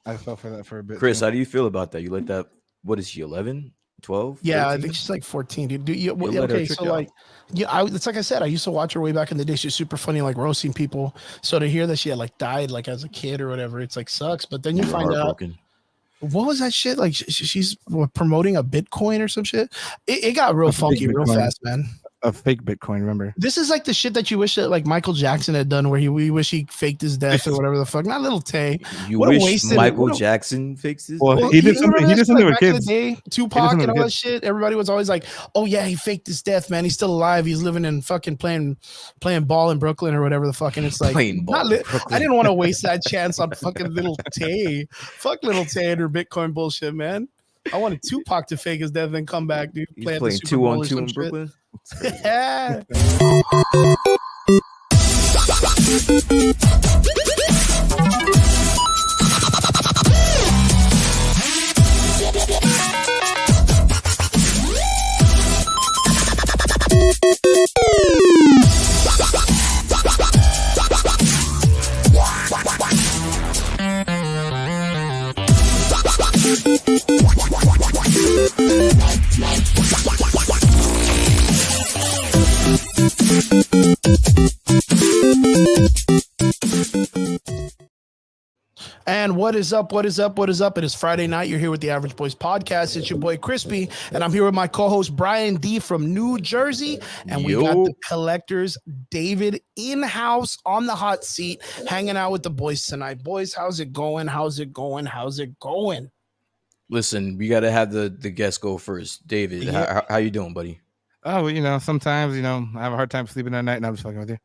I fell for that for a bit Chris, too. how do you feel about that? You let that? What is she? 11, 12, Yeah, I 13? think she's like 14, dude. You let her Okay, trick so you like, yeah, it's like I said, I used to watch her way back in the day. She's super funny, like roasting people. So to hear that she had like died like as a kid or whatever, it's like sucks. But then you You were find out heartbroken. what was that shit? Like she's promoting a Bitcoin or some shit. It got real A fake funky real Bitcoin. fast, man. A fake Bitcoin, remember? This is like the shit that you wish that like Michael Jackson had done, where we wish he faked his death or whatever the fuck. Not little Tay. You What a wish wasted. Michael What a, Jackson fixes. Well, well, he did you something. remember He that did shit, something like with back in the kids. day, He did Tupac something and all with that kids. shit. Everybody was always like, "Oh yeah, he faked his death, man. He's still alive. He's living in fucking playing ball in Brooklyn or whatever the fuck." And it's like, Playing ball in I Brooklyn. didn't want to waste that chance on fucking little Tay. Fuck little Tay and her Bitcoin bullshit, man. I wanted Tupac to fake his death and then come back, dude. He's Play at the playing Super two Bowl on or two some in shit. Brooklyn. Yeah. And what is up? What is up? What is up? It is Friday night. You're here with the Average Boys Podcast. It's your boy Crispy, and I'm here with my co-host Brian D from New Jersey. And we got the collectors, David, in-house on the hot seat, hanging out with the boys tonight. Boys, how's it going? How's it going? How's it going? Listen, we got to have the guest go first. David, Yeah. how you doing, buddy? Oh, well, sometimes, I have a hard time sleeping at night, and I'm just fucking with you.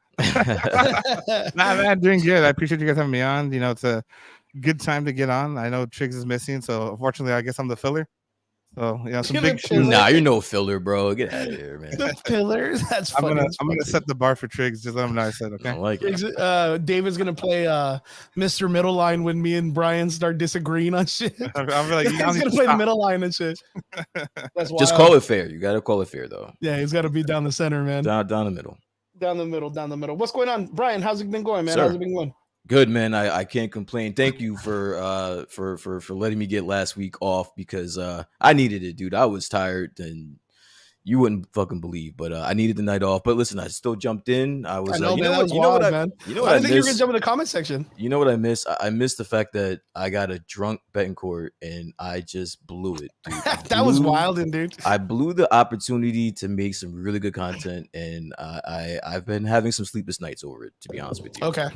Nah, man, doing good. I appreciate you guys having me on. It's a good time to get on. I know Triggs is missing, so unfortunately, I guess I'm the filler. So, some You're big the filler. shoes. Nah, you're no filler, bro. Get out of here, man. The pillars. That's I'm funny. gonna set the bar for Triggs. Just let him know I said I okay. don't like it. David's gonna play Mr. Middle Line when me and Brian start disagreeing on shit. I'll be like, He's gonna play the middle line and shit. That's Just wild. call it fair. You got to call it fair, though. Yeah, he's got to be down the center, man. Down the middle. Down the middle, down the middle. What's going on, Brian? How's it been going, man? Sir. How's it been going? Good, man. I can't complain. Thank you for letting me get last week off because I needed it, dude. I was tired and you wouldn't fucking believe, but I needed the night off. But listen, I still jumped in. I was I know, you man. know That what? was You know wild, what? man. You know I what I didn't think you were miss? gonna jump in the comment section. You know what I miss? I miss the fact that I got a drunk Betancourt and I just blew it, dude. That was wild, and dude. I blew the opportunity to make some really good content, and I've been having some sleepless nights over it, to be honest with you. Okay.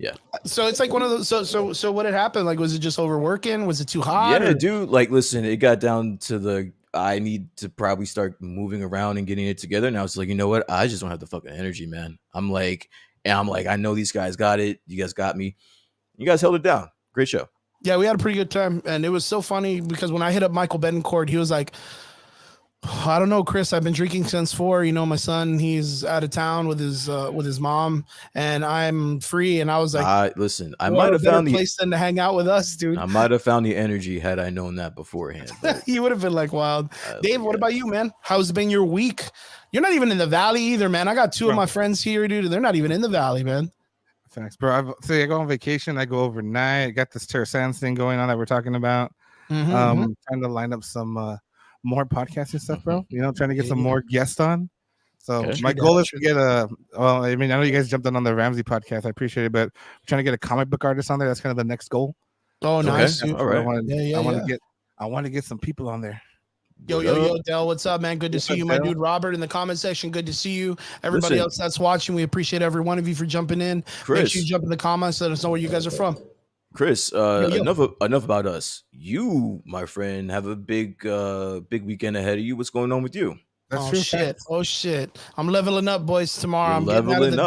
Yeah. So it's like one of those. So what had happened? Like, was it just overworking? Was it too hot? Yeah, or- dude. Like, listen, it got down to I need to probably start moving around and getting it together. And I was like, you know what? I just don't have the fucking energy, man. I'm like, I know these guys got it. You guys got me. You guys held it down. Great show. Yeah, we had a pretty good time, and it was so funny because when I hit up Michael Betancourt, he was like, I don't know, Chris. I've been drinking since 4. My son, he's out of town with his mom, and I'm free. And I was like, listen, I what might a have better found place than to hang out with us, dude. I might have found the energy had I known that beforehand. But, He would have been like wild. Dave, what about you, man? How's been your week? You're not even in the valley either, man. I got 2 of my friends here, dude. And they're not even in the valley, man. Thanks, bro. I go on vacation. I go overnight. I got this Terra Sands thing going on that we're talking about. Trying to line up some more podcasting stuff, bro. Trying to get some more guests on. So Okay. my goal is to get I know you guys jumped in on the Ramsey podcast. I appreciate it, but I'm trying to get a comic book artist on there. That's kind of the next goal. Oh, nice. Okay. Dude. All right. I want to get some people on there. Yo, Del, what's up, man? Good to see you, my dude. Robert in the comment section. Good to see you. Everybody else that's watching, we appreciate every one of you for jumping in. Chris. Make sure you jump in the comments. Let us know where you guys are from. Chris, enough about us. You, my friend, have a big weekend ahead of you. What's going on with you? That's true. Shit. Oh shit. I'm leveling up, boys, tomorrow. I'm getting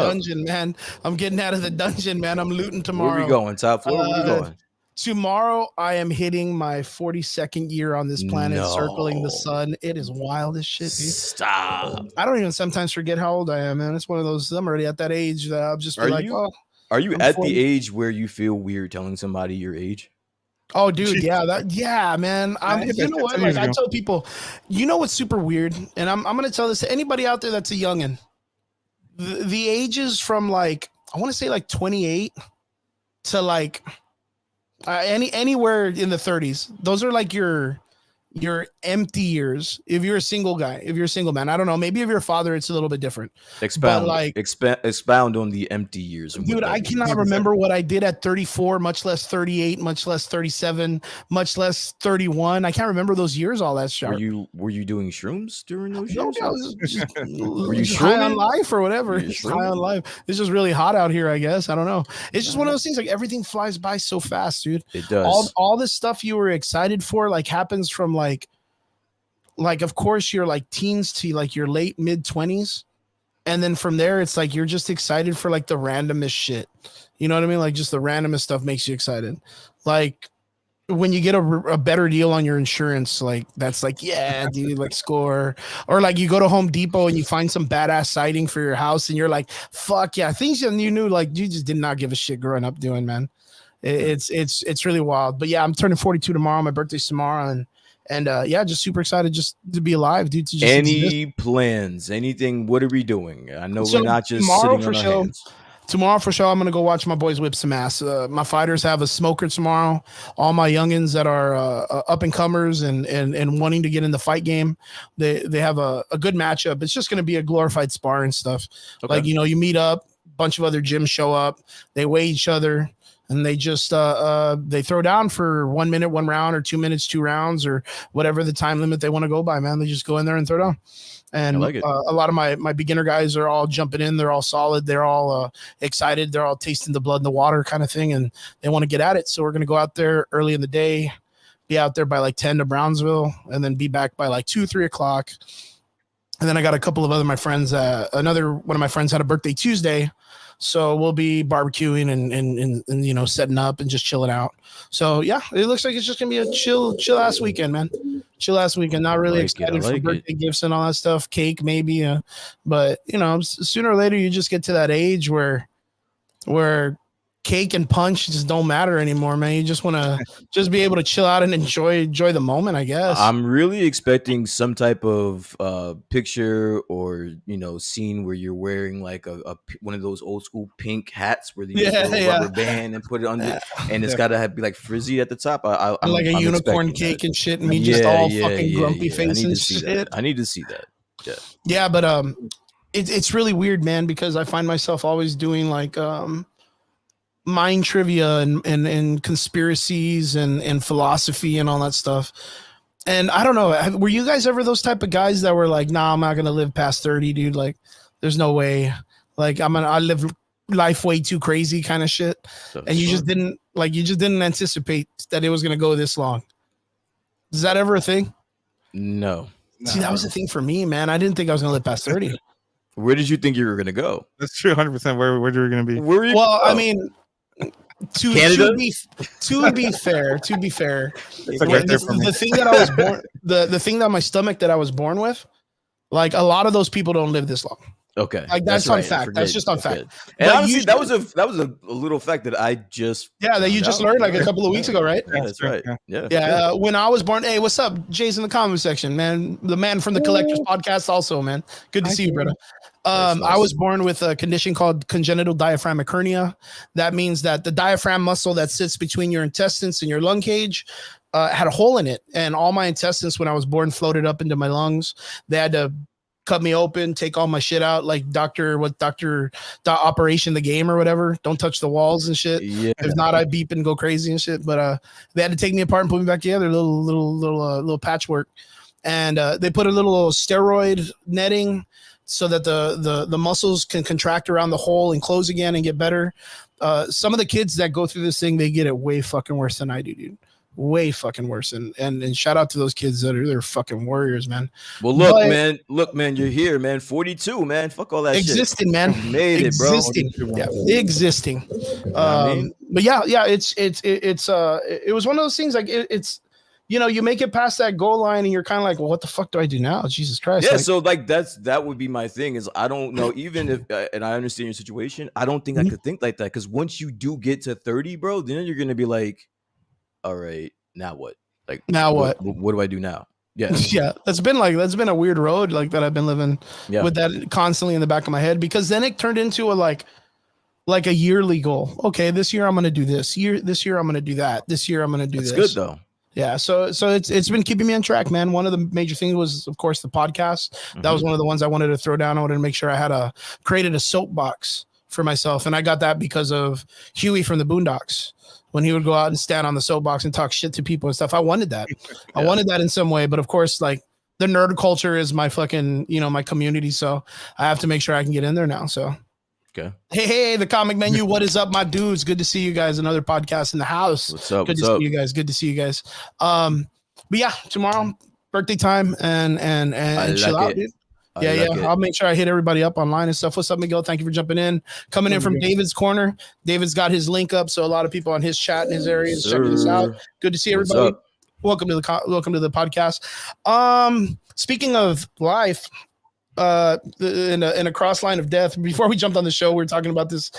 out of the dungeon, man. I'm looting tomorrow. Where are we going? Top floor? Where are we going? Tomorrow, I am hitting my 42nd year on this planet, circling the sun. It is wild as shit, dude. Stop. I don't even sometimes forget how old I am, man. It's one of those. I'm already at that age that I'll just be like, oh. Are you at the age where you feel weird telling somebody your age? Oh, dude, yeah, man. You know what? Like I tell people, you know what's super weird, and I'm gonna tell this to anybody out there that's a youngin. The ages from like I want to say like 28 to like Anywhere in the 30s. Those are like your empty years. If you're a single guy, if you're a single man, I don't know. Maybe if you're a father, it's a little bit different. Expound, like- expound on the empty years. and what Dude, that I means. cannot remember what I did at 34, much less 38, much less 37, much less 31. I can't remember those years all that sharp. Were you doing shrooms during those No, years? I was just, Were you just high on shrooming? life or whatever. Were you Just high on shrooming? life. It's just really hot out here, I guess. I don't know. It's just one of those things, like everything flies by so fast, dude. It does. All this stuff you were excited for like happens from like of course you're like teens to like your late mid 20s, and then from there it's like you're just excited for like the randomest shit. You know what I mean? Like just the randomest stuff makes you excited. Like when you get a better deal on your insurance, like that's like, yeah, dude, like score. Or like you go to Home Depot and you find some badass siding for your house and you're like, fuck yeah, things you knew like you just did not give a shit growing up doing, man. It's really wild. But yeah, I'm turning 42 tomorrow. My birthday's tomorrow, and yeah, just super excited just to be alive, dude. To just Any exist. plans? Anything? What are we doing? I know So we're not just tomorrow sitting for on our sure. hands. Tomorrow for sure, I'm gonna go watch my boys whip some ass. My fighters have a smoker tomorrow. All my youngins that are up and comers and wanting to get in the fight game, they have a good matchup. It's just gonna be a glorified spar and stuff. Okay. Like you meet up, a bunch of other gyms show up, they weigh each other, and they just they throw down for 1 minute, 1 round, or 2 minutes, 2 rounds, or whatever the time limit they want to go by. Man, they just go in there and throw down. And I like it. a lot of my beginner guys are all jumping in. They're all solid. They're all excited. They're all tasting the blood in the water kind of thing, and they want to get at it. So we're gonna go out there early in the day, be out there by like 10 to Brownsville, and then be back by like 2, 3 o'clock. And then I got a couple of other my friends. Another one of my friends had a birthday Tuesday, so we'll be barbecuing and setting up and just chilling out. So yeah, it looks like it's just gonna be a chill ass weekend, man. Chill ass weekend. Not really I like excited it. for birthday gifts and all that stuff. Cake maybe, but sooner or later you just get to that age where cake and punch just don't matter anymore, man. You just want to just be able to chill out and enjoy the moment, I guess. I'm really expecting some type of picture or scene where you're wearing like one of those old school pink hats where you use a rubber band and put it under, and it's gotta be like frizzy at the top. I'm like a I'm unicorn expecting cake that. and shit, and me just all fucking grumpy I face need and to see shit. that. I need to see that. Yeah, but it's really weird, man, because I find myself always doing like mind trivia and conspiracies and philosophy and all that stuff. And I don't know, were you guys ever those type of guys that were like, nah, I'm not gonna live past 30, dude? Like, there's no way. Like, I live life way too crazy kind of shit. And you just didn't anticipate that it was gonna go this long. Is that ever a thing? No. See, that was the thing for me, man. I didn't think I was gonna live past 30. Where did you think you were gonna go? That's true, 100%. Where you were gonna be? Where were you Well, gonna I go? mean, to Canada? be fair, It's like right there for me. the thing that I was born, the thing that my stomach that I was born with, like a lot of those people don't live this long. Okay, Like that's on right. I fact. forget. That's just on That's fact. good. And But honestly, usually- that was a little fact that I just Yeah, that you found just out. learned like a couple of weeks ago, right? Yeah, that's right. Yeah. Yeah, when I was born, hey, what's up? Jay's in the comment section, man. The man from the Collectors podcast, also, man. Good to see you, brother. Nice. I was born with a condition called congenital diaphragmatic hernia. That means that the diaphragm muscle that sits between your intestines and your lung cage had a hole in it, and all my intestines, when I was born, floated up into my lungs. They had to cut me open, take all my shit out, like Operation the Game or whatever. Don't touch the walls and shit. Yeah. If not, I beep and go crazy and shit. But they had to take me apart and put me back together, little patchwork. And they put a little steroid netting so that the muscles can contract around the hole and close again and get better. Some of the kids that go through this thing, they get it way fucking worse than I do, dude. Way fucking worse. And shout out to those kids they're fucking warriors, man. Well, look, man, you're here, man. 42, man. Fuck all that Existing, shit. man. You made it, bro. Existing. Yeah, existing. I mean? But yeah, it was one of those things like it's you make it past that goal line and you're kind of like, well, what the fuck do I do now? Jesus Christ. Yeah, like, so like that would be my thing is I don't know, even if and I understand your situation, I don't think I could think like that, because once you do get to 30, bro, then you're gonna be like, all right, now what? Like now what? What do I do now? Yeah. Yeah, that's been a weird road like that I've been living Yeah. with that constantly in the back of my head, because then it turned into a like like a yearly goal. Okay, this year I'm going to do this. This year I'm going to do that. This year I'm going to do That's this. good though. Yeah, so it's been keeping me on track, man. One of the major things was, of course, the podcast. That was one of the ones I wanted to throw down. I wanted to make sure I had created a soapbox for myself, and I got that because of Huey from the Boondocks. When he would go out and stand on the soapbox and talk shit to people and stuff, I wanted that. I wanted that in some way, but of course, like the nerd culture is my fucking, my community, so I have to make sure I can get in there now. So. Okay. Hey, the comic menu. What is up, my dudes? Good to see you guys. Another podcast in the house. What's up? Good What's to up? see you guys. Good to see you guys. But yeah, tomorrow birthday time and chill out, dude. Yeah. I'll make sure I hit everybody up online and stuff. What's up, Miguel? Thank you for jumping in. Coming in from David's corner. David's got his link up, so a lot of people on his chat in his area is checking this out. Good to see everybody. Welcome to the podcast. Speaking of life. In a cross line of death. Before we jumped on the show, we were talking about this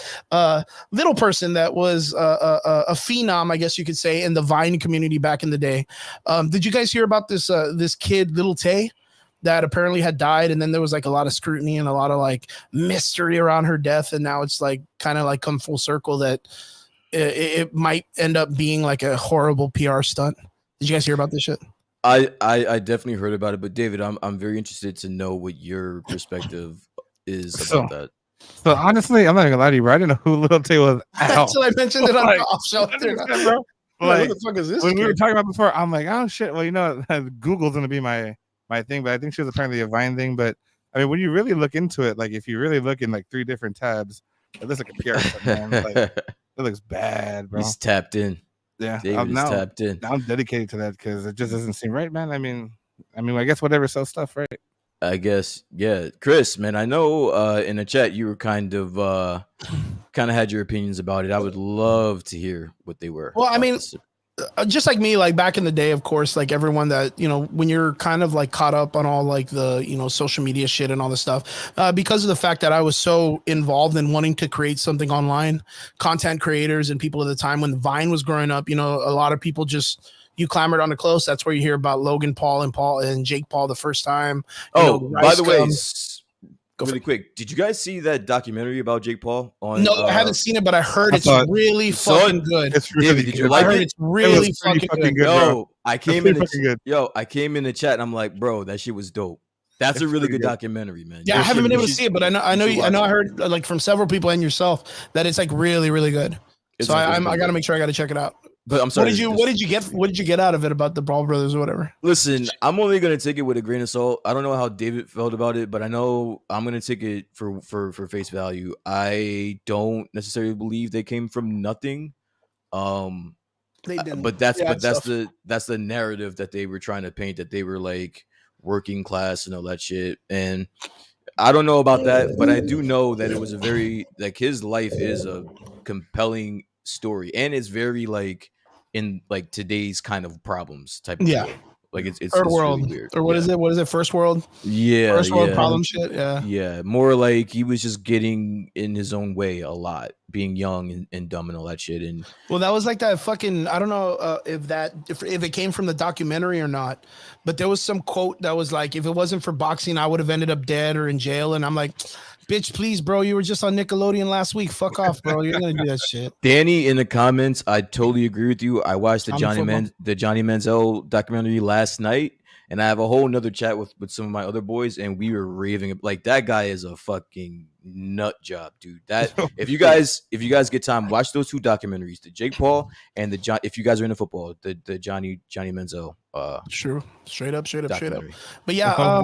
little person that was a phenom, I guess you could say, in the Vine community back in the day. Did you guys hear about this kid, Little Tay, that apparently had died, and then there was like a lot of scrutiny and a lot of like mystery around her death, and now it's like kind of like come full circle that it might end up being like a horrible PR stunt. Did you guys hear about this shit? I definitely heard about it, but David, I'm very interested to know what your perspective is about that. So honestly, I'm not gonna lie to you, bro. I didn't know who Little Tay was. Until I mentioned it on the off show, bro. Like, what the fuck is this? When we were talking about before, I'm like, oh shit. Well, Google's gonna be my thing, but I think she was apparently a Vine thing. But I mean, when you really look into it, like if you really look in like 3 different tabs, it looks like a PR stuff, man. Like, it looks bad, bro. He's tapped in. Yeah, David is tapped in. Now I'm dedicated to that because it just doesn't seem right, man. I mean, I guess whatever sells stuff, right? I guess, yeah. Chris, man, I know in the chat you were kind of had your opinions about it. I would love to hear what they were. Well, I mean, just like me, like back in the day, of course, like everyone that, when you're kind of like caught up on all like the, social media shit and all this stuff, because of the fact that I was so involved in wanting to create something online, content creators and people at the time when Vine was growing up, a lot of people just, you clambered on the close. That's where you hear about Logan Paul and Jake Paul the first time. By the way, really quick, did you guys see that documentary about Jake Paul? No, I haven't seen it, but I heard it's really fucking good. It's really David, did you like it? It's really fucking good. Yo, I came in the chat and I'm like, bro, that shit was dope. That's a really good documentary, man. Yeah, I haven't been able to see it, but I heard like from several people and yourself that it's like really, really good. So I got to make sure I got to check it out. But I'm sorry. What did you get out of it about the Paul brothers or whatever? Listen, I'm only gonna take it with a grain of salt. I don't know how David felt about it, but I know I'm gonna take it for face value. I don't necessarily believe they came from nothing. They didn't. But that's the narrative that they were trying to paint, that they were like working class and all that shit. And I don't know about that, but I do know that it was a very like his life is a compelling story, and it's very like in like today's kind of problems type of deal. Like it's third world really weird. Or what is it? First world? Yeah. First world problem shit. Yeah. Yeah. More like he was just getting in his own way a lot, being young and dumb and all that shit. And well, that was like that fucking, I don't know if it came from the documentary or not, but there was some quote that was like, if it wasn't for boxing, I would have ended up dead or in jail. And I'm like, bitch, please, bro. You were just on Nickelodeon last week. Fuck off, bro. You're gonna do that shit. Danny in the comments, I totally agree with you. I watched the Johnny Manziel documentary last night, and I have a whole nother chat with some of my other boys, and we were raving. Like that guy is a fucking nut job, dude. That if you guys get time, watch those 2 documentaries, the Jake Paul and if you guys are into football, the Johnny Manziel. Sure, straight up. But yeah,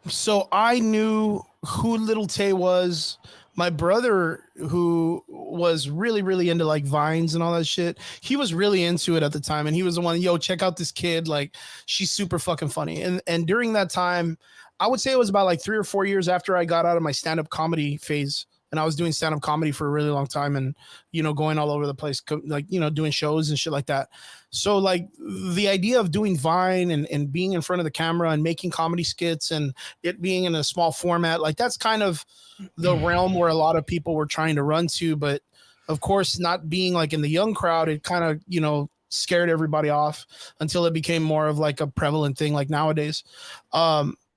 so I knew who Little Tay was. My brother, who was really, really into like Vines and all that shit, he was really into it at the time. And he was the one, yo, check out this kid. Like, she's super fucking funny. And during that time, I would say it was about like 3 or 4 years after I got out of my stand-up comedy phase. And I was doing stand-up comedy for a really long time and, going all over the place, like, doing shows and shit like that. So like the idea of doing Vine and being in front of the camera and making comedy skits and it being in a small format, like that's kind of the realm where a lot of people were trying to run to. But of course, not being like in the young crowd, it kind of, scared everybody off until it became more of like a prevalent thing like nowadays.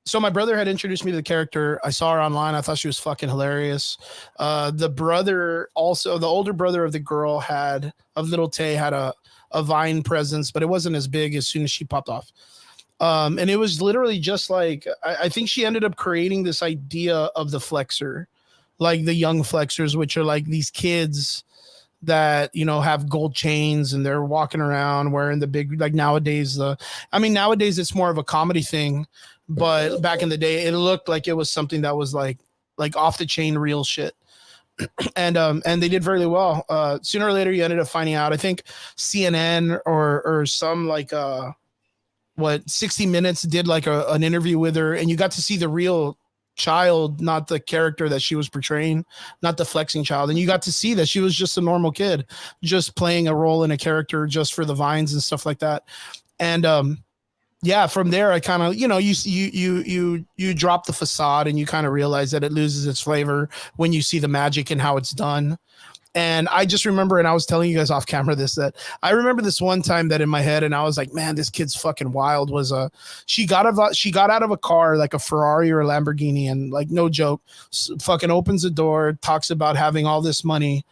So my brother had introduced me to the character. I saw her online. I thought she was fucking hilarious. The brother also, the older brother of the girl of Little Tay had a Vine presence, but it wasn't as big as soon as she popped off. And it was literally just like, I think she ended up creating this idea of the flexor, like the young flexors, which are like these kids that, you know, have gold chains and they're walking around wearing the big, like nowadays, nowadays it's more of a comedy thing, but back in the day, it looked like it was something that was like off the chain real shit. And they did very well. Sooner or later, you ended up finding out, I think CNN or some like, 60 Minutes did like an interview with her, and you got to see the real child, not the character that she was portraying, not the flexing child. And you got to see that she was just a normal kid, just playing a role in a character just for the vines and stuff like that. And yeah, from there I kind of, you know, you drop the facade and you kind of realize that it loses its flavor when you see the magic and how it's done. And I just remember, and I was telling you guys off camera that I remember this one time that in my head, and I was like, man, this kid's fucking wild. She got out of a car, like a Ferrari or a Lamborghini, and like, no joke, fucking opens the door, talks about having all this money.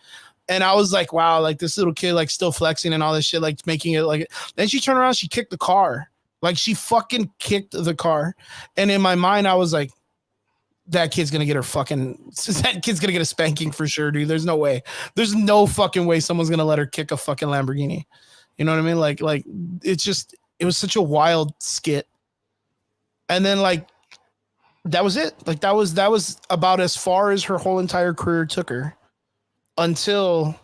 And I was like, wow, like this little kid, like still flexing and all this shit, like making it like, then she turned around, she kicked the car. Like she fucking kicked the car. And in my mind, I was like, that kid's gonna get a spanking for sure, dude. There's no way. There's no fucking way someone's gonna let her kick a fucking Lamborghini. You know what I mean? Like it was such a wild skit. And then like that was it. Like that was about as far as her whole entire career took her until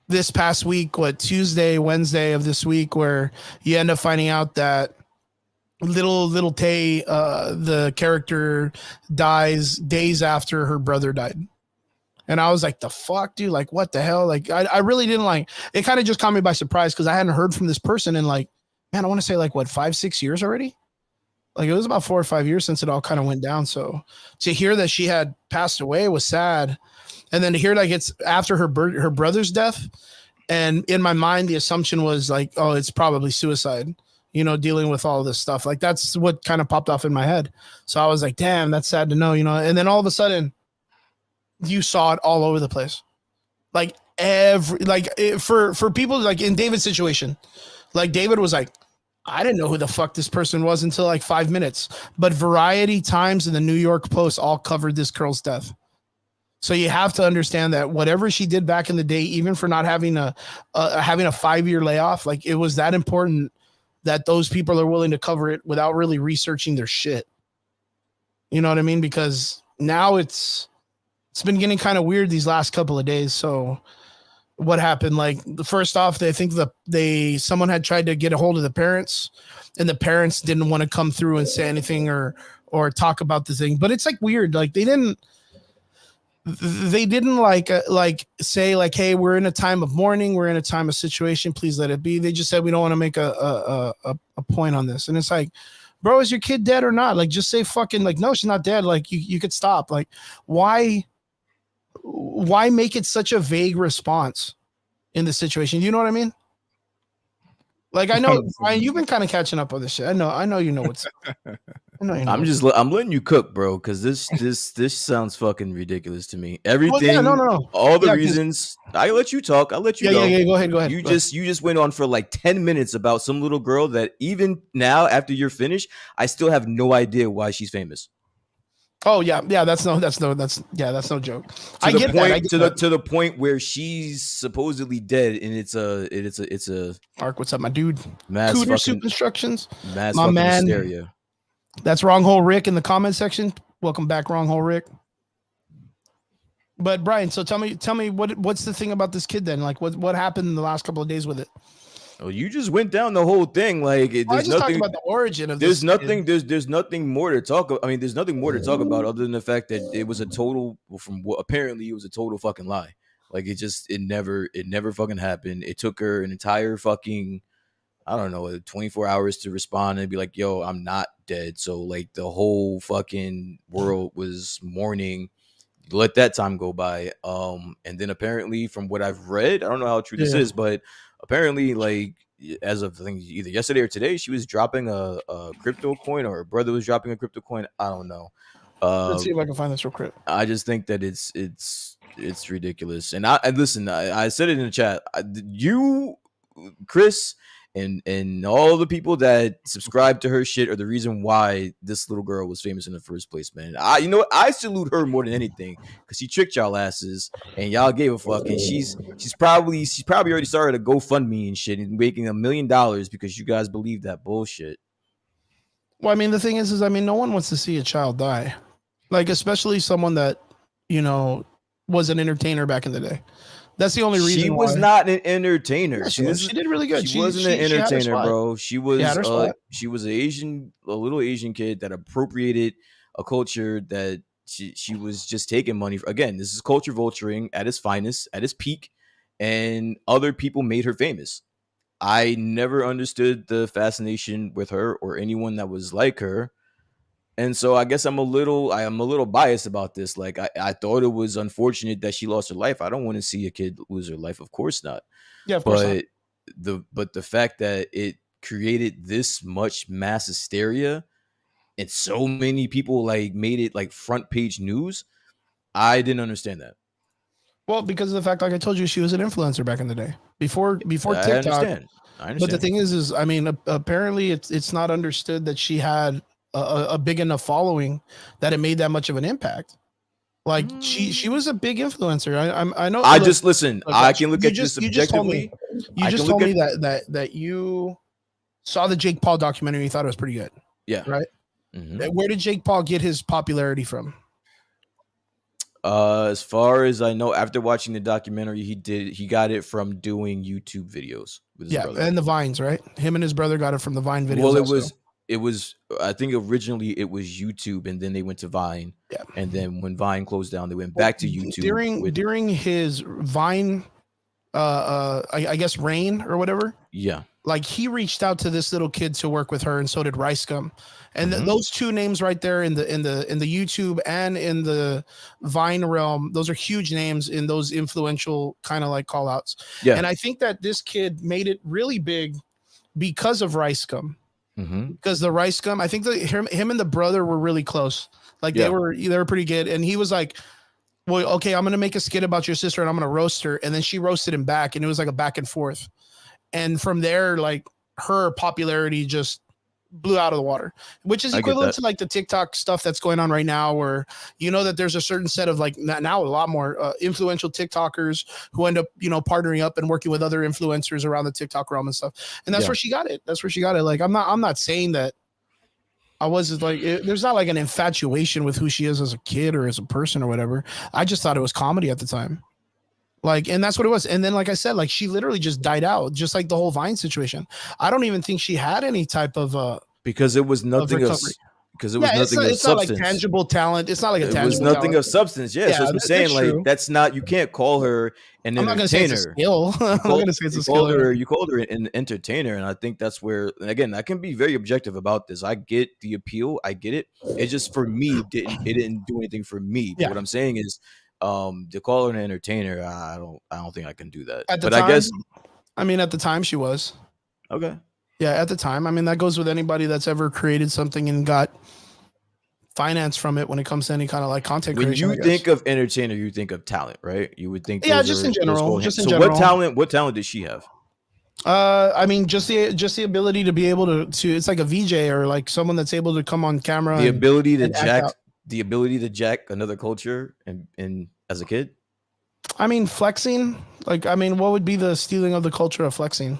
this past week, Tuesday, Wednesday of this week, where you end up finding out that Little Tay, the character, dies days after her brother died. And I was like, the fuck, dude? Like, what the hell? Like, I really didn't like it. Kind of just caught me by surprise because I hadn't heard from this person in like, man, I want to say like 5-6 years already. Like it was about 4 or 5 years since it all kind of went down. So to hear that she had passed away was sad. And then to hear like it's after her brother's death. And in my mind, the assumption was like, oh, it's probably suicide, you know, dealing with all this stuff. Like that's what kind of popped off in my head. So I was like, damn, that's sad to know, you know. And then all of a sudden you saw it all over the place. Like for people like in David's situation, like David was like, I didn't know who the fuck this person was until like 5 minutes, but Variety, Times, and the New York Post all covered this girl's death. So you have to understand that whatever she did back in the day, even for not having a 5-year layoff, like it was that important that those people are willing to cover it without really researching their shit. You know what I mean? Because now it's been getting kind of weird these last couple of days. So what happened? Like first off, they think someone had tried to get a hold of the parents, and the parents didn't want to come through and say anything or talk about the thing. But it's like weird. Like they didn't like say like, hey, we're in a time of mourning, we're in a time of situation, please let it be. They just said we don't want to make a point on this. And it's like, bro, is your kid dead or not? Like just say fucking like, no, she's not dead. Like you could stop. Like why make it such a vague response in the situation? You know what I mean? Like I know, Brian, you've been kind of catching up on this shit. I know you know what's I'm letting you cook, bro, because this sounds fucking ridiculous to me. Everything, no. All the reasons. I let you talk. I'll let you go. Yeah, go ahead. You just went on for like 10 minutes about some little girl that even now, after you're finished, I still have no idea why she's famous. Oh yeah, that's no joke. To the point where she's supposedly dead, and it's a Mark, what's up, my dude? Mass Cooter fucking, Soup Instructions, mass my fucking man. hysteria. That's Wrong Hole Rick in the comment section. Welcome back, Wrong Hole Rick. But Brian, so tell me what's the thing about this kid then? Like what happened in the last couple of days with it? Oh, you just went down the whole thing. Like I just talked about the origin of there's this. There's nothing more to talk about. I mean, there's nothing more to talk about other than the fact that it was a total, from what apparently it was a total fucking lie. Like it never fucking happened. It took her an entire fucking, I don't know, 24 hours to respond and be like, yo, I'm not dead. So like the whole fucking world was mourning. Let that time go by. And then apparently from what I've read, I don't know how true this is, but apparently like as of I think either yesterday or today, she was dropping a crypto coin, or her brother was dropping a crypto coin. I don't know. Let's see if I can find this real quick. I just think that it's ridiculous. And listen, I said it in the chat. You, Chris, and all the people that subscribe to her shit are the reason why this little girl was famous in the first place, man. You know what? I salute her more than anything because she tricked y'all asses and y'all gave a fuck. And she's probably already started a GoFundMe and shit and making $1 million because you guys believe that bullshit. Well, I mean, the thing is I mean, no one wants to see a child die, like especially someone that was an entertainer back in the day. That's the only reason. She was not an entertainer. Yeah, she did really good. She wasn't an entertainer, bro. She was a little Asian kid that appropriated a culture that she was just taking money for. Again, this is culture vulturing at its finest, at its peak, and other people made her famous. I never understood the fascination with her or anyone that was like her. And so I guess I am a little biased about this. Like I thought it was unfortunate that she lost her life. I don't want to see a kid lose her life. Of course not. Yeah, of course not. But the fact that it created this much mass hysteria and so many people like made it like front page news, I didn't understand that. Well, because of the fact, like I told you, she was an influencer back in the day before TikTok. I understand. But the thing is I mean, apparently it's not understood that she had a big enough following that it made that much of an impact. Like she was a big influencer. I know. I just listen. I can look at this objectively. You just told me that you saw the Jake Paul documentary. You thought it was pretty good. Yeah. Right. Mm-hmm. Where did Jake Paul get his popularity from? As far as I know, after watching the documentary, he got it from doing YouTube videos with his brother. And the Vines, right? Him and his brother got it from the Vine videos. Well, it was I think originally it was YouTube, and then they went to Vine. Yeah. And then when Vine closed down, they went back to YouTube. During his Vine I guess reign or whatever. Yeah. Like he reached out to this little kid to work with her, and so did RiceGum. And those two names right there in the YouTube and in the Vine realm, those are huge names in those influential kind of like call outs. Yeah. And I think that this kid made it really big because of RiceGum. Because the RiceGum, I think that him and the brother were really close. Like they were pretty good. And he was like, well, okay, I'm going to make a skit about your sister and I'm going to roast her. And then she roasted him back, and it was like a back and forth. And from there, like her popularity just blew out of the water, which is equivalent to like the TikTok stuff that's going on right now, where that there's a certain set of like now a lot more influential TikTokers who end up partnering up and working with other influencers around the TikTok realm and stuff. And that's where she got it. That's where she got it. Like I'm not saying that I was like there's not like an infatuation with who she is as a kid or as a person or whatever. I just thought it was comedy at the time. Like, and that's what it was. And then, like I said, like she literally just died out, just like the whole Vine situation. I don't even think she had any type of because it was nothing of substance. It's not like tangible talent. It's not like a tangible. It was nothing talent. Of substance. Yeah, so I'm saying like true. That's not. You can't call her an entertainer. I'm not going to say it's a skill. I'm going to say it's a skill. You called her an entertainer, and I think that's where. And again, I can be very objective about this. I get the appeal. I get it. It just for me it didn't do anything for me. But what I'm saying is. To call her an entertainer, I don't think I can do that. But I guess, I mean, at the time she was. Okay. Yeah, at the time. I mean, that goes with anybody that's ever created something and got finance from it when it comes to any kind of like content creation. When you think of entertainer, you think of talent, right? You would think. Just in general. So what talent did she have? I mean, just the ability to be able to it's like a VJ or like someone that's able to come on camera. The ability to jack another culture and as a kid. I mean, flexing. Like, I mean, what would be the stealing of the culture of flexing?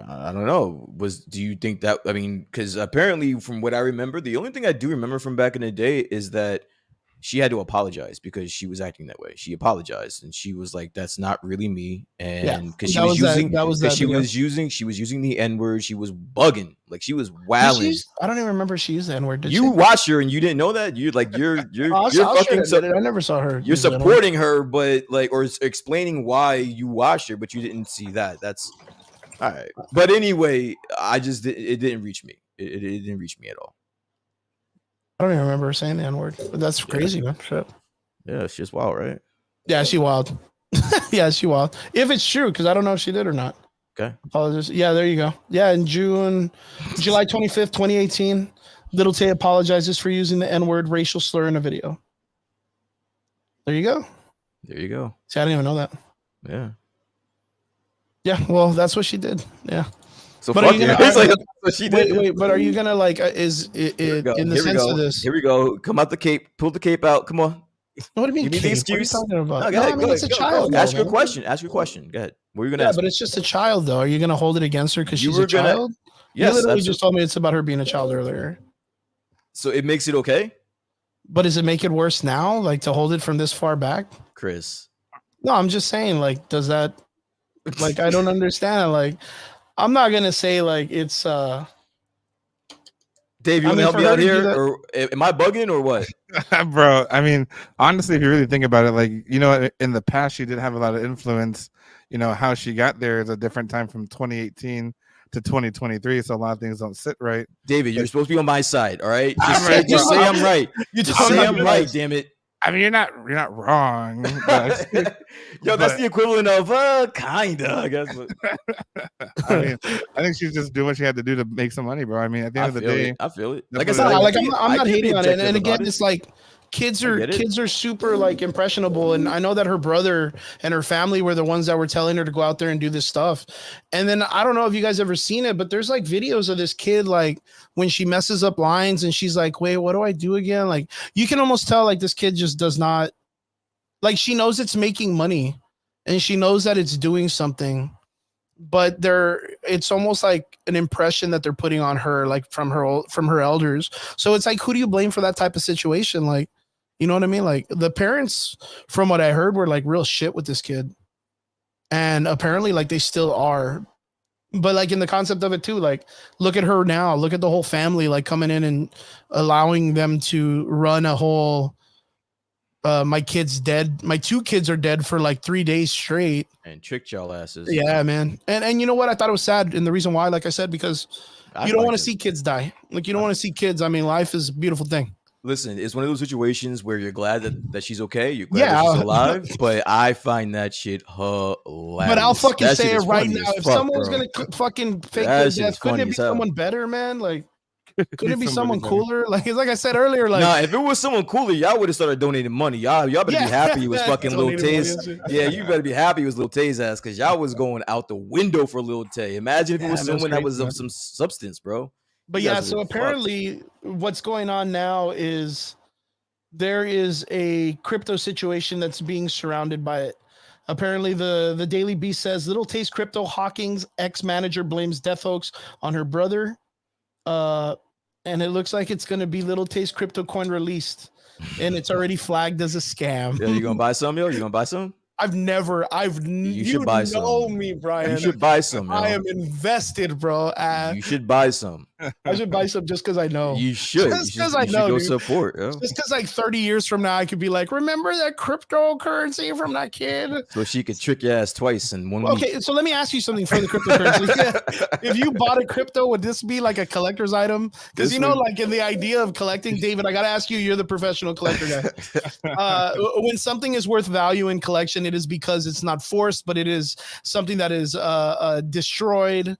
I don't know. Do you think that? I mean, because apparently, from what I remember, the only thing I do remember from back in the day is that she had to apologize because she was acting that way. She apologized and she was like, "That's not really me." And because she was using the N-word, she was bugging, like she was wilding. I don't even remember she used the N-word. You watched her and you didn't know that. You're fucking. I never saw her. You're supporting her, but like, or explaining why you watched her, but you didn't see that. That's all right. But anyway, it didn't reach me. It didn't reach me at all. I don't even remember her saying the N-word, but that's crazy, man. Shit. Yeah, it's just wild, right? Yeah, she wild. Yeah, she wild. If it's true, because I don't know if she did or not. Okay. Apologies. Yeah, there you go. Yeah, in July 25th, 2018, Little Tay apologizes for using the N-word racial slur in a video. There you go. There you go. See, I didn't even know that. Yeah. Yeah, well, that's what she did. Yeah. So But fuck are you it. gonna- It's like, that's what she did. Wait, but are you gonna like? Is it Here we go. in the Here we sense go. of this? Here we go. Come out the cape. Pull the cape out. Come on. What do you mean? You need the Cape? What are you excuse? talking about? No, go No, ahead. I mean Go it's a ahead. child. Ask though, your man. question. Ask your question. Go ahead. What are you gonna Yeah, ask? but it's just a child, though. Are you gonna hold it against her because You she's were a gonna- child? Yes. You literally Absolutely. just told me it's about her being a child earlier. So it makes it okay, But does it make it worse now? Like to hold it from this far back? Chris. No, I'm just saying. Like, does that? Like, I don't understand. Like, I'm not gonna say like it's. Dave, you I want to mean, help for me her out to do here, that- or am I bugging, or what? Bro, I mean, honestly, if you really think about it, like, you know, in the past, she did have a lot of influence. You know, how she got there is a different time from 2018 to 2023. So a lot of things don't sit right. David, you're supposed to be on my side. All right. Just I'm say, right, just bro. say I'm right. You Just told say me I'm to right. realize- Damn it. I mean, you're not wrong. But, Yo, that's But- the equivalent of kinda, I guess. But I mean, I think she's just doing what she had to do to make some money, bro. I mean, at the end I of the feel day, it. I feel it. that's Like I what said, it No, is. like can I'm be- not I can be hating on it. objective And again, about it. it's like kids I are get it. super like impressionable, and I know that her brother and her family were the ones that were telling her to go out there and do this stuff. And then I don't know if you guys ever seen it, but there's like videos of this kid like when she messes up lines and she's like, "Wait, what do I do again?" Like you can almost tell like this kid just does not like she knows it's making money and she knows that it's doing something. But it's almost like an impression that they're putting on her, like from her elders. So it's like, who do you blame for that type of situation? Like, you know what I mean? Like the parents, from what I heard, were like real shit with this kid, and apparently, like they still are. But like in the concept of it too, like look at her now. Look at the whole family, like coming in and allowing them to run a whole. My kid's dead. My two kids are dead for like 3 days straight. and tricked y'all asses. Yeah, man. And you know what? I thought it was sad. And the reason why, like I said, because I you don't like want it. to see kids die. Like you don't want to see kids. I mean, life is a beautiful thing. Listen, it's one of those situations where you're glad that she's okay. You're glad that Yeah. she's alive. But I find that shit hilarious. But I'll fucking That say shit it is right funny now. as If fuck, someone's bro. gonna fucking fake That their shit is death, couldn't funny it be as hell. someone better, man? Like, couldn't it be someone Somebody cooler? Like I said earlier, like Nah, if it was someone cooler, y'all would have started donating money. Y'all better Yeah. be happy it was fucking Lil Donating money Tay's. and shit. Yeah, you better be happy it was Lil Tay's ass because y'all was going out the window for Lil Tay. Imagine if it Yeah, was man, someone that's that was crazy, of man. some substance, bro. But You yeah, guys so are fucked. apparently what's going on now is there is a crypto situation that's being surrounded by it. Apparently, the Daily Beast says Little Tay's crypto Hawking's ex-manager blames death hoax on her brother. And it looks like it's gonna be Little Tay's crypto coin released, and it's already flagged as a scam. Yeah, you gonna buy some, yo? You gonna buy some? You should buy know some. me, Brian. You should buy some, yo. I am invested, bro. You should buy some. I should buy some just because I know. You should. Just You 'cause should, I you should know, go dude. support, yo. Just because like 30 years from now, I could be like, remember that cryptocurrency from that kid? So she could trick your ass twice in 1 week. Okay, so let me ask you something for the cryptocurrency. If you bought a crypto, would this be like a collector's item? Because This you know, would- like in the idea of collecting, David, I gotta ask you, you're the professional collector guy. When something is worth value in collection, it is because it's not forced, but it is something that is destroyed,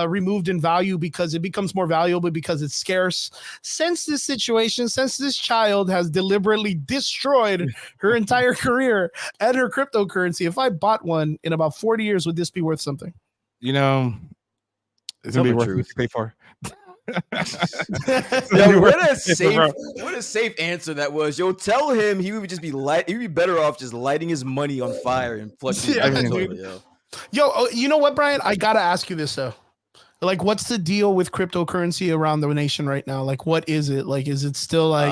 removed in value because it becomes more valuable because it's scarce. Since this situation, since this child has deliberately destroyed her entire career and her cryptocurrency, if I bought one in about 40 years, would this be worth something? you know, it's Tell gonna be the worth truth. it to pay for. Yo, what a Yeah, safe, bro. what a safe answer that was. Yo, tell him he would just be he'd be better off just lighting his money on fire and flushing it Yeah, down the dude. toilet, yo. Yo, you know what, Brian? I gotta ask you this though. Like, what's the deal with cryptocurrency around the nation right now? Like, what is it? Like, is it still like?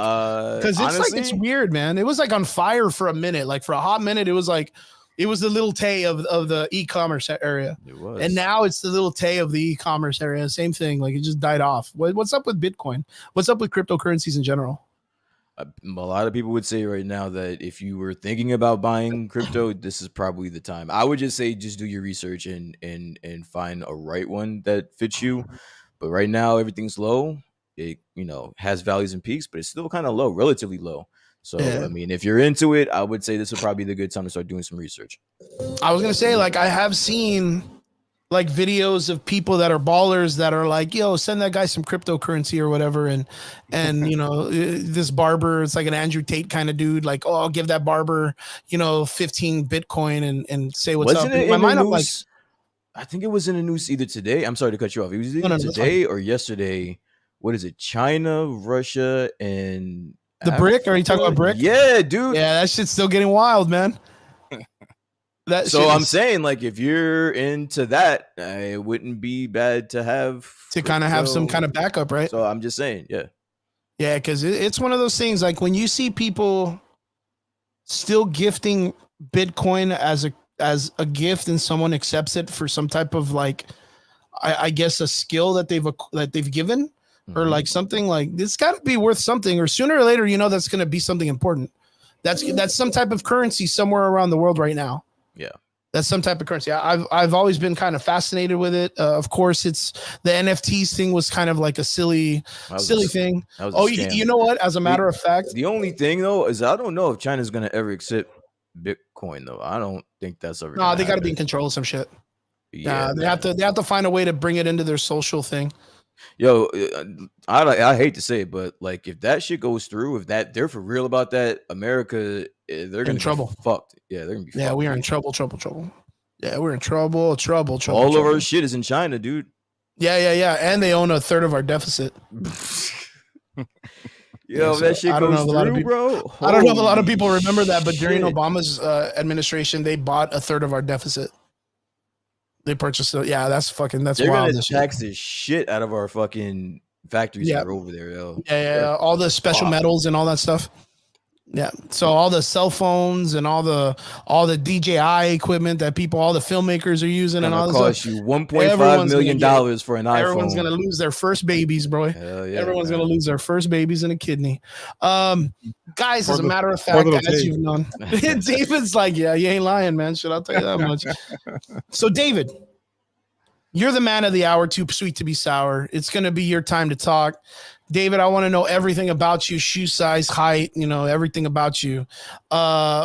Because it's like it's honestly, weird, man. It was like on fire for a minute. Like for a hot minute, it was like it was the Little Tay of the e-commerce area, it was. and now it's the Little Tay of the e-commerce area. Same thing. Like it just died off. What's up with Bitcoin? What's up with cryptocurrencies in general? a lot of people would say right now that if you were thinking about buying crypto, this is probably the time. I would just say just do your research and find a right one that fits you. But right now everything's low. It has valleys and peaks, but it's still kind of low, relatively low. So Yeah. I mean, if you're into it, I would say this would probably be the good time to start doing some research. I was gonna say, like, I have seen like videos of people that are ballers that are like, yo, send that guy some cryptocurrency or whatever. And, you know, this barber, it's like an Andrew Tate kind of dude. Like, oh, I'll give that barber, you know, 15 Bitcoin and say what's Wasn't up. it In my in the mind, I'm like, news? I think it was in the news either today. I'm sorry to cut you off. It was either no, that's today or yesterday. What is it? China, Russia, and the brick? Are you talking about Africa? brick? Yeah, dude. Yeah, that shit's still getting wild, man. That So shit I'm is- saying, like, if you're into that, it wouldn't be bad to have to kind of have some crypto. kind of backup, right? So I'm just saying, yeah. Yeah, because it's one of those things like when you see people still gifting Bitcoin as a gift and someone accepts it for some type of like I guess a skill that they've given or Mhm. like something like it's got to be worth something, or sooner or later, you know, that's going to be something important. That's some type of currency somewhere around the world right now. Yeah. That's some type of currency. I've always been kind of fascinated with it. Of course, it's the NFTs thing was kind of like a silly thing. That was a Oh, scam. you know what? As a matter of fact, The only thing though is I don't know if China's gonna ever accept Bitcoin though. I don't think that's ever. no, they got to be in control of some shit. Yeah, they have to find a way to bring it into their social thing. Yo, I hate to say it, but like if that shit goes through, if that they're for real about that, America, they're gonna be trouble. fucked. Yeah, they're gonna be. Yeah, fucked, we are in dude. trouble. Yeah, we're in trouble. All of our shit is in China, dude. Yeah. And they own a third of our deficit. Yo, so that shit I don't know goes if a lot of through, people- bro. I don't know if a lot of Holy people remember that, but during shit. Obama's administration, they bought a third of our deficit. They purchased it. Yeah, that's they're wild. gonna this shit. tax the shit out of our fucking factories Yeah. that are over there, yo. Yeah, all the special Fuck. metals and all that stuff. Yeah, so all the cell phones and all the DJI equipment that all the filmmakers are using and all Gonna this cost stuff. you $1.5 Everyone's million gonna for an iPhone. Everyone's gonna lose their first babies, bro. Hell yeah, Everyone's man. gonna lose their first babies and a kidney. Guys, as a Poor matter of poor fact, little as Dave. you've known, David's like, yeah, you ain't lying, man. Should I tell you that much? So, David, you're the man of the hour, too sweet to be sour. It's gonna be your time to talk. David, I want to know everything about you, shoe size, height, you know, everything about you.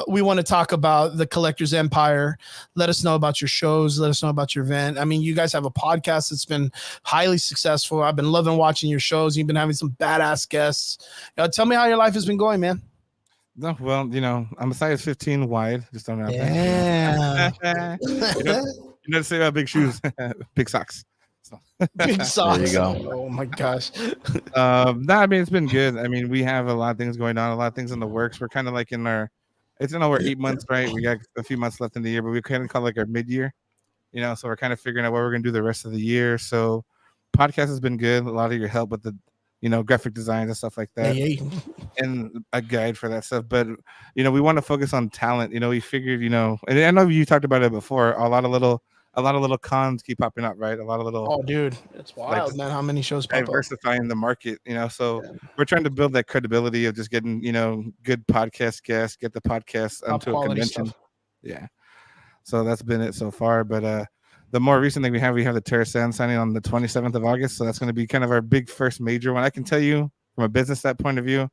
We want to talk about the Collector's Empire. Let us know about your shows. Let us know about your event. I mean, you guys have a podcast that's been highly successful. I've been loving watching your shows. You've been having some badass guests. Tell me how your life has been going, man. No, well, you know, I'm a size 15 wide. Just don't know. Yeah. You know to say about big shoes, big socks. So, Big socks. There you go. Oh my gosh. no, I mean it's been good. I mean we have a lot of things going on, a lot of things in the works. We're kind of like in our, it's in our 8 months, right? We got a few months left in the year, but we kind of call it like our mid-year, you know. So we're kind of figuring out what we're gonna do the rest of the year. So podcast has been good. A lot of your help with the, you know, graphic designs and stuff like that, Hey. and a guide for that stuff. But you know, we want to focus on talent. You know, we figured, you know, and I know you talked about it before. A lot of little cons keep popping up, right? A lot of little Oh, dude, it's wild, man. How many shows pop up? diversifying the market, you know. So we're trying to build that credibility of just getting, you know, good podcast guests, get the podcast Top onto a quality convention. stuff. Yeah. So that's been it so far. But the more recent thing we have the TerraSand signing on the 27th of August. So that's going to be kind of our big first major one. I can tell you from a business point of view,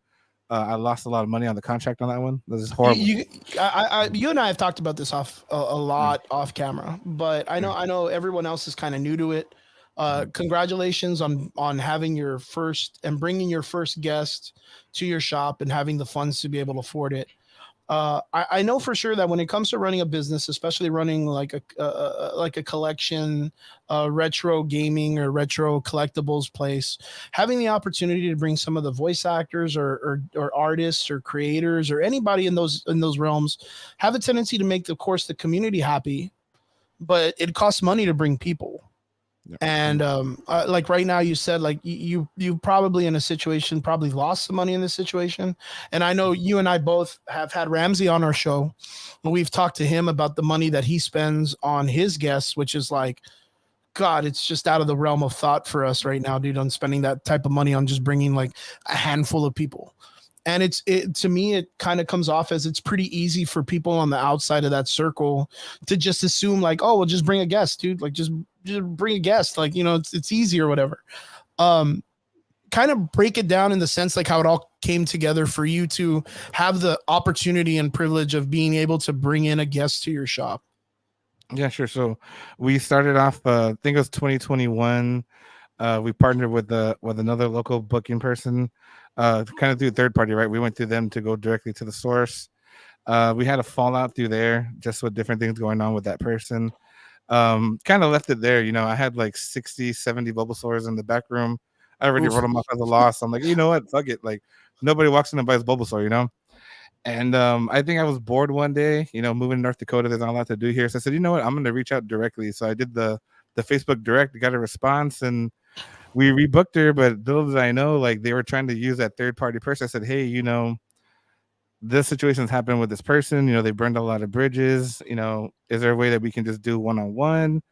I lost a lot of money on the contract on that one. This is horrible. You and I have talked about this off a lot off camera, but I know everyone else is kind of new to it. Congratulations on having your first and bringing your first guest to your shop and having the funds to be able to afford it. I know for sure that when it comes to running a business, especially running like a collection, retro gaming or retro collectibles place, having the opportunity to bring some of the voice actors or artists or creators or anybody in those realms have a tendency to make, of course, the community happy, but it costs money to bring people. And like right now, you said like you probably in a situation probably lost some money in this situation, and I know you and I both have had Ramsey on our show, and we've talked to him about the money that he spends on his guests, which is like, God, it's just out of the realm of thought for us right now, dude, on spending that type of money on just bringing like a handful of people. And it to me, it kind of comes off as it's pretty easy for people on the outside of that circle to just assume like, oh, well, just bring a guest, dude. Like just bring a guest. Like, you know, it's easy or whatever. Kind of break it down in the sense like how it all came together for you to have the opportunity and privilege of being able to bring in a guest to your shop. Yeah, sure. So we started off, I think it was 2021. We partnered with another local booking person, kind of through third party, right? We went through them to go directly to the source. We had a fallout through there, just with different things going on with that person. Kind of left it there. I had like 60, 70 Bulbasaurs in the back room. I already Oof. wrote them off as a loss. I'm like, you know what? Fuck it. Like nobody walks in and buys Bulbasaur. And I think I was bored one day, moving to North Dakota. There's not a lot to do here. So I said, you know what? I'm going to reach out directly. So I did the Facebook direct, got a response, and we rebooked her. But little did I know, like they were trying to use that third party person. I said, hey, this situation's happened with this person. They burned a lot of bridges. Is there a way that we can just do one-on-one?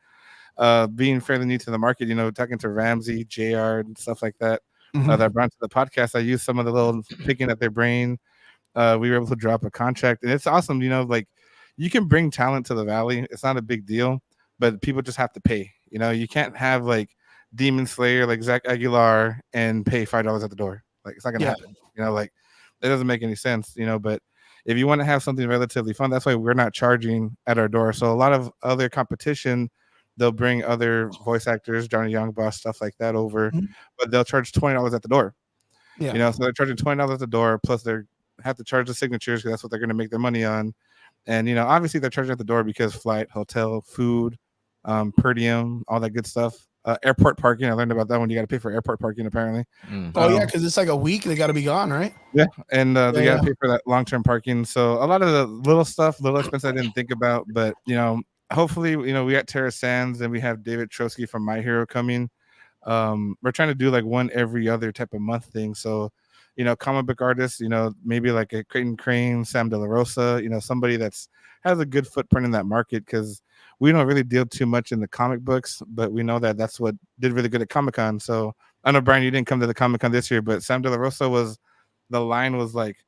Being fairly new to the market, talking to Ramsey, JR, and stuff like that, Mhm. that brought to the podcast. I used some of the little picking at their brain. We were able to drop a contract, and it's awesome. Like you can bring talent to the Valley. It's not a big deal, but people just have to pay. You can't have like Demon Slayer, like Zach Aguilar, and pay $5 at the door. Like it's not gonna happen. Like it doesn't make any sense. But if you want to have something relatively fun, that's why we're not charging at our door. So a lot of other competition, they'll bring other voice actors, Johnny Young Boss, stuff like that over, Mhm. but they'll charge $20 at the door. Yeah. So they're charging $20 at the door, plus they have to charge the signatures because that's what they're going to make their money on. And obviously they're charging at the door because flight, hotel, food, per diem, all that good stuff. Airport parking. I learned about that one. You got to pay for airport parking apparently. Oh yeah, because it's like a week. They got to be gone, right? Yeah, and they Yeah, got to pay for that long-term parking. So a lot of the little stuff, little expense I didn't think about, but hopefully, we got Tara Sands and we have David Trotsky from My Hero coming. We're trying to do like one every other type of month thing. So, comic book artists, maybe like a Creighton Crane, Sam De La Rosa, somebody that's has a good footprint in that market because we don't really deal too much in the comic books, but we know that that's what did really good at Comic-Con. So I know, Brian, you didn't come to the Comic-Con this year, but Sam De La Rosa the line was like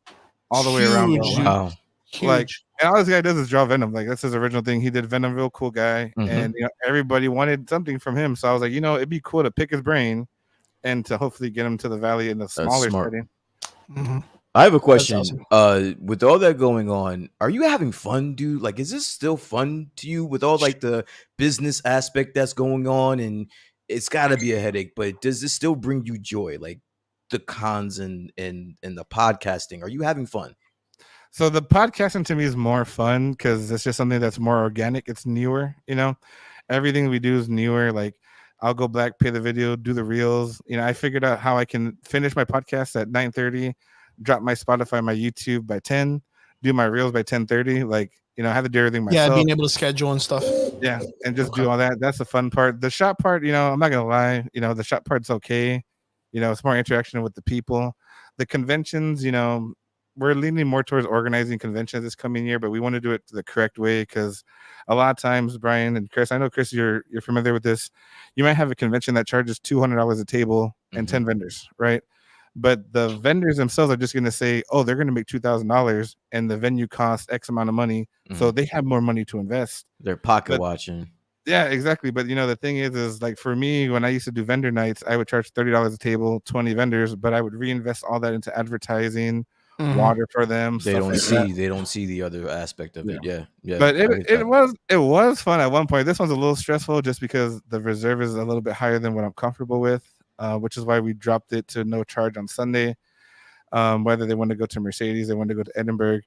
all the way around, bro. Huge, dude. Wow. Like, Huge. and all this guy does is draw Venom. Like that's his original thing. He did Venom, real cool guy, Mhm. and everybody wanted something from him. So I was like, it'd be cool to pick his brain and to hopefully get him to the Valley in a smaller smart. setting. Mhm. I have a question. awesome. With all that going on, are you having fun, dude? Like, is this still fun to you with all like the business aspect that's going on? And it's got to be a headache, but does this still bring you joy? Like the cons and the podcasting, are you having fun? So the podcasting to me is more fun because it's just something that's more organic. It's newer, everything we do is newer. Like I'll go back, pay the video, do the reels. I figured out how I can finish my podcast at 9:30, drop my Spotify, my YouTube by 10, do my reels by 10:30. Like, I have to do everything myself. Yeah, being able to schedule and stuff. Yeah, and just Okay. do all that. That's the fun part. The shop part, I'm not gonna lie, the shop part's okay. It's more interaction with the people. The conventions, we're leaning more towards organizing conventions this coming year, but we want to do it the correct way because a lot of times, Brian and Chris, I know Chris, you're familiar with this. You might have a convention that charges $200 a table and 10 vendors, right? But the vendors themselves are just going to say, oh, they're going to make $2,000 and the venue costs X amount of money. So they have more money to invest. They're pocket watching. Yeah, exactly. But the thing is like for me, when I used to do vendor nights, I would charge $30 a table, 20 vendors, but I would reinvest all that into advertising, water for them. They stuff don't like see that. they don't see the other aspect of it. Yeah. But I get that. it was fun at one point. This one's a little stressful just because the reserve is a little bit higher than what I'm comfortable with, which is why we dropped it to no charge on Sunday. Whether they want to go to Mercedes, they want to go to Edinburgh.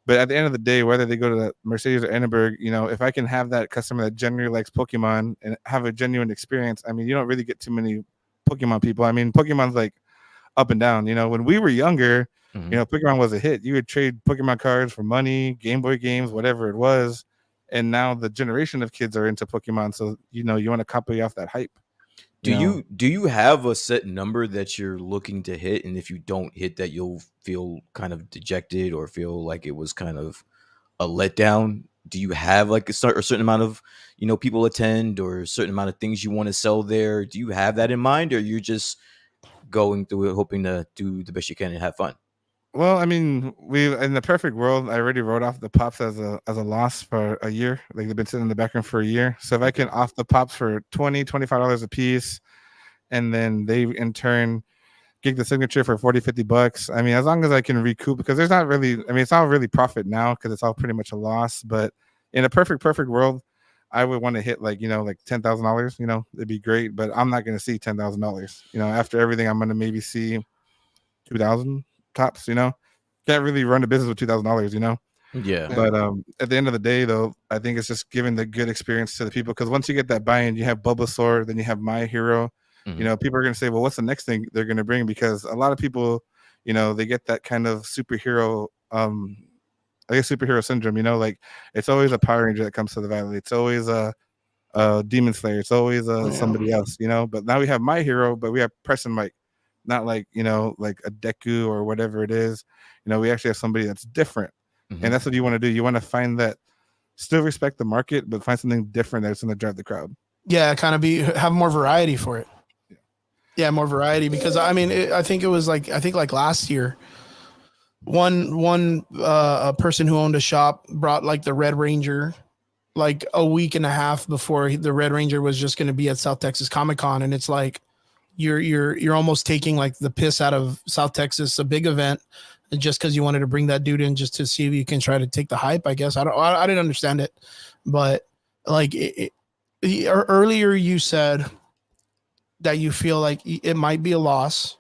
But at the end of the day, whether they go to the Mercedes or Edinburgh, if I can have that customer that genuinely likes Pokemon and have a genuine experience, I mean, you don't really get too many Pokemon people. I mean, Pokemon's like up and down. When we were younger, Pokemon was a hit. You would trade Pokemon cards for money, Game Boy games, whatever it was. And now the generation of kids are into Pokemon. So, you want to copy off that hype. Do you have a set number that you're looking to hit, and if you don't hit that, you'll feel kind of dejected or feel like it was kind of a letdown? Do you have like a certain amount of people attend or a certain amount of things you want to sell there? Do you have that in mind, or you're just going through it hoping to do the best you can and have fun? Well, I mean, in the perfect world, I already wrote off the pops as a loss for a year. Like they've been sitting in the background for a year. So if I can off the pops for $25 a piece, and then they in turn gig the signature for $40-$50. I mean, as long as I can recoup, because there's not really, I mean, it's not really profit now because it's all pretty much a loss. But in a perfect world, I would want to hit like like $10,000. It'd be great, but I'm not gonna see $10,000. After everything, I'm gonna maybe see 2,000 tops. Can't really run a business with $2,000. Yeah. But at the end of the day, though, I think it's just giving the good experience to the people, because once you get that buy-in, you have Bulbasaur, then you have My Hero. People are gonna say, well, what's the next thing they're gonna bring? Because a lot of people, they get that kind of superhero I guess superhero syndrome, like it's always a Power Ranger that comes to the valley. It's always a Demon Slayer. It's always somebody else, But now we have My Hero, but we have Preston Mike, not like like a Deku or whatever it is. We actually have somebody that's different, and that's what you want to do. You want to find that, still respect the market, but find something different that's going to drive the crowd. Yeah, kind of have more variety for it. Yeah, more variety, because I mean, I think last year, one person who owned a shop brought like the Red Ranger like a week and a half before the Red Ranger was just going to be at South Texas Comic-Con, and it's like you're almost taking like the piss out of South Texas, a big event, just because you wanted to bring that dude in just to see if you can try to take the hype. I guess I didn't understand it, but like earlier you said that you feel like it might be a loss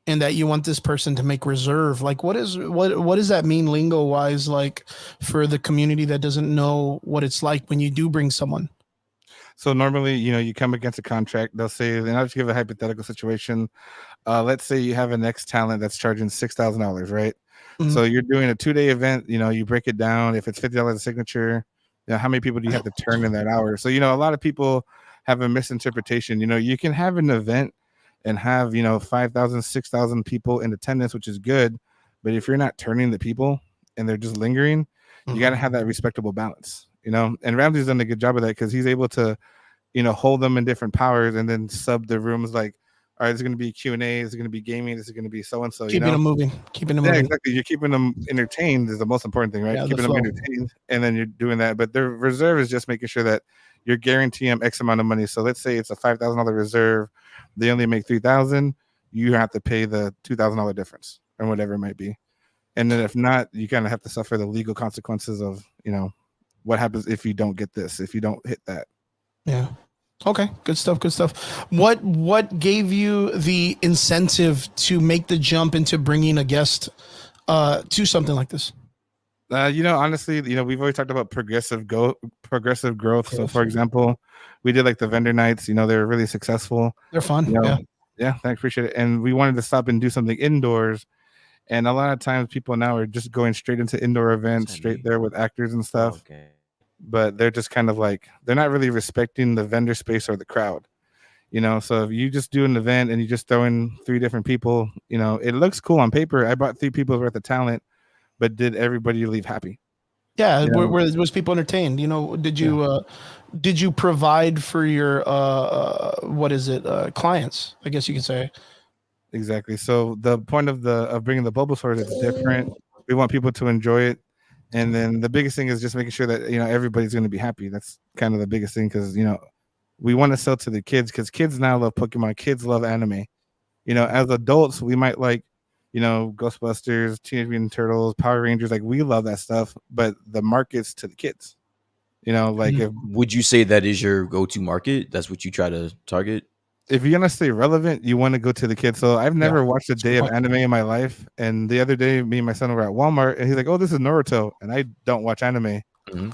and that you want this person to make reserve. Like what does that mean lingo wise, like for the community that doesn't know what it's like when you do bring someone? So normally, you come against a contract, they'll say, and I'll just give a hypothetical situation. Let's say you have an X talent that's charging $6,000, right? So you're doing a 2-day event, you break it down. If it's $50 a signature, how many people do you have to turn in that hour? So, a lot of people have a misinterpretation. You can have an event and have 5,000, 6,000 people in attendance, which is good, but if you're not turning the people and they're just lingering, you got to have that respectable balance. And Ramsey's done a good job of that, because he's able to hold them in different powers and then sub the rooms. Like, all right, there's going to be Q&A, there's going to be gaming, this is going to be so and so. Keeping them moving. Yeah, exactly. You're keeping them entertained is the most important thing, right? Yeah, keeping them entertained, and then you're doing that. But the reserve is just making sure that you're guaranteeing them X amount of money. So let's say it's a $5,000 reserve, they only make $3,000. You have to pay the $2,000 difference or whatever it might be. And then if not, you kind of have to suffer the legal consequences of what happens if you don't get this, if you don't hit that. Yeah. Okay. Good stuff. What gave you the incentive to make the jump into bringing a guest to something like this? Honestly, we've always talked about progressive growth. So for example, we did like the vendor nights, they're really successful. They're fun. Yeah. Thanks. Appreciate it. And we wanted to stop and do something indoors. And a lot of times people now are just going straight into indoor events, straight there with actors and stuff. Okay. But they're just kind of like, they're not really respecting the vendor space or the crowd, So if you just do an event and you just throw in 3 different people, it looks cool on paper. I brought 3 people's worth of talent, but did everybody leave happy? Yeah. Was people entertained? Did you provide for your, clients, I guess you could say? Exactly. So the point of bringing the Bulbasaur is it's different. We want people to enjoy it. And then the biggest thing is just making sure that, everybody's going to be happy. That's kind of the biggest thing, because, we want to sell to the kids, because kids now love Pokemon. Kids love anime. As adults, we might like, Ghostbusters, Teenage Mutant Turtles, Power Rangers. Like, we love that stuff, but the market's to the kids. Would you say that is your go-to market? That's what you try to target? If you're gonna stay relevant, you want to go to the kids. So I've never watched a day of anime in my life. And the other day, me and my son were at Walmart, and he's like, "Oh, this is Naruto," and I don't watch anime.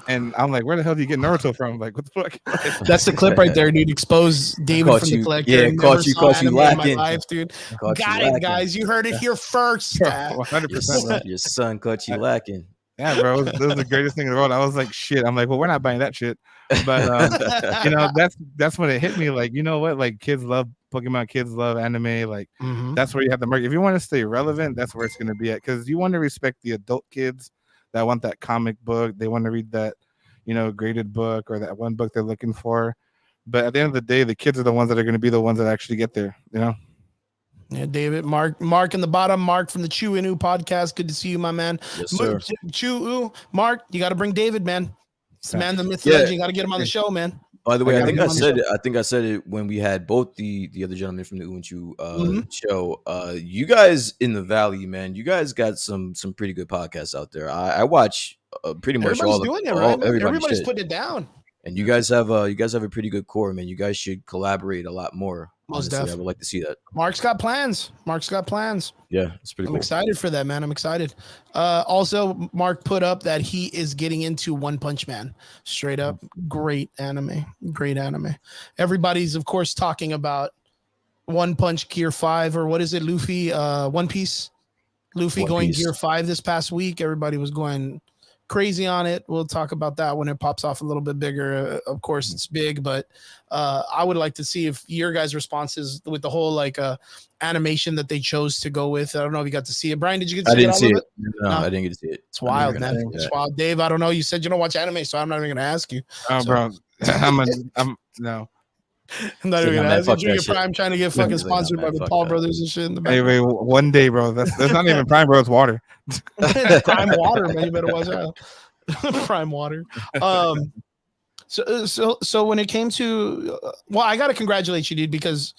And I'm like, "Where the hell do you get Naruto from?" Like, what the fuck? That's the clip right there, dude. Expose David from the collector. Yeah, caught you lacking, life, dude. Got it, guys. You heard it here first. 100%. Your son caught you lacking. Yeah, bro. This was the greatest thing in the world. I was like, shit. I'm like, well, we're not buying that shit. But that's when it hit me. Like, you know what? Like, kids love Pokemon, kids love anime. Like, that's where you have the market. If you want to stay relevant, that's where it's gonna be at. Because you want to respect the adult kids that want that comic book. They want to read that, graded book or that one book they're looking for. But at the end of the day, the kids are the ones that are gonna be the ones that actually get there, Yeah, David, Mark in the bottom, Mark from the Chew Inu podcast. Good to see you, my man. Yes, sir. Chew, Mark, you got to bring David, man. It's the man, the myth, legend. You got to get him on the show, man. By the way, I think I said it when we had both the other gentlemen from the Uunchu show. You guys in the Valley, man, you guys got some pretty good podcasts out there. I watch pretty much everybody's doing it, right? Everybody's putting it down. And you guys have a pretty good core, man. You guys should collaborate a lot more. Most Honestly, I would like to see that. Mark's got plans. Yeah, it's pretty I'm cool. excited for that, man. I'm excited. Also, Mark put up that he is getting into One Punch Man. Straight up, great anime. Everybody's, of course, talking about One Punch Gear 5, or what is it, Luffy? One Piece. Luffy going Gear 5 this past week. Everybody was going crazy on it. We'll talk about that when it pops off a little bit bigger. Of course, it's big, but I would like to see if your guys' responses with the whole animation that they chose to go with. I don't know if you got to see it. Brian, did you get to see it? I didn't see it. No, I didn't get to see it. It's wild, man. It's wild. Dave, I don't know. You said you don't watch anime, so I'm not even going to ask you. Oh, bro. No. I'm not even going to ask you. Junior Prime trying to get fucking sponsored by the Paul Brothers and shit in the back. Hey, wait, one day, bro. That's not even Prime, bro. It's water. Prime water, man. You better watch out. Prime water. So when it came to, well, I got to congratulate you, dude, because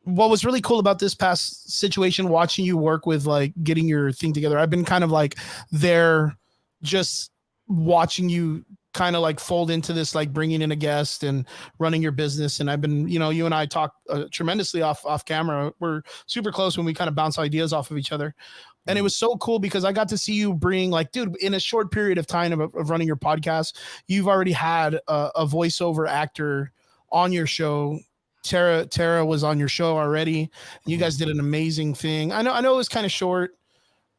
what was really cool about this past situation, watching you work with getting your thing together, I've been kind of there just watching you kind of fold into this, bringing in a guest and running your business. And I've been, you and I talk tremendously off camera. We're super close when we kind of bounce ideas off of each other. And it was so cool because I got to see you bring dude, in a short period of time of running your podcast, you've already had a voiceover actor on your show. Tara was on your show already. You guys did an amazing thing. I know it was kind of short,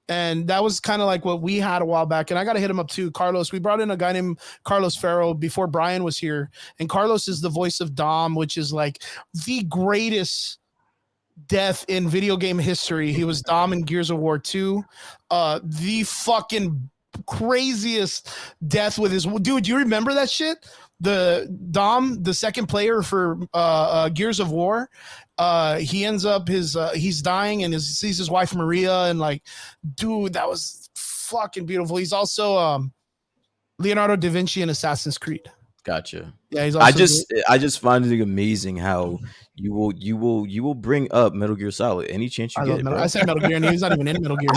and that was kind of what we had a while back. And I got to hit him up too. Carlos, we brought in a guy named Carlos Ferro before Brian was here. And Carlos is the voice of Dom, which is the greatest death in video game history. He was Dom in Gears of War 2. The fucking craziest death with his dude. Do you remember that shit? The Dom, the second player for Gears of War, he ends up he's dying and sees his wife Maria, and dude, that was fucking beautiful. He's also Leonardo da Vinci in Assassin's Creed. Gotcha. Yeah, he's also I just find it amazing how you will bring up Metal Gear Solid any chance you get. I said Metal Gear, and he's not even in Metal Gear.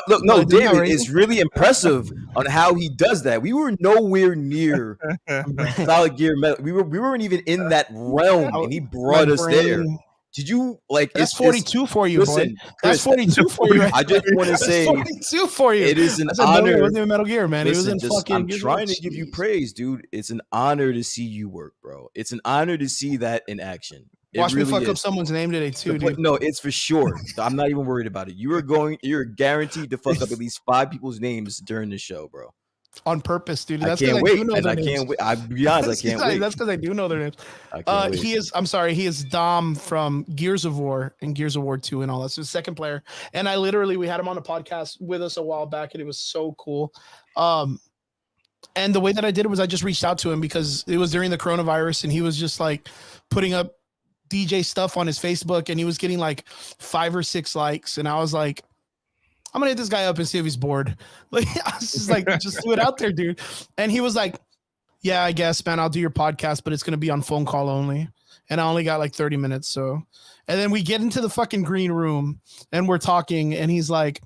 Look, no, David, it's really impressive on how he does that. We were nowhere near Solid Gear Metal. We weren't even in that realm, and he brought us there. Did you That's 42 for you, listen, boy. That's 42 for you. I just want to say 42 for you. It is an honor. It wasn't even Metal Gear, man. Listen, it was in fucking. I'm trying to give you praise, dude. It's an honor to see you work, bro. It's an honor to see that in action. Watch me fuck up someone's name today too, dude. No, it's for sure. I'm not even worried about it. You're guaranteed to fuck up at least 5 people's names during the show, bro. On purpose, dude. That's I can't wait. I can't wait. I'll be honest, I can't wait. That's because I do know their names. He is Dom from Gears of War and Gears of War 2 and all that. So second player. And we had him on a podcast with us a while back, and it was so cool. And the way that I did it was I just reached out to him because it was during the coronavirus, and he was just putting up DJ stuff on his Facebook, and he was getting 5 or 6 likes. And I was like, I'm gonna hit this guy up and see if he's bored. I was just just do it out there, dude. And he was like, yeah, I guess, man, I'll do your podcast, but it's gonna be on phone call only. And I only got 30 minutes. So, and then we get into the fucking green room and we're talking, and he's like,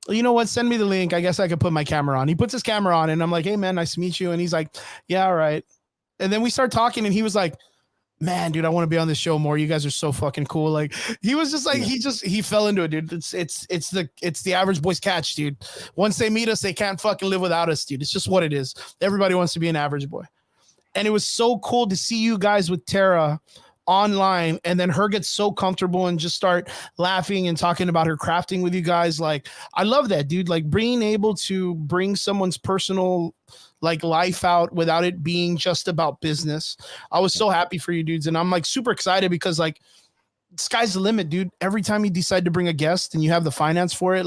you know what? Send me the link. I guess I could put my camera on. He puts his camera on, and I'm like, hey man, nice to meet you. And he's like, yeah, all right. And then we start talking, and he was like, man, dude, I want to be on this show more. You guys are so fucking cool. He was just he fell into it, dude. It's the average boy's catch, dude. Once they meet us, they can't fucking live without us, dude. It's just what it is. Everybody wants to be an average boy. And it was so cool to see you guys with Tara online, and then her get so comfortable and just start laughing and talking about her crafting with you guys. I love that, dude. Being able to bring someone's personal life out without it being just about business. I was so happy for you dudes, and I'm super excited because sky's the limit, dude. Every time you decide to bring a guest and you have the finance for it,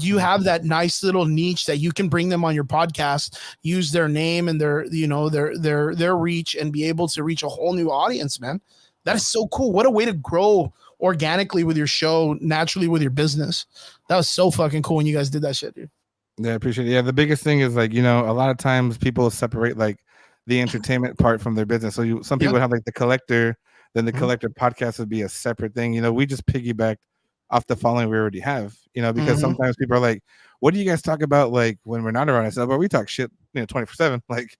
you have that nice little niche that you can bring them on your podcast, use their name and their reach, and be able to reach a whole new audience, man. That is so cool. What a way to grow organically with your show, naturally with your business. That was so fucking cool when you guys did that shit, dude. Yeah, I appreciate it. Yeah, the biggest thing is a lot of times people separate the entertainment part from their business. So some people have the collector, then the collector podcast would be a separate thing. We just piggybacked off the following we already have, because sometimes people are like, what do you guys talk about like when we're not around? I said, but we talk shit, 24/7, like,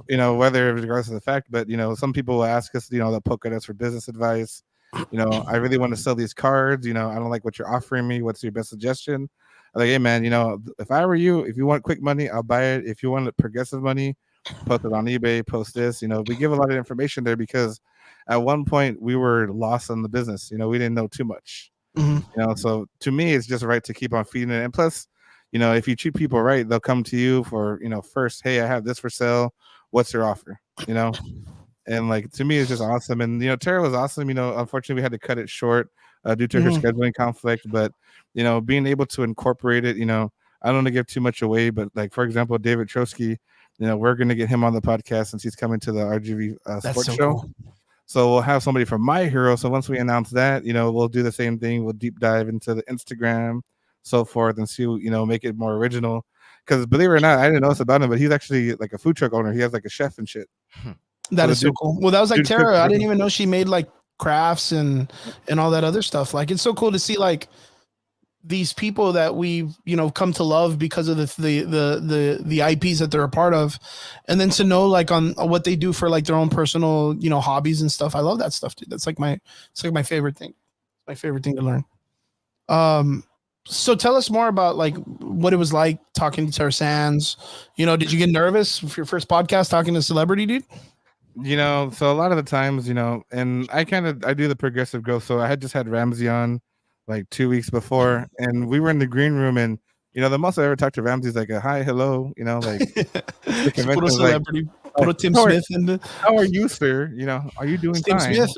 whether regardless of the fact. But some people will ask us, they'll poke at us for business advice. I really want to sell these cards. I don't like what you're offering me. What's your best suggestion? I'm like, hey man, if I were you, if you want quick money, I'll buy it. If you want progressive money, post it on eBay, post this. We give a lot of information there because at one point we were lost on the business. We didn't know too much. So to me, it's just right to keep on feeding it. And plus, if you treat people right, they'll come to you for, first, hey, I have this for sale. What's your offer? And like, to me, it's just awesome. And, Tara was awesome. Unfortunately, we had to cut it short due to her scheduling conflict. But, being able to incorporate it, I don't want to give too much away. But like, for example, David Trotsky, we're going to get him on the podcast since he's coming to the RGV sports show. Cool. So we'll have somebody from My Hero. So once we announce that, we'll do the same thing. We'll deep dive into the Instagram, so forth, and see, make it more original. Because believe it or not, I didn't know this about him, but he's actually like a food truck owner. He has like a chef and shit. That is so cool. Well, that was like Tara. I didn't even know she made like crafts and all that other stuff. Like, it's so cool to see like these people that we come to love because of the IPs that they're a part of, and then to know like on what they do for like their own personal hobbies and stuff. I love that stuff, dude. That's like my favorite thing. My favorite thing to learn. So tell us more about like what it was like talking to Tara Sands. Did you get nervous for your first podcast talking to a celebrity, dude? So a lot of the times, and I do the progressive growth. So I had just had Ramsey on like 2 weeks before, and we were in the green room, and the most I ever talked to Ramsey is like a hi, hello, like the put a celebrity, put a Tim Smith in the. How are you, sir? Are you doing Tim fine? Smith,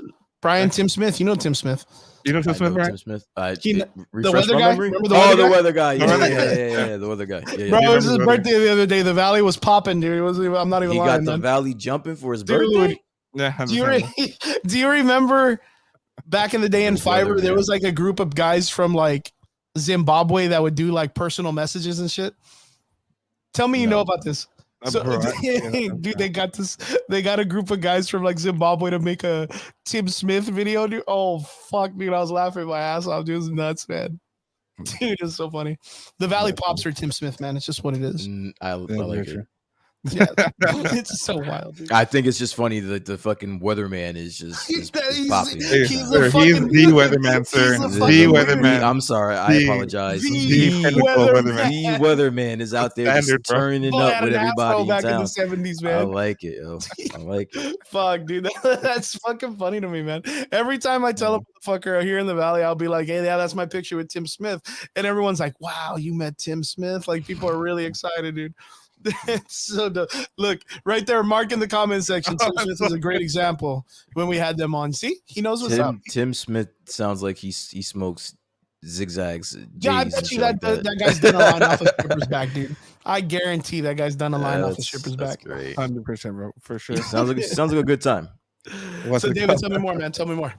Brian, Tim Smith. Tim Smith. You know Tim Smith, right? Tim Smith. The weather guy. Remember the weather guy? Yeah, the weather guy. Yeah, bro, it was his birthday the other day. The Valley was popping, dude. I'm not even lying. He got the Valley jumping for his birthday. Yeah. Do you remember back in the day in Fiverr, there was like a group of guys from like Zimbabwe that would do like personal messages and shit? Tell me you know about this. So, dude, they got a group of guys from like Zimbabwe to make a Tim Smith video, dude. Oh fuck, dude, I was laughing my ass off. Dude, it was nuts, man. Dude, it's so funny. The Valley pops for Tim Smith, man. It's just what it is. I like it. Yeah, it's so wild, dude. I think it's just funny that the fucking weatherman is just popping. He's the weatherman, sir. The weatherman. I'm sorry, I apologize. The weatherman is out there just turning up with everybody in back town. in the 70s, man. I like it, yo. I like it. Fuck, dude, that's fucking funny to me, man. Every time I tell a motherfucker here in the Valley, I'll be like, hey, yeah, that's my picture with Tim Smith, and everyone's like, wow, you met Tim Smith? Like, people are really excited, dude. So look right there, mark in the comment section. Tim Smith is a great example when we had them on. See, he knows what's up. Tim Smith sounds like he smokes zigzags. Yeah, I bet you that guy's done a line off of stripper's back, dude. I guarantee that guy's done a line off of stripper's back. 100%, bro, for sure. Sounds like a good time. So David, tell me more, man. Tell me more.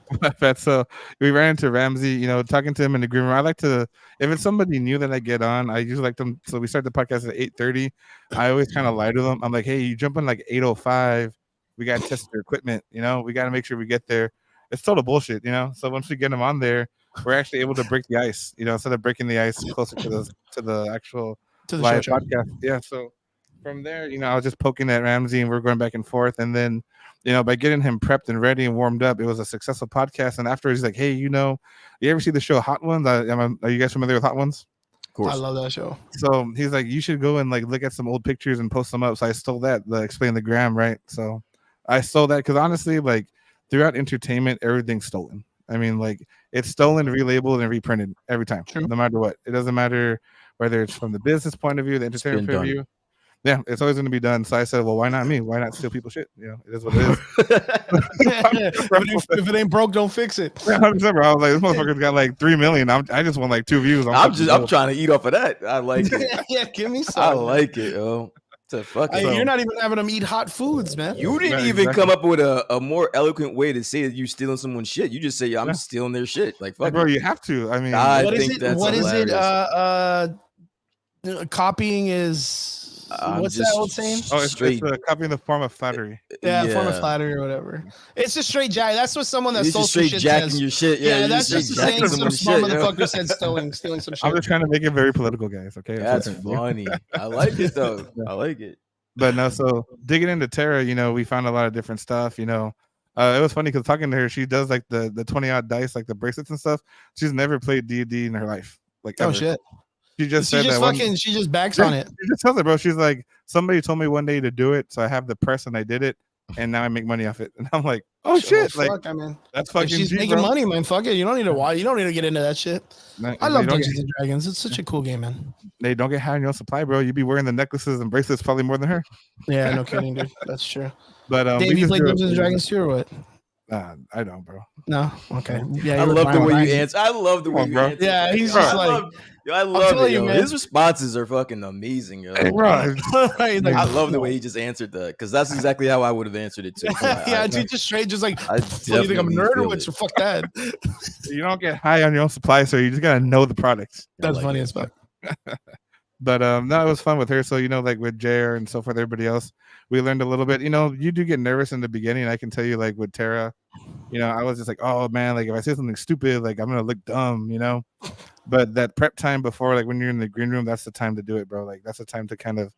So we ran into Ramsey, talking to him in the green room. I like to, if it's somebody new that I get on, I usually like them. So we start the podcast at 8:30. I always kind of lie to them. I'm like, hey, you jump in like 8:05. We got to test their equipment. We got to make sure we get there. It's total bullshit, So once we get them on there, we're actually able to break the ice, instead of breaking the ice closer to the actual live podcast. Yeah. So from there, I was just poking at Ramsey, and we're going back and forth, and then. By getting him prepped and ready and warmed up, it was a successful podcast. And afterwards, he's like, hey, you ever see the show Hot Ones? Are you guys familiar with Hot Ones? Of course. I love that show. So he's like, you should go and like look at some old pictures and post them up. So I stole that, explain the gram, right? So I stole that because honestly, like throughout entertainment, everything's stolen. I mean, like it's stolen, relabeled, and reprinted every time, no matter what. It doesn't matter whether it's from the business point of view, the entertainment point of view. Yeah, it's always going to be done. So I said, well, why not me? Why not steal people's shit? It is what it is. If it ain't broke, don't fix it. Yeah, I was like, this motherfucker's got like 3 million. I just want like 2 views. I'm trying to eat off of that. I like it. Yeah, give me some. I like it, yo. You're not even having them eat hot foods, man. You didn't even come up with a more eloquent way to say that you're stealing someone's shit. You just say, I'm stealing their shit. Like, fuck, bro, you have to. I mean, what is it? Copying is I'm What's just that old saying? Oh, it's straight. a copy in the form of flattery. Yeah, form of flattery or whatever. It's just straight jack. That's what someone that You're stole just some straight shit jacking says. your shit. Yeah, you're that's just straight saying jacking some someone's smart shit, yo. motherfucker said stealing some I'm shit. just trying to make it very political, guys. Okay, That's what I'm trying to do. funny. I like it though. Yeah. I like it. But no, so digging into Tara, we found a lot of different stuff. It was funny because talking to her, she does like the 20-odd dice, like the bracelets and stuff. She's never played D&D in her life, like Oh ever. shit! She just She said just that fucking. She just backs Yeah, on it. She just tells it, bro. She's like, somebody told me one day to do it, so I have the press and I did it, and now I make money off it. And I'm like, oh shit, like fuck, I mean, that's if fucking. she's G, making bro. money, man. Fuck it. You don't need to watch. You don't need to get into that shit. No, I you love don't Dungeons get- and Dragons. It's such a cool game, man. They don't get high on your own supply, bro. You be wearing the necklaces and bracelets probably more than her. Yeah, no kidding, dude. That's true. But Dave, we you just play do it- Dungeons and Dragons too, or what? I don't, bro. No. Okay. Yeah, I you were love the fine way with you that. answer. I love the way on, you bro. answer. Yeah, he's Yo, just I like, love, yo, I love telling it, you, yo. man. His responses are fucking amazing, yo. Hey, bro. He's like, I love the way he just answered that because that's exactly how I would have answered it too. So yeah, dude, just straight, just like, I what, you think I'm a definitely nerd or feel what? it. So fuck that. You don't get high on your own supply, so you just gotta know the products. I That's like funny it. as fuck. But no, it was fun with her. So like with Jer and so forth, everybody else, we learned a little bit. You do get nervous in the beginning. I can tell you, like with Tara, I was just like, oh man, like if I say something stupid, like I'm gonna look dumb, But that prep time before, like when you're in the green room, that's the time to do it, bro. Like that's the time to kind of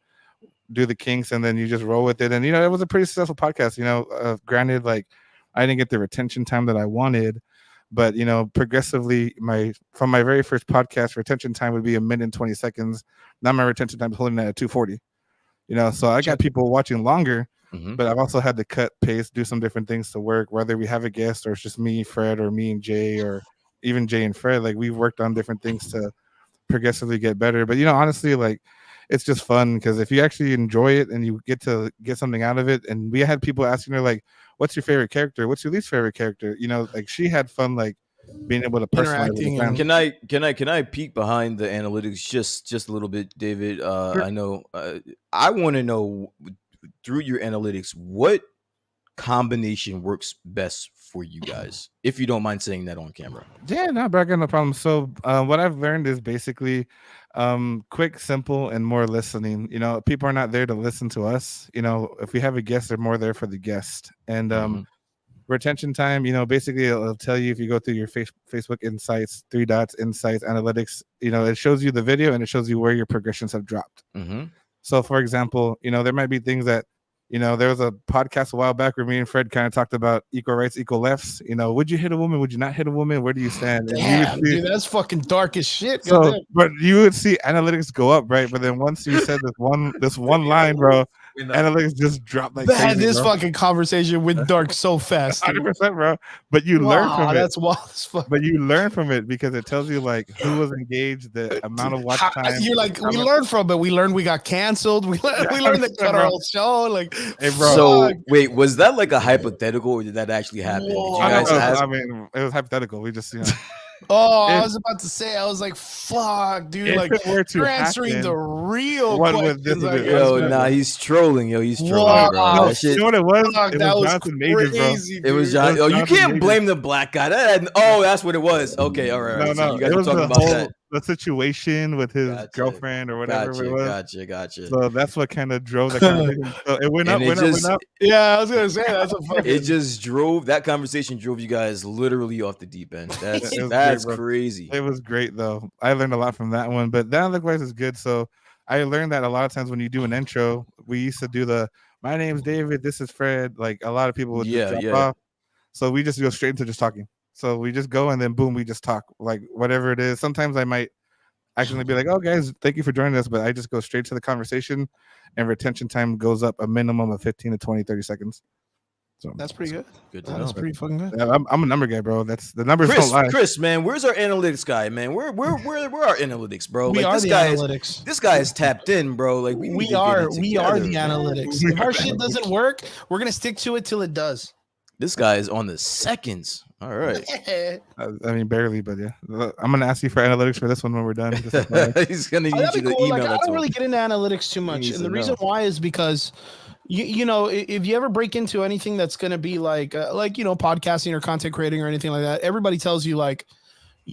do the kinks, and then you just roll with it. And it was a pretty successful podcast. Granted, like I didn't get the retention time that I wanted. But progressively, from my very first podcast, retention time would be 1 minute and 20 seconds. Now my retention time is holding at 240. So I got people watching longer, but I've also had to cut pace, do some different things to work. Whether we have a guest or it's just me, Fred, or me and Jay, or even Jay and Fred, like we've worked on different things to progressively get better. But honestly, like it's just fun because if you actually enjoy it and you get to get something out of it, and we had people asking her like, what's your favorite character? What's your least favorite character? Like she had fun, like being able to personalize Interacting it. Can I peek behind the analytics just a little bit, David? Sure. I know I want to know through your analytics what combination works best for you guys, if you don't mind saying that on camera. Yeah, no, but I got no problem. So what I've learned is basically quick, simple, and more listening. People are not there to listen to us. If we have a guest, they're more there for the guest. And retention time, basically it'll tell you if you go through your Facebook insights, 3 dots, insights, analytics, it shows you the video and it shows you where your progressions have dropped. So for example, there might be things that, there was a podcast a while back where me and Fred kind of talked about equal rights, equal lefts. Would you hit a woman? Would you not hit a woman? Where do you stand? And Damn, dude, that's fucking dark as shit. So, but you would see analytics go up, right? But then once you said this one line, bro, analytics just dropped like Man, crazy, this bro. fucking conversation went dark so fast. 100%, bro. But you learn from it. That's wild as fuck. But you learn from it because it tells you like who was engaged, the amount of watch time. You're like, we learned from it. We learned we got canceled. We learned they cut our whole show. Like, Hey, bro. So wait, was that like a hypothetical, or did that actually happen? Did you I guys don't know. ask? I mean, it was hypothetical. We just, I was about to say, I was like, fuck, dude. if Like, it were to you're answering happen, the real what would questions. this Like, be? Yo, nah, he's trolling. Yo, he's trolling, Wow. bro. No, That shit. you know what it was? fuck, It that was was Jonathan Majors, bro. crazy. It was dude. John. It was Oh, you Jonathan can't Majors. blame the black guy. Oh, that's what it was. Okay, all right. No, So no, you guys it were was talking the about whole that. the situation with his Gotcha. girlfriend or whatever it was. Gotcha. So that's what kind of drove the conversation. So it went up, And it went just- up. Yeah, I was gonna say that's a fucking. It just drove that conversation. Drove you guys literally off the deep end. That's It was that's great, bro. crazy. It was great though. I learned a lot from that one. But that otherwise is good. So I learned that a lot of times when you do an intro, we used to do my name's David, this is Fred. Like a lot of people would just drop off. So we just go straight into just talking. So we just go and then boom, we just talk like whatever it is. Sometimes I might actually be like, oh guys, thank you for joining us. But I just go straight to the conversation and retention time goes up a minimum of 15 to 20, 30 seconds. So That's pretty good. Good to That's know. pretty fucking good. yeah, I'm a number guy, bro. That's the numbers don't lie. Chris, man, where's our analytics guy, man? Where our analytics, bro? We Like, are this the guy is analytics. this guy is tapped in, bro. Like we need to get are it we are together, the man. analytics. If our shit doesn't work, we're gonna stick to it till it does. This guy is on the seconds. All right. I mean, barely, but yeah. I'm gonna ask you for analytics for this one when we're done. Just FYI. He's gonna Oh, need that'd you be to cool. email Like, I that to don't him. really get into analytics too much, needs and to the reason know. why is because you know, if you ever break into anything that's going to be like podcasting or content creating or anything like that, everybody tells you like,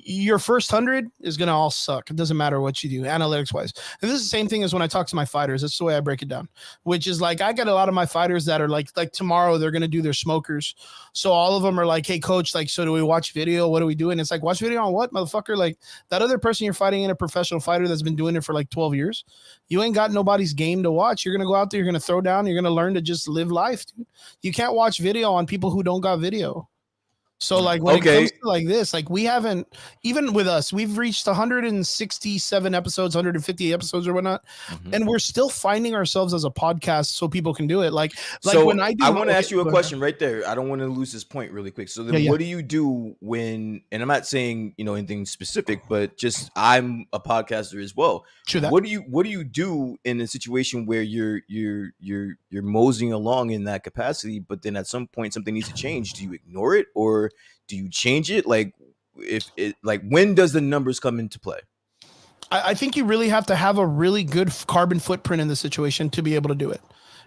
your first 100 is going to all suck. It doesn't matter what you do analytics wise. And this is the same thing as when I talk to my fighters. That's the way I break it down, which is like, I got a lot of my fighters that are like tomorrow they're going to do their smokers. So all of them are like, hey coach, like, so do we watch video? What do we do? And it's like, watch video on what, motherfucker? Like that other person you're fighting in, a professional fighter that's been doing it for like 12 years. You ain't got nobody's game to watch. You're going to go out there, you're going to throw down, you're going to learn to just live life, dude. You can't watch video on people who don't got video. So like when it comes to like this, like we haven't, even with us, we've reached 167 episodes, 150 episodes or whatnot. And we're still finding ourselves as a podcast so people can do it. Like so when I do, I want to ask you a question right there. I don't want to lose this point really quick. So then what do you do when, and I'm not saying, you know, anything specific, but just I'm a podcaster as well. True that. What do you do in a situation where you're moseying along in that capacity, but then at some point something needs to change? Do you ignore it or do you change it? Like if it, like, when does the numbers come into play? I think you really have to have a really good carbon footprint in the situation to be able to do it.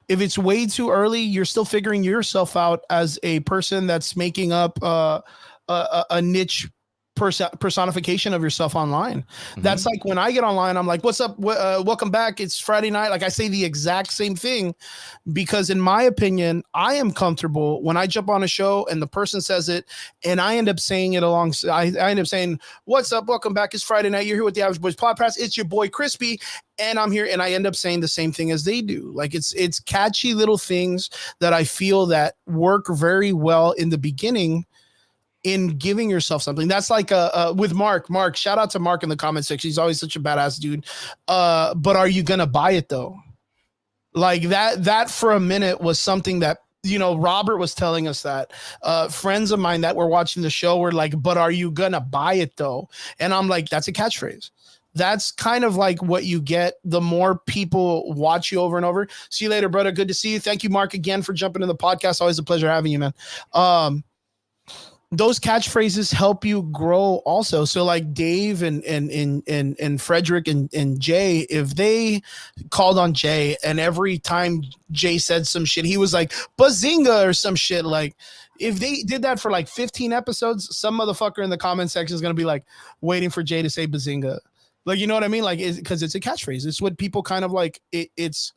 If it's way too early, you're still figuring yourself out as a person that's making up a niche personification of yourself online. That's like when I get online, I'm like, what's up? Welcome back. It's Friday night. Like I say the exact same thing because in my opinion, I am comfortable when I jump on a show and the person says it and I end up saying it alongside. I end up saying, what's up? Welcome back. It's Friday night. You're here with the Average Boys Podcast. It's your boy Crispy. And I'm here and I end up saying the same thing as they do. Like it's catchy little things that I feel that work very well in the beginning in giving yourself something. That's like with Mark, shout out to Mark in the comment section. He's always such a badass dude. But are you going to buy it though? Like that for a minute was something that, you know, Robert was telling us that friends of mine that were watching the show were like, but are you going to buy it though? And I'm like, that's a catchphrase. That's kind of like what you get the more people watch you over and over. See you later, brother. Good to see you. Thank you, Mark, again for jumping in the podcast. Always a pleasure having you, man. Those catchphrases help you grow also. So like Dave and Frederick and Jay, if they called on Jay and every time Jay said some shit, he was like, bazinga or some shit. Like if they did that for like 15 episodes, some motherfucker in the comment section is going to be like waiting for Jay to say bazinga. Like, you know what I mean? Like, because it's a catchphrase. It's what people kind of like, it's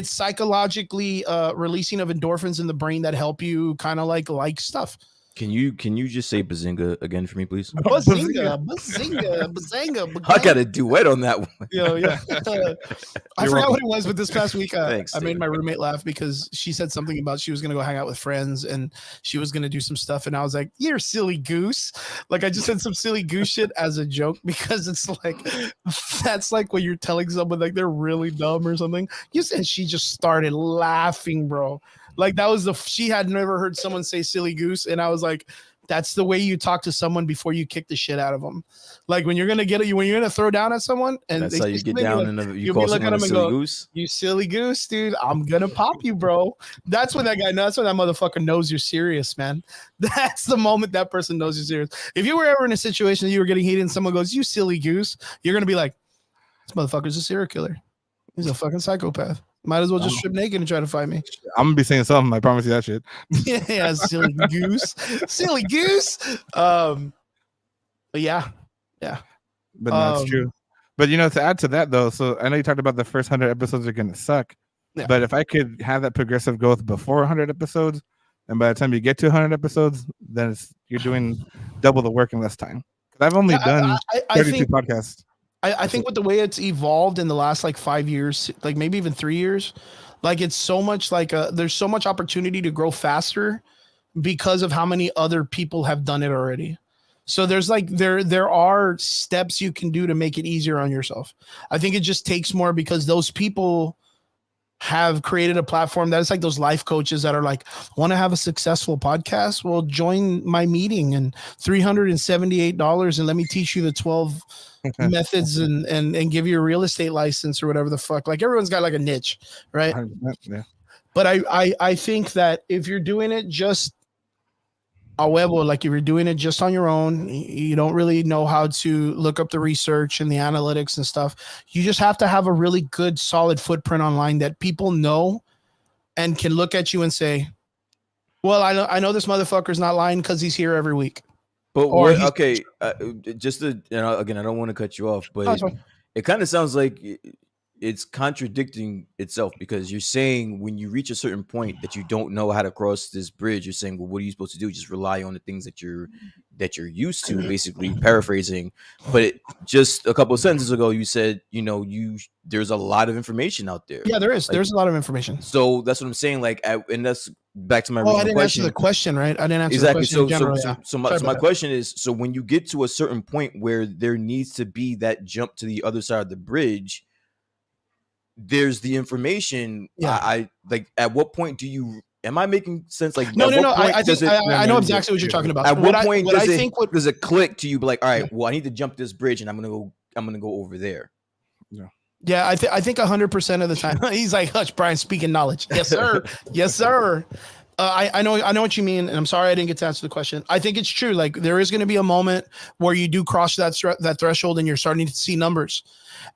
psychologically releasing of endorphins in the brain that help you kind of like stuff. Can you just say bazinga again for me, please? Bazinga. I got a duet on that one. Yeah. I forgot what it was, but this past week, Thanks, I made my roommate laugh because she said something about she was going to go hang out with friends and she was going to do some stuff. And I was like, you're a silly goose. Like I just said some silly goose shit as a joke because it's like, that's like when you're telling someone like they're really dumb or something. And she just started laughing, bro. Like that was she had never heard someone say silly goose. And I was like, that's the way you talk to someone before you kick the shit out of them. Like when you're going to throw down at someone and that's how you get down like, and you call someone a silly goose. You silly goose, dude. I'm going to pop you, bro. That's when that motherfucker knows you're serious, man. That's the moment that person knows you're serious. If you were ever in a situation that you were getting heated and someone goes, you silly goose, you're going to be like, this motherfucker's a serial killer. He's a fucking psychopath. Might as well just strip naked and try to fight me. I'm gonna be saying something. I promise you that shit. Yeah, silly goose. Silly goose. But yeah. But that's true. But you know, to add to that though, so I know you talked about the first 100 episodes are gonna suck. Yeah. But if I could have that progressive growth before 100 episodes, and by the time you get to 100 episodes, then you're doing double the work in less time. Because I've only done 32 podcasts. I think with the way it's evolved in the last like 5 years, like maybe even 3 years, like it's so much like there's so much opportunity to grow faster because of how many other people have done it already. So there's like there are steps you can do to make it easier on yourself. I think it just takes more because those people have created a platform that is like those life coaches that are like, want to have a successful podcast? Well, join my meeting and $378 and let me teach you the 12 methods and give you a real estate license or whatever the fuck. Like everyone's got like a niche, right? Yeah. But I think that if you're doing it just a huevo, like if you're doing it just on your own, you don't really know how to look up the research and the analytics and stuff. You just have to have a really good, solid footprint online that people know and can look at you and say, well, I know this motherfucker's not lying because he's here every week. But Or what? Okay, just to again, I don't want to cut you off, but it kind of sounds like it's contradicting itself because you're saying when you reach a certain point that you don't know how to cross this bridge, you're saying, well, what are you supposed to do? Just rely on the things that you're used to, basically paraphrasing. But just a couple of sentences ago, you said, there's a lot of information out there. Yeah, there is. There's a lot of information. So that's what I'm saying. Like, and that's back to my I didn't question. answer the question, right? I didn't answer exactly. the question. So my question is: so when you get to a certain point where there needs to be that jump to the other side of the bridge, there's the information. Yeah. I like. At what point do you? Am I making sense? Like, no. I know exactly what you're talking about. At what point does it click to you? Be like, all right, well, I need to jump this bridge, and I'm gonna go over there. Yeah, I think 100% of the time he's like, "Hush, Brian, speaking knowledge." Yes, sir. Yes, sir. I know what you mean, and I'm sorry I didn't get to answer the question. I think it's true. Like there is going to be a moment where you do cross that threshold, and you're starting to see numbers,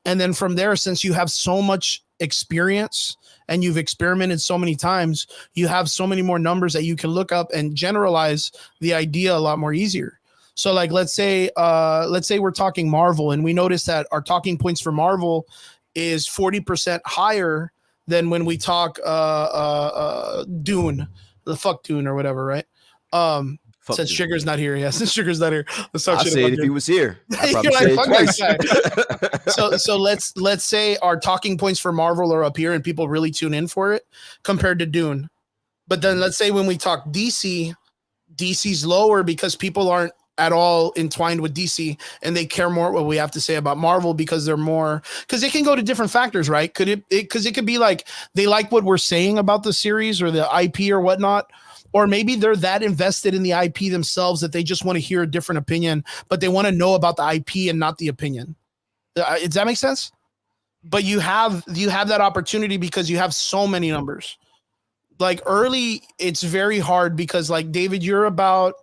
and then from there, since you have so much experience and you've experimented so many times, you have so many more numbers that you can look up and generalize the idea a lot more easier. So like let's say we're talking Marvel, and we notice that our talking points for Marvel is 40% higher than when we talk Dune, the fuck Dune or whatever, right? Since Sugar's not here, since Sugar's not here, let's talk shit. I'd say it if he was here. You're like, fuck that guy. So let's say our talking points for Marvel are up here and people really tune in for it compared to Dune. But then let's say when we talk DC's lower because people aren't at all entwined with DC and they care more what we have to say about Marvel because they're more, because it can go to different factors, right? Because it could be like they like what we're saying about the series or the IP or whatnot, or maybe they're that invested in the IP themselves that they just want to hear a different opinion, but they want to know about the IP and not the opinion. Does that make sense? But you have that opportunity because you have so many numbers. Like early, it's very hard because like David, you're about,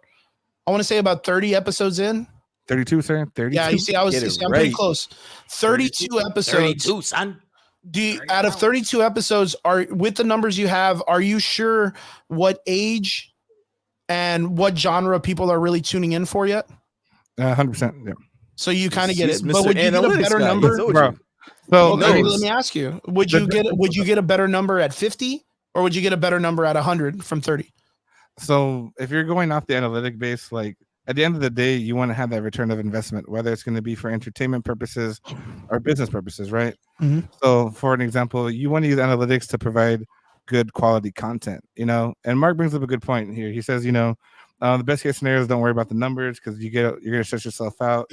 I want to say about 30 episodes in. 32, sir. 32. Yeah, you see, I'm pretty close. 32 episodes. 32, son. Out of 32 episodes, are with the numbers you have, are you sure what age and what genre people are really tuning in for yet? 100%. Yeah. So you kind of get it. But would you get a better number? Bro. So let me ask you: would you get a better number at 50, or would you get a better number at 100 from 30? So if you're going off the analytic base, like at the end of the day, you want to have that return of investment, whether it's going to be for entertainment purposes or business purposes, right? Mm-hmm. So for an example, you want to use analytics to provide good quality content, and Mark brings up a good point here. He says, the best case scenario is don't worry about the numbers because you're going to stress yourself out,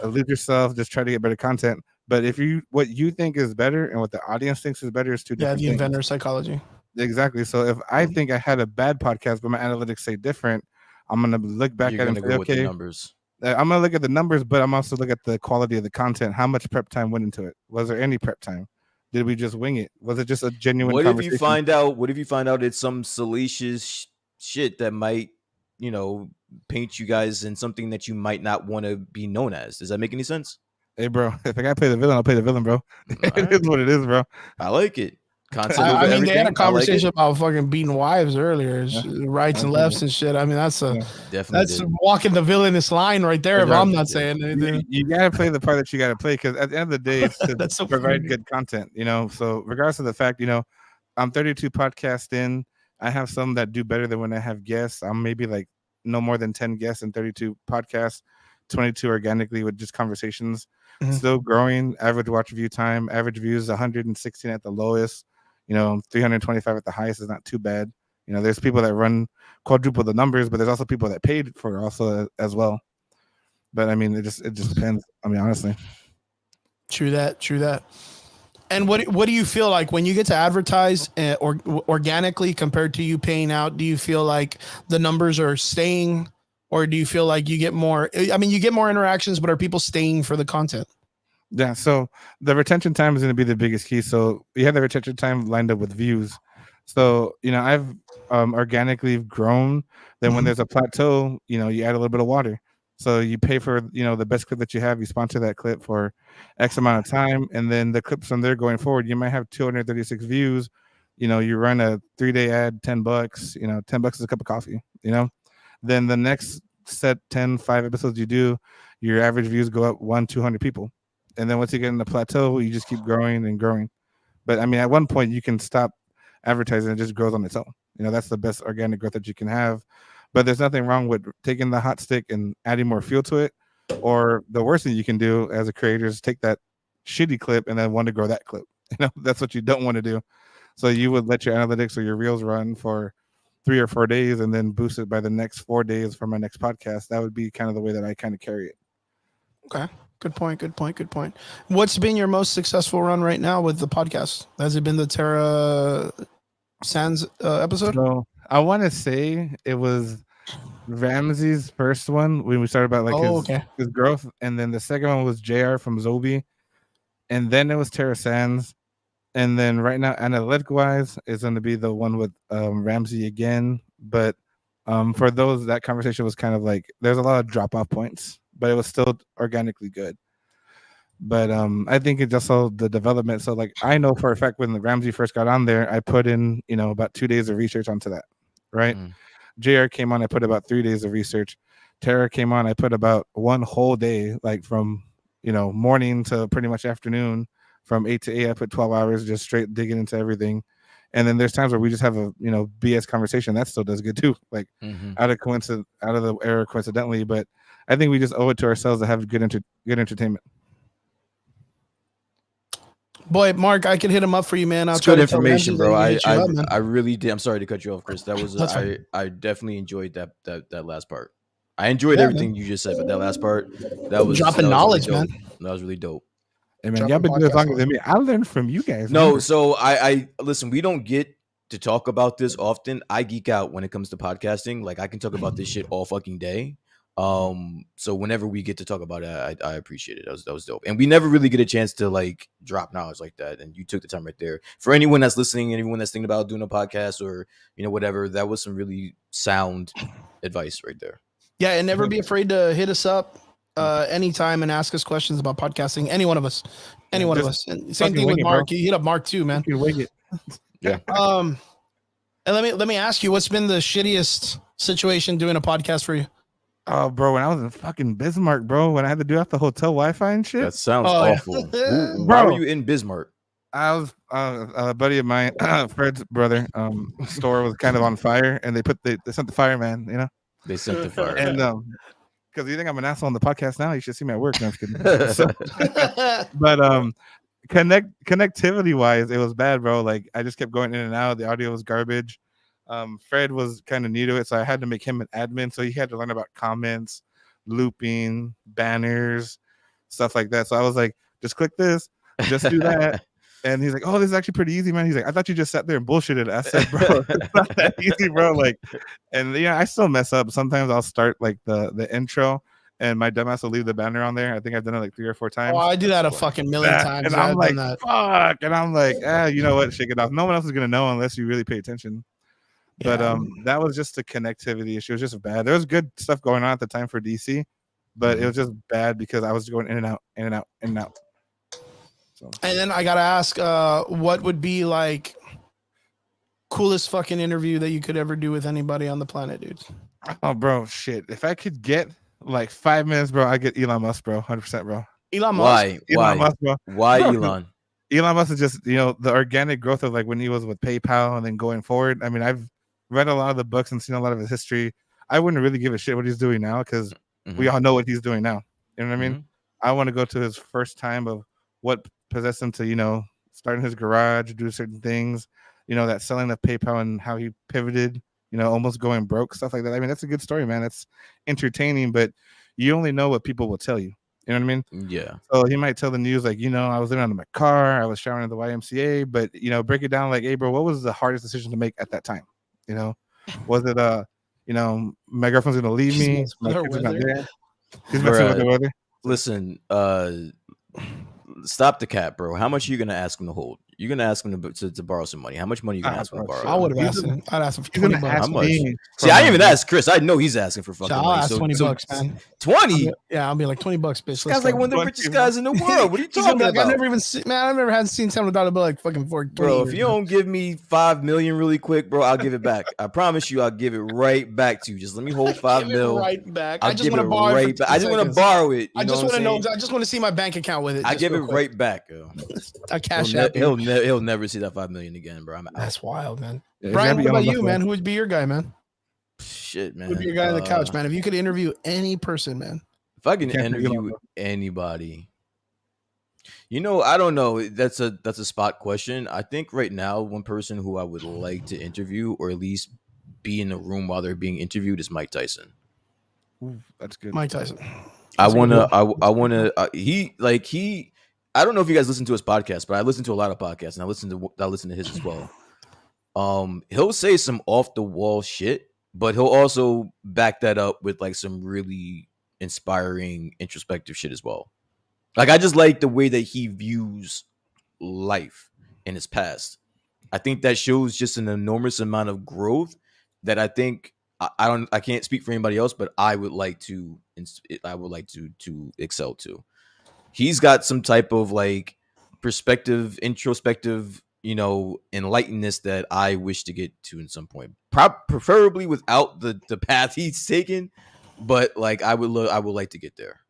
lose yourself, just try to get better content. But what you think is better and what the audience thinks is better is two different things. Inventor psychology. Exactly. So if I think I had a bad podcast, but my analytics say different, I'm going to look back at it and say, okay, numbers. I'm going to look at the numbers, but I'm also look at the quality of the content. How much prep time went into it? Was there any prep time? Did we just wing it? Was it just a genuine conversation? What if you find out it's some salacious shit that might, paint you guys in something that you might not want to be known as? Does that make any sense? Hey, bro, if I got to play the villain, I'll play the villain, bro. It is what it is, bro. I like it. They had a conversation about fucking beating wives earlier, rights and lefts and shit. I mean, that's walking the villainous line right there. If I'm not saying anything, you gotta play the part that you gotta play because at the end of the day, it's to provide good content. So regardless of the fact, I'm 32 podcasts in. I have some that do better than when I have guests. I'm maybe like no more than 10 guests in 32 podcasts, 22 organically with just conversations. Mm-hmm. Still growing. Average watch view time, average views 116 at the lowest. 325 at the highest is not too bad. There's people that run quadruple the numbers, but there's also people that paid for it also as well. But I mean, it just depends. I mean, honestly. True that. And what do you feel like when you get to advertise or organically compared to you paying out? Do you feel like the numbers are staying, or do you feel like you get more? I mean, you get more interactions, but are people staying for the content? Yeah, so the retention time is going to be the biggest key. So we have the retention time lined up with views. So, I've organically grown. Then when there's a plateau, you add a little bit of water. So you pay for, the best clip that you have. You sponsor that clip for X amount of time. And then the clips from there going forward, you might have 236 views. You run a 3-day ad, $10, $10 is a cup of coffee, Then the next set 5 episodes you do, your average views go up 100-200 people. And then once you get in the plateau, you just keep growing and growing. But I mean, at one point you can stop advertising, it just grows on its own. That's the best organic growth that you can have. But there's nothing wrong with taking the hot stick and adding more fuel to it. Or the worst thing you can do as a creator is take that shitty clip and then want to grow that clip. That's what you don't want to do. So you would let your analytics or your reels run for 3 or 4 days and then boost it by the next 4 days for my next podcast. That would be kind of the way that I kind of carry it. Okay. Good point. What's been your most successful run right now with the podcast? Has it been the Terra Sands episode? So I want to say it was Ramsey's first one when we started about like his growth, and then the second one was JR from Zobi, and then it was Terra Sands, and then right now analytic wise is going to be the one with Ramsey again. But for those, that conversation was kind of like there's a lot of drop off points, but it was still organically good. But I think it's just all the development. So like I know for a fact when the Ramsey first got on there, I put in about 2 days of research onto that, right? JR came on, I put about 3 days of research. Terra came on, I put about 1 whole day, like from morning to pretty much afternoon, from 8 to 8. I put 12 hours just straight digging into everything. And then there's times where we just have a BS conversation that still does good too, like out of the error coincidentally. But I think we just owe it to ourselves to have good entertainment. Boy, Mark, I could hit him up for you, man. It's good information, bro. I really did. I'm sorry to cut you off, Chris. That was I definitely enjoyed that last part. I enjoyed everything you just said, but that last part, that was dropping knowledge, really man. That was really dope. Hey man, y'all been doing this longer than me. I learned from you guys. No, so I listen. We don't get to talk about this often. I geek out when it comes to podcasting. Like I can talk about this shit all fucking day. So whenever we get to talk about it, I appreciate it. That was dope. And we never really get a chance to like drop knowledge like that. And you took the time right there. For anyone that's listening, anyone that's thinking about doing a podcast or whatever, that was some really sound advice right there. Yeah, and never be afraid to hit us up anytime and ask us questions about podcasting. Any one of us. And same thing with Mark. You hit up Mark too, man. You wing it. Yeah. And let me ask you, what's been the shittiest situation doing a podcast for you? Oh, bro, when I was in fucking Bismarck, bro, when I had to do off the hotel Wi-Fi and shit. That sounds awful. Why were you in Bismarck? I was a buddy of mine, Fred's brother. Store was kind of on fire, and they sent the fireman. They sent the fire, and because you think I'm an asshole on the podcast now, you should see me at work. No, I'm just kidding. But connectivity wise, it was bad, bro. Like I just kept going in and out. The audio was garbage. Fred was kind of new to it, so I had to make him an admin. So he had to learn about comments, looping, banners, stuff like that. So I was like, just click this, just do that. And he's like, oh, this is actually pretty easy, man. He's like, I thought you just sat there and bullshitted. I said, bro, it's not that easy, bro. Like, and I still mess up. Sometimes I'll start like the intro and my dumbass will leave the banner on there. I think I've done it like 3 or 4 times. Oh, I do that a fucking million times. And I'm like, fuck. And I'm like, you know what? Shake it off. No one else is going to know unless you really pay attention. But that was just a connectivity issue. It was just bad. There was good stuff going on at the time for DC, but it was just bad because I was going in and out, in and out, in and out. So. And then I gotta ask, what would be like coolest fucking interview that you could ever do with anybody on the planet, dude? Oh, bro, shit. If I could get like 5 minutes, bro, I get Elon Musk, bro, 100%, bro. Elon Musk. Why? Musk, bro. Why Elon? Elon Musk is just the organic growth of like when he was with PayPal and then going forward. I mean, I've read a lot of the books and seen a lot of his history. I wouldn't really give a shit what he's doing now because we all know what he's doing now. You know what I mean? I want to go to his first time of what possessed him to, start in his garage, do certain things, that selling of PayPal and how he pivoted, almost going broke, stuff like that. I mean, that's a good story, man. It's entertaining, but you only know what people will tell you. You know what I mean? Yeah. So he might tell the news like, I was living out of my car, I was showering at the YMCA, but break it down like, hey, bro, what was the hardest decision to make at that time? Was it my girlfriend's gonna leave me? My kids are not there. He's messing with the weather. Listen, stop the cap, bro. How much are you gonna ask him to hold? you're gonna ask him to borrow some money. How much money you gonna ask him to bro, borrow? I would have He's asked him. I'd ask him for He's 20 gonna bucks. ask How much? me. See, I didn't even ask Chris. I know he's asking for fucking I'll money. ask So 20 bucks, man. 20. I'll be like 20 bucks, bitch. This Let's guy's like go. one of the 20 richest guys in the world. What are you He's gonna talking be like, about? I've never even seen, man. I've never had seen someone dollar bill like fucking for 20 Bro, years, if you don't give me 5 million really quick, bro, I'll give it back. I promise you, I'll give it right back to you. Just let me hold 5 Give it mil. right back. I'll I just give want it to borrow it right for back. I just want to 2 seconds. borrow it. I just want to know. I just want to see my bank account with it. I just give it real quick. right back, yo. I cash out. He'll never see that 5 million again, bro. I'm out. That's wild, man. Yeah, Brian, he's what gotta about be you, young man? enough, Who would be your guy, man? Shit, man. Who would be your guy on the couch, man? If you could interview any person, man. If I can Can't think of interview one. anybody, I don't know. That's a spot question. I think right now, one person who I would like to interview, or at least be in the room while they're being interviewed, is Mike Tyson. Ooh, that's good. Mike Tyson. I That's a good wanna. I don't know if you guys listen to his podcast, but I listen to a lot of podcasts, and I listen to his as well. He'll say some off the wall shit, but he'll also back that up with like some really inspiring, introspective shit as well. Like, I just like the way that he views life in his past. I think that shows just an enormous amount of growth that I think I can't speak for anybody else, but I would like to excel to. He's got some type of like perspective, introspective, enlightenedness that I wish to get to in some point. Preferably without the path he's taken, but like I would like to get there.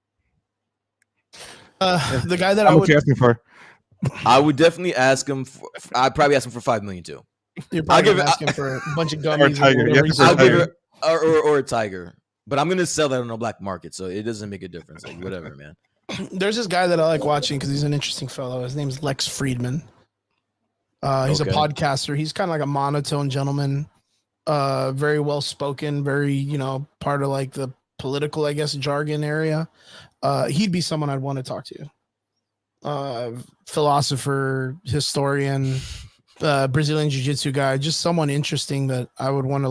The guy that How I much would. you asking for? I would definitely ask him. I'd probably ask him for 5 million too. You're I'll probably give gonna it- ask him for a bunch of Or gummies. Tiger. whatever You have he's to say I'll saying. give Tiger. it or a tiger, but I'm gonna sell that on the black market, so it doesn't make a difference. Like, whatever, man. There's this guy that I like watching because he's an interesting fellow. His name's Lex Friedman. He's Okay. a podcaster. He's kind of like a monotone gentleman, very well spoken, very part of like the political, I guess, jargon area. He'd be someone I'd want to talk to. Philosopher, historian, Brazilian jiu-jitsu guy, just someone interesting that I would want to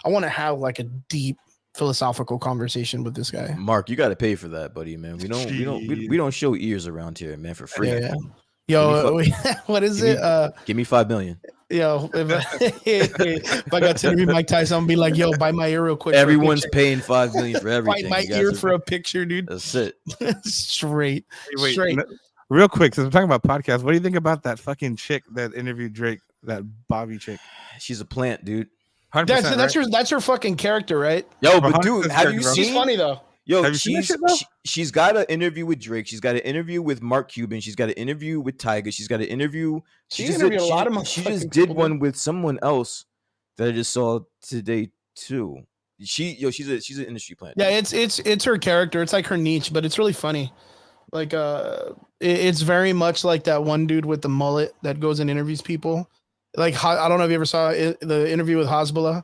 I want to have like a deep philosophical conversation with this guy. Mark, you got to pay for that, buddy, man. We don't show ears around here, man, for free. Yeah. Yo, what is Give it? me- Give me 5 million. Yo, if I got to interview Mike Tyson, I'm gonna be like, yo, bite my ear real quick. Everyone's paying 5 million for bite everything. my You guys ear are- for a picture, dude. That's it. Straight. Wait, Straight. real quick, since we're talking about podcasts, what do you think about that fucking chick that interviewed Drake? That Bobby chick. She's a plant, dude. 100%, That's her fucking character, right? Yo, Bro, but dude, that's have good, you bro. seen? She's funny though. Yo, Have you seen that shit, though? she's got an interview with Drake. She's got an interview with Mark Cuban. She's got an interview with Tyga. She's got an interview. She just interviewed did- a lot of She motherfucking just did people, one dude. with someone else that I just saw today too. She's an industry plant. Yeah, it's her character. It's like her niche, but it's really funny. Like it's very much like that one dude with the mullet that goes and interviews people. Like I don't know if you ever saw the interview with Hezbollah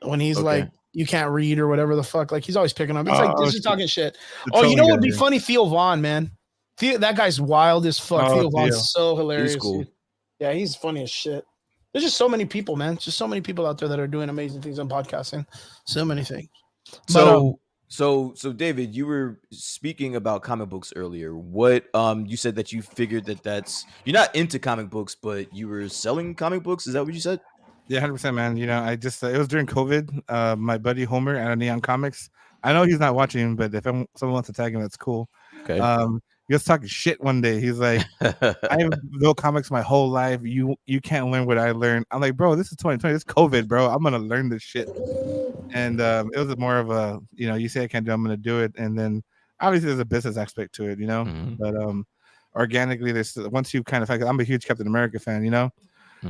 when he's Okay. like, you can't read or whatever the fuck. Like he's always picking up. It's like Oh, this is talking shit. The Oh, you know trolling what would guy, be yeah. funny? Theo Vaughn, man. That guy's wild as fuck. Oh, Theo Vaughn's Theo. so hilarious. cool. dude. Yeah, he's funny as shit. There's just so many people, man. Just so many people out there that are doing amazing things on podcasting. So many things. So David, you were speaking about comic books earlier. What you said that you figured that's you're not into comic books, but you were selling comic books. Is that what you said? Yeah, 100%, man. I just it was during COVID. My buddy Homer at Neon Comics. I know he's not watching, but if someone wants to tag him, that's cool. Okay. He was talking shit one day. He's like, I've built comics my whole life. You can't learn what I learned. I'm like, bro, this is 2020. This is COVID, bro. I'm gonna learn this shit. And it was more of a, you say I can't do it, I'm gonna do it. And then obviously there's a business aspect to it, Mhm. But organically, there's once you kind of, I'm a huge Captain America fan, So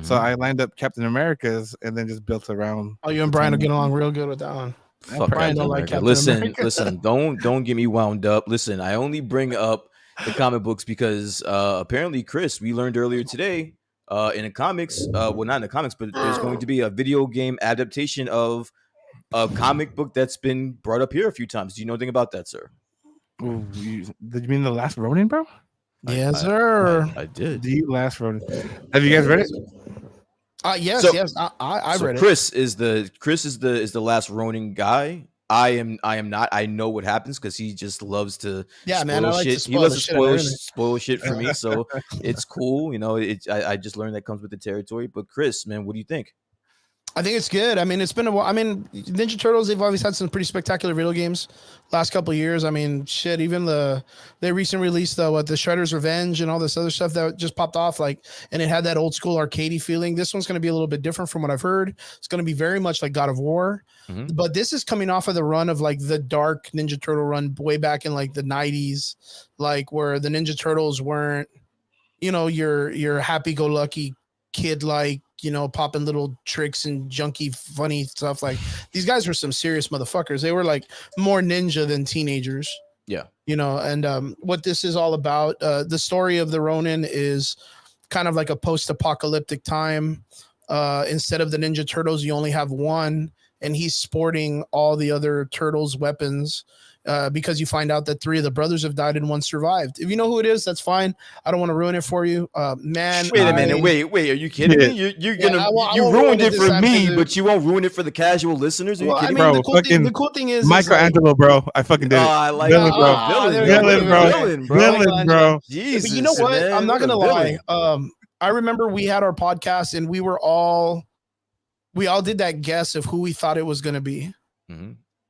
Mhm. I lined up Captain America's and then just built around. Oh, you and Brian will get along real good with that one. Fuck Brian Captain don't like America. Captain Listen, America. listen. Don't get me wound up. Listen, I only bring up the comic books because apparently, Chris, we learned earlier today in the comics. Well, not in the comics, but there's going to be a video game adaptation of a comic book that's been brought up here a few times. Do you know anything about that, sir? Ooh, did you mean The Last Ronin, bro? Yes, sir. I did. The Last Ronin. Have you guys read it? Yes, So- yes. I So read it. Chris is the last Ronin guy. I am not. I know what happens because he just loves to Yeah, man, spoil I like to shit. He spoil loves the to shit out of spoil shit for me, so it's cool. You know, I just learned that comes with the territory. But Chris, man, what do you think? I think it's good. I mean, it's been a while. I mean, Ninja Turtles, they've always had some pretty spectacular video games last couple of years. I mean, shit, even they recently released the Shredder's Revenge and all this other stuff that just popped off, like, and it had that old school arcadey feeling. This one's going to be a little bit different from what I've heard. It's going to be very much like God of War, but this is coming off of the run of like the dark Ninja Turtle run way back in like the 90s, like where the Ninja Turtles weren't, you know, your happy-go-lucky kid, like, you know, popping little tricks and junky funny stuff. Like, these guys were some serious motherfuckers. They were like more ninja than teenagers. Yeah. You know, and what this is all about, the story of the Ronin is kind of like a post-apocalyptic time. Instead of the Ninja Turtles, you only have one, and he's sporting all the other turtles' weapons. Because you find out that 3 of the brothers have died and 1 survived. If you know who it is, that's fine. I don't want to ruin it for you, man. Wait a minute. Wait. Are you kidding me? You're gonna you ruined it for me, but you won't ruin it for the casual listeners. Are you kidding me? Bro, the cool thing is Michelangelo, bro. I fucking did it. I like villain, bro. Jesus, but you know what? Man, I'm not gonna lie. I remember we had our podcast and we all did that guess of who we thought it was gonna be,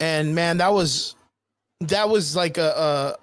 and man, that was like an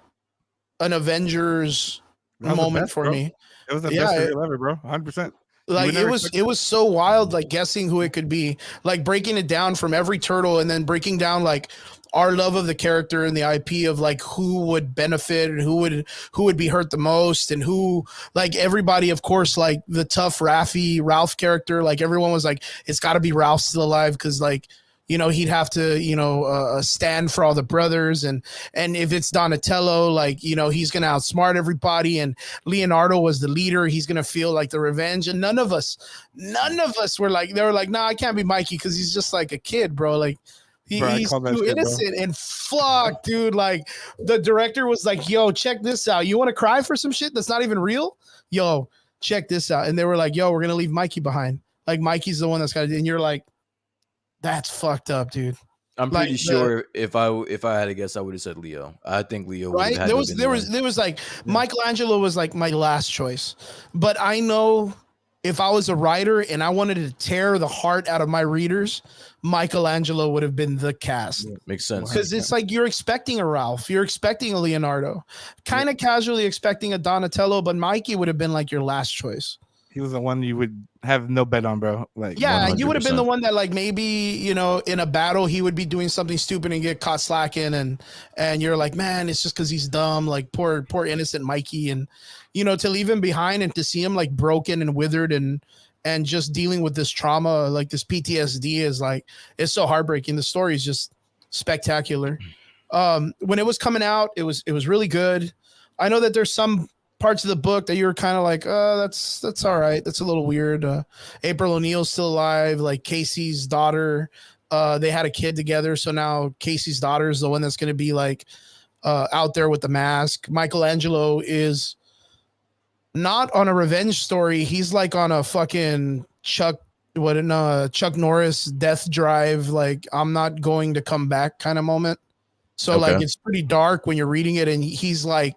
Avengers moment for me. It was the best reveal ever, bro. 100%. Like it was so wild, like guessing who it could be, like breaking it down from every turtle and then breaking down like our love of the character and the IP of like who would benefit and who would be hurt the most, and who, like, everybody, of course, like the tough Ralph character, like everyone was like, it's got to be Ralph still alive, because like, you know, he'd have to, you know, stand for all the brothers. And if it's Donatello, like, you know, he's going to outsmart everybody. And Leonardo was the leader. He's going to feel like the revenge. And none of us were like, they were like, nah, I can't be Mikey because he's just like a kid, bro. Like, he's too innocent. And fuck, dude. Like, the director was like, yo, check this out. You want to cry for some shit that's not even real? Yo, check this out. And they were like, yo, we're going to leave Mikey behind. Like, Mikey's the one that's got to, and you're like, that's fucked up, dude. I'm pretty sure if I had to guess, I would have said Leo. I think Leo. Right? There was like Michelangelo was like my last choice, but I know if I was a writer and I wanted to tear the heart out of my readers, Michelangelo would have been the cast. Makes sense. Because it's like you're expecting a Ralph, you're expecting a Leonardo, kind of casually expecting a Donatello, but Mikey would have been like your last choice. He was the one you would have no bet on, bro. Like, yeah, 100%. You would have been the one that, like, maybe, you know, in a battle he would be doing something stupid and get caught slacking, and you're like, man, it's just because he's dumb, like poor innocent Mikey, and you know, to leave him behind and to see him like broken and withered and just dealing with this trauma, like this PTSD, is like, it's so heartbreaking. The story is just spectacular. When it was coming out, it was really good. I know that there's some parts of the book that you're kind of like, that's all right. That's a little weird. April O'Neil's still alive. Like Casey's daughter, they had a kid together. So now Casey's daughter is the one that's going to be like out there with the mask. Michelangelo is not on a revenge story. He's like on a fucking Chuck Norris death drive. Like, I'm not going to come back kind of moment. So okay. Like, it's pretty dark when you're reading it. And he's like,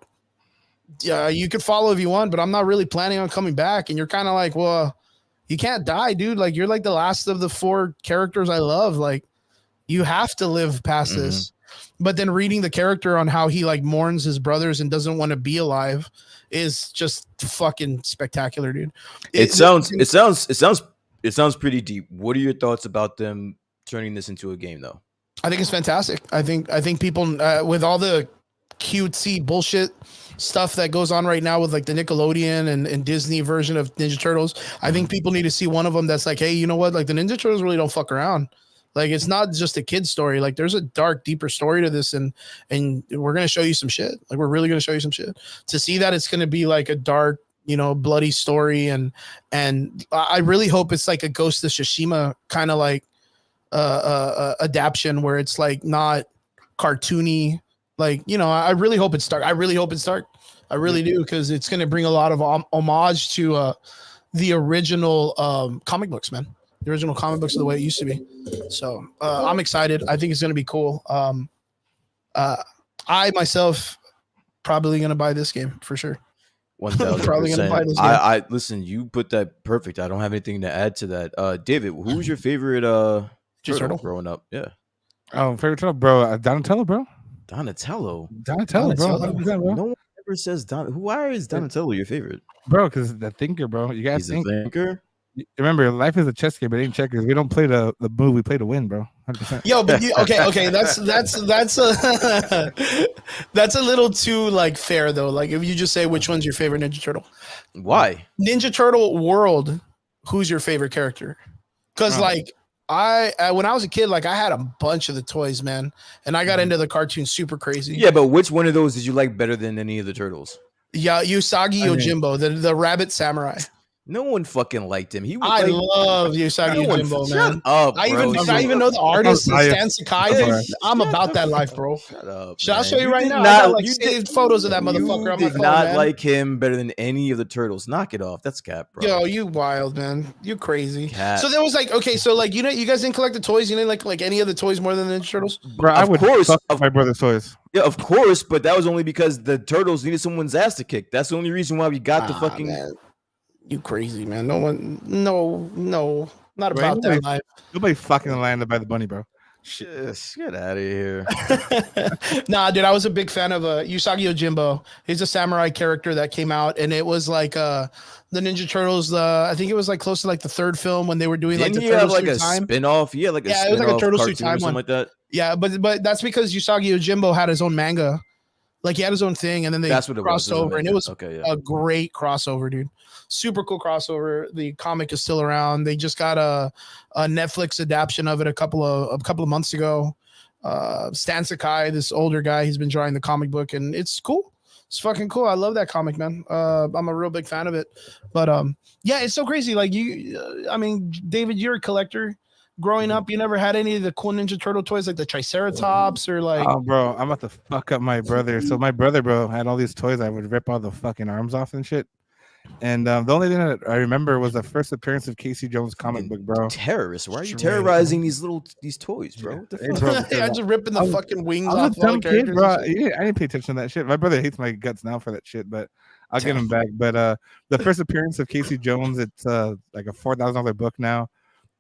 you could follow if you want, but I'm not really planning on coming back. And you're kind of like, well, you can't die, dude. Like, you're like the last of the 4 characters I love. Like, you have to live past this. But then reading the character on how he like mourns his brothers and doesn't want to be alive is just fucking spectacular, dude. It sounds pretty deep. What are your thoughts about them turning this into a game, though? I think it's fantastic. I think people with all the cutesy bullshit stuff that goes on right now with like the Nickelodeon and Disney version of Ninja Turtles, I think people need to see one of them that's like, hey, you know what? Like, the Ninja Turtles really don't fuck around. Like, it's not just a kid's story. Like, there's a dark, deeper story to this, and we're gonna show you some shit. Like, we're really gonna show you some shit. To see that it's gonna be like a dark, you know, bloody story, and I really hope it's like a Ghost of Tsushima kind of like adaptation where it's like not cartoony. Like, you know, I really hope it's dark. I really do, because it's going to bring a lot of homage to the original comic books, man. The original comic books are the way it used to be. So I'm excited. I think it's gonna be cool. I myself probably gonna buy this game for sure. 1,000%. Probably gonna buy this game. I listen. You put that perfect. I don't have anything to add to that. David, who was your favorite turtle growing up? Yeah, Oh, favorite turtle, bro. Donatello, bro. Donatello. Donatello, bro. Donatello. 100%, bro. No one ever says Don. Why is Donatello your favorite? Bro, because the thinker, bro. You guys He's a think. thinker. Remember, life is a chess game. It ain't checkers. We don't play the move. We play to win, bro. 100%. Yo, but okay. That's a that's a little too like fair though. Like if you just say which one's your favorite Ninja Turtle, Why? Ninja Turtle world, who's your favorite character? Because Oh. like I when I was a kid, like I had a bunch of the toys, man, and I got into the cartoon super crazy. Yeah, but which one of those did you like better than any of the turtles? Yeah, Usagi I mean- Yojimbo, the rabbit samurai. No one fucking liked him. He was I like, love Usagi no one- Yojimbo, shut man. up, I bro. even know the artist is biased. Stan Sakai. Dude. I'm about that life, bro. Shut up. Should I man. show you right did now? I Not, got like you saved photos of that motherfucker on my did phone, not man. like him better than any of the turtles. Knock it off. That's cap, bro. Yo, you wild, man. You crazy. Cat. So there was like, okay, so like you guys didn't collect the toys. You didn't like any of the toys more than the Ninja Turtles. Bro, I Of would course, fuck of- my brother's toys. Yeah, of course, but that was only because the turtles needed someone's ass to kick. That's the only reason why we got the Ah, fucking. man. You crazy, man. No, not Bro, about that nobody- life. Nobody fucking landed by the bunny, bro. Just get out of here. Nah, dude, I was a big fan of Usagi Yojimbo. He's a samurai character that came out, and it was like the Ninja Turtles. I think it was like close to like the third film when they were doing like Didn't the he have Turtles like Through a Time. spin-off? Yeah, like a Yeah, it was like a spin-off Turtles Through cartoon or Time something one. like that. Yeah, but that's because Usagi Yojimbo had his own manga. Like he had his own thing, and then they That's what it crossed was. over, and it was okay. Yeah. a great crossover, dude. Super cool crossover. The comic is still around. They just got a Netflix adaptation of it a couple of months ago. Stan Sakai, this older guy, he's been drawing the comic book, and it's cool. It's fucking cool. I love that comic, man. I'm a real big fan of it. But yeah, it's so crazy. Like I mean, David, you're a collector. Growing up, you never had any of the cool Ninja Turtle toys like the Triceratops or like. Oh, bro, I'm about to fuck up my brother. So my brother, bro, had all these toys. I would rip all the fucking arms off and shit. And the only thing that I remember was the first appearance of Casey Jones comic book, bro. Terrorists. Why are you Straight. terrorizing these toys, bro? What the Hey, fuck? bro, Yeah, just ripping the I was- fucking wings I off was a of all dumb the kid, characters. bro. and shit. Yeah, I didn't pay attention to that shit. My brother hates my guts now for that shit, but I'll get him back. But the first appearance of Casey Jones, it's like a $4,000 book now.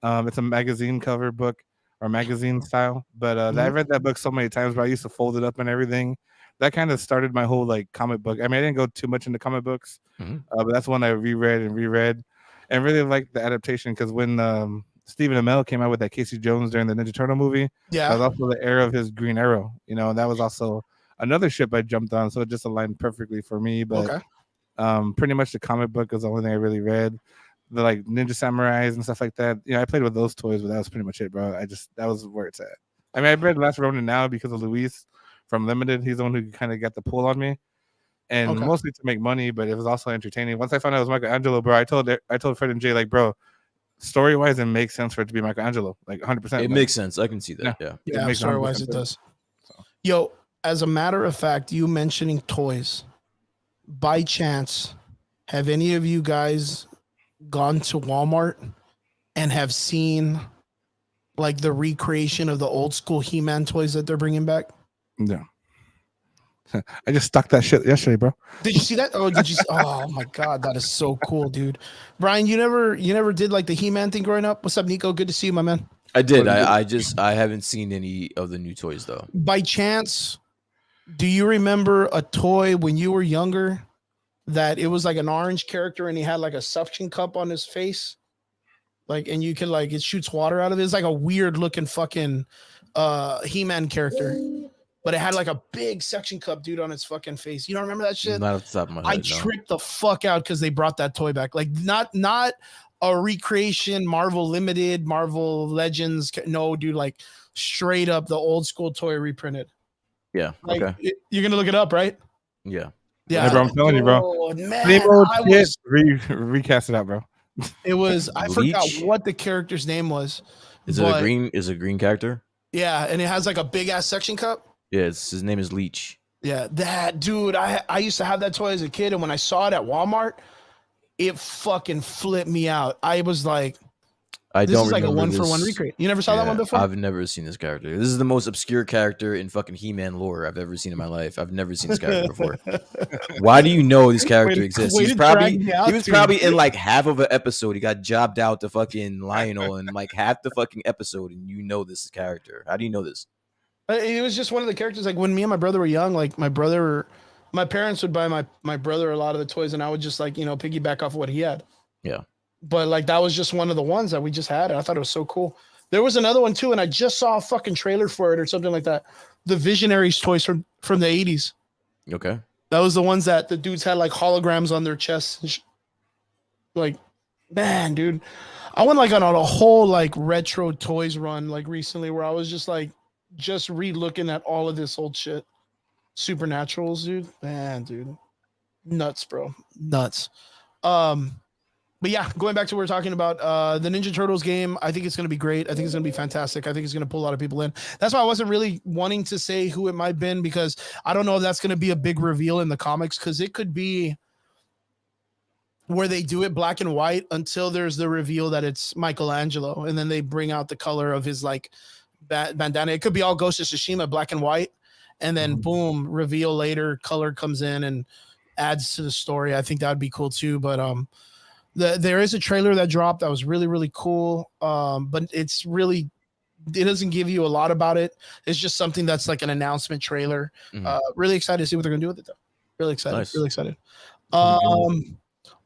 It's a magazine cover book or magazine style. But I read that book so many times, but I used to fold it up and everything. That kind of started my whole like comic book. I mean, I didn't go too much into comic books, but that's one I reread and really liked the adaptation because when Stephen Amell came out with that Casey Jones during the Ninja Turtle movie, that was Yeah, also the era of his Green Arrow. You know, that was also another ship I jumped on, so it just aligned perfectly for me. But okay. pretty much the comic book was the only thing I really read. The like Ninja Samurais and stuff like that. You know, I played with those toys, but that was pretty much it, bro. That was where it's at. I mean, I read Last Ronin now because of Luis from Limited. He's the one who kind of got the pull on me, and Okay. mostly to make money, but it was also entertaining. Once I found out it was Michelangelo, bro, I told Fred and Jay, like, bro, story wise, it makes sense for it to be Michelangelo, like 100%. It makes sense. I can see that. Yeah. Yeah, makes story 100% wise, it sense. does. Yo, as a matter of fact, you mentioning toys, by chance, have any of you guys gone to Walmart and have seen like the recreation of the old school He-Man toys that they're bringing back? Yeah. I just stuck that shit yesterday, bro. Did you see that? Oh, did you? Oh my god, that is so cool, dude. Brian, you never did like the He-Man thing growing up. What's up, Nico? Good to see you, my man. I did. What I haven't seen any of the new toys though. By chance, do you remember a toy when you were younger that it was like an orange character and he had like a suction cup on his face? Like, and you can like, it shoots water out of it. It's like a weird looking fucking He-Man character, but it had like a big suction cup, dude, on its fucking face. You don't remember that shit? Not off the top of my I head. no. tripped the fuck out because they brought that toy back. Like, not a recreation, Marvel Limited, Marvel Legends. No, dude, like straight up the old school toy reprinted. Yeah. Like, Okay. you're gonna look it up, right? Yeah. Yeah, Hey, bro, I'm telling you, bro. Oh, man, Same old I shit. was, Recast it out, bro. it was. I forgot Bleach? what the character's name was. Is it but- a green? Is it a green character? Yeah, and it has like a big ass suction cup. Yeah. His name is Leech. Yeah, that dude. I used to have that toy as a kid, and when I saw it at Walmart, it fucking flipped me out. I was like, I This don't is like a remember 1-for-1 this. recreate. You never saw that one Yeah, before? I've never seen this character. This is the most obscure character in fucking He-Man lore I've ever seen in my life. I've never seen this character before. Why do you know this character exists? way He's to drag probably me out, he was dude. probably in like half of an episode. He got jobbed out to fucking Lionel in like half the fucking episode, and you know this character. How do you know this? It was just one of the characters. Like when me and my brother were young, like my parents would buy my brother a lot of the toys, and I would just like piggyback off of what he had. Yeah. But like that was just one of the ones that we just had. And I thought it was so cool. There was another one too, and I just saw a fucking trailer for it or something like that. The Visionaries toys from the 80s. Okay. That was the ones that the dudes had like holograms on their chests. And like, man, dude, I went like on a whole like retro toys run like recently where I was just like re-looking at all of this old shit. Supernaturals, dude. Man, dude. Nuts, bro. Nuts. But yeah, going back to what we're talking about, the Ninja Turtles game, I think it's going to be great. I think it's going to be fantastic. I think it's going to pull a lot of people in. That's why I wasn't really wanting to say who it might have been because I don't know if that's going to be a big reveal in the comics because it could be where they do it black and white until there's the reveal that it's Michelangelo and then they bring out the color of his like bandana. It could be all Ghost of Tsushima black and white and then boom, reveal later, color comes in and adds to the story. I think that would be cool too. But there is a trailer that dropped that was really, really cool. But it doesn't give you a lot about it. It's just something that's like an announcement trailer. Really excited to see what they're gonna do with it though. Really excited. Nice. Really excited.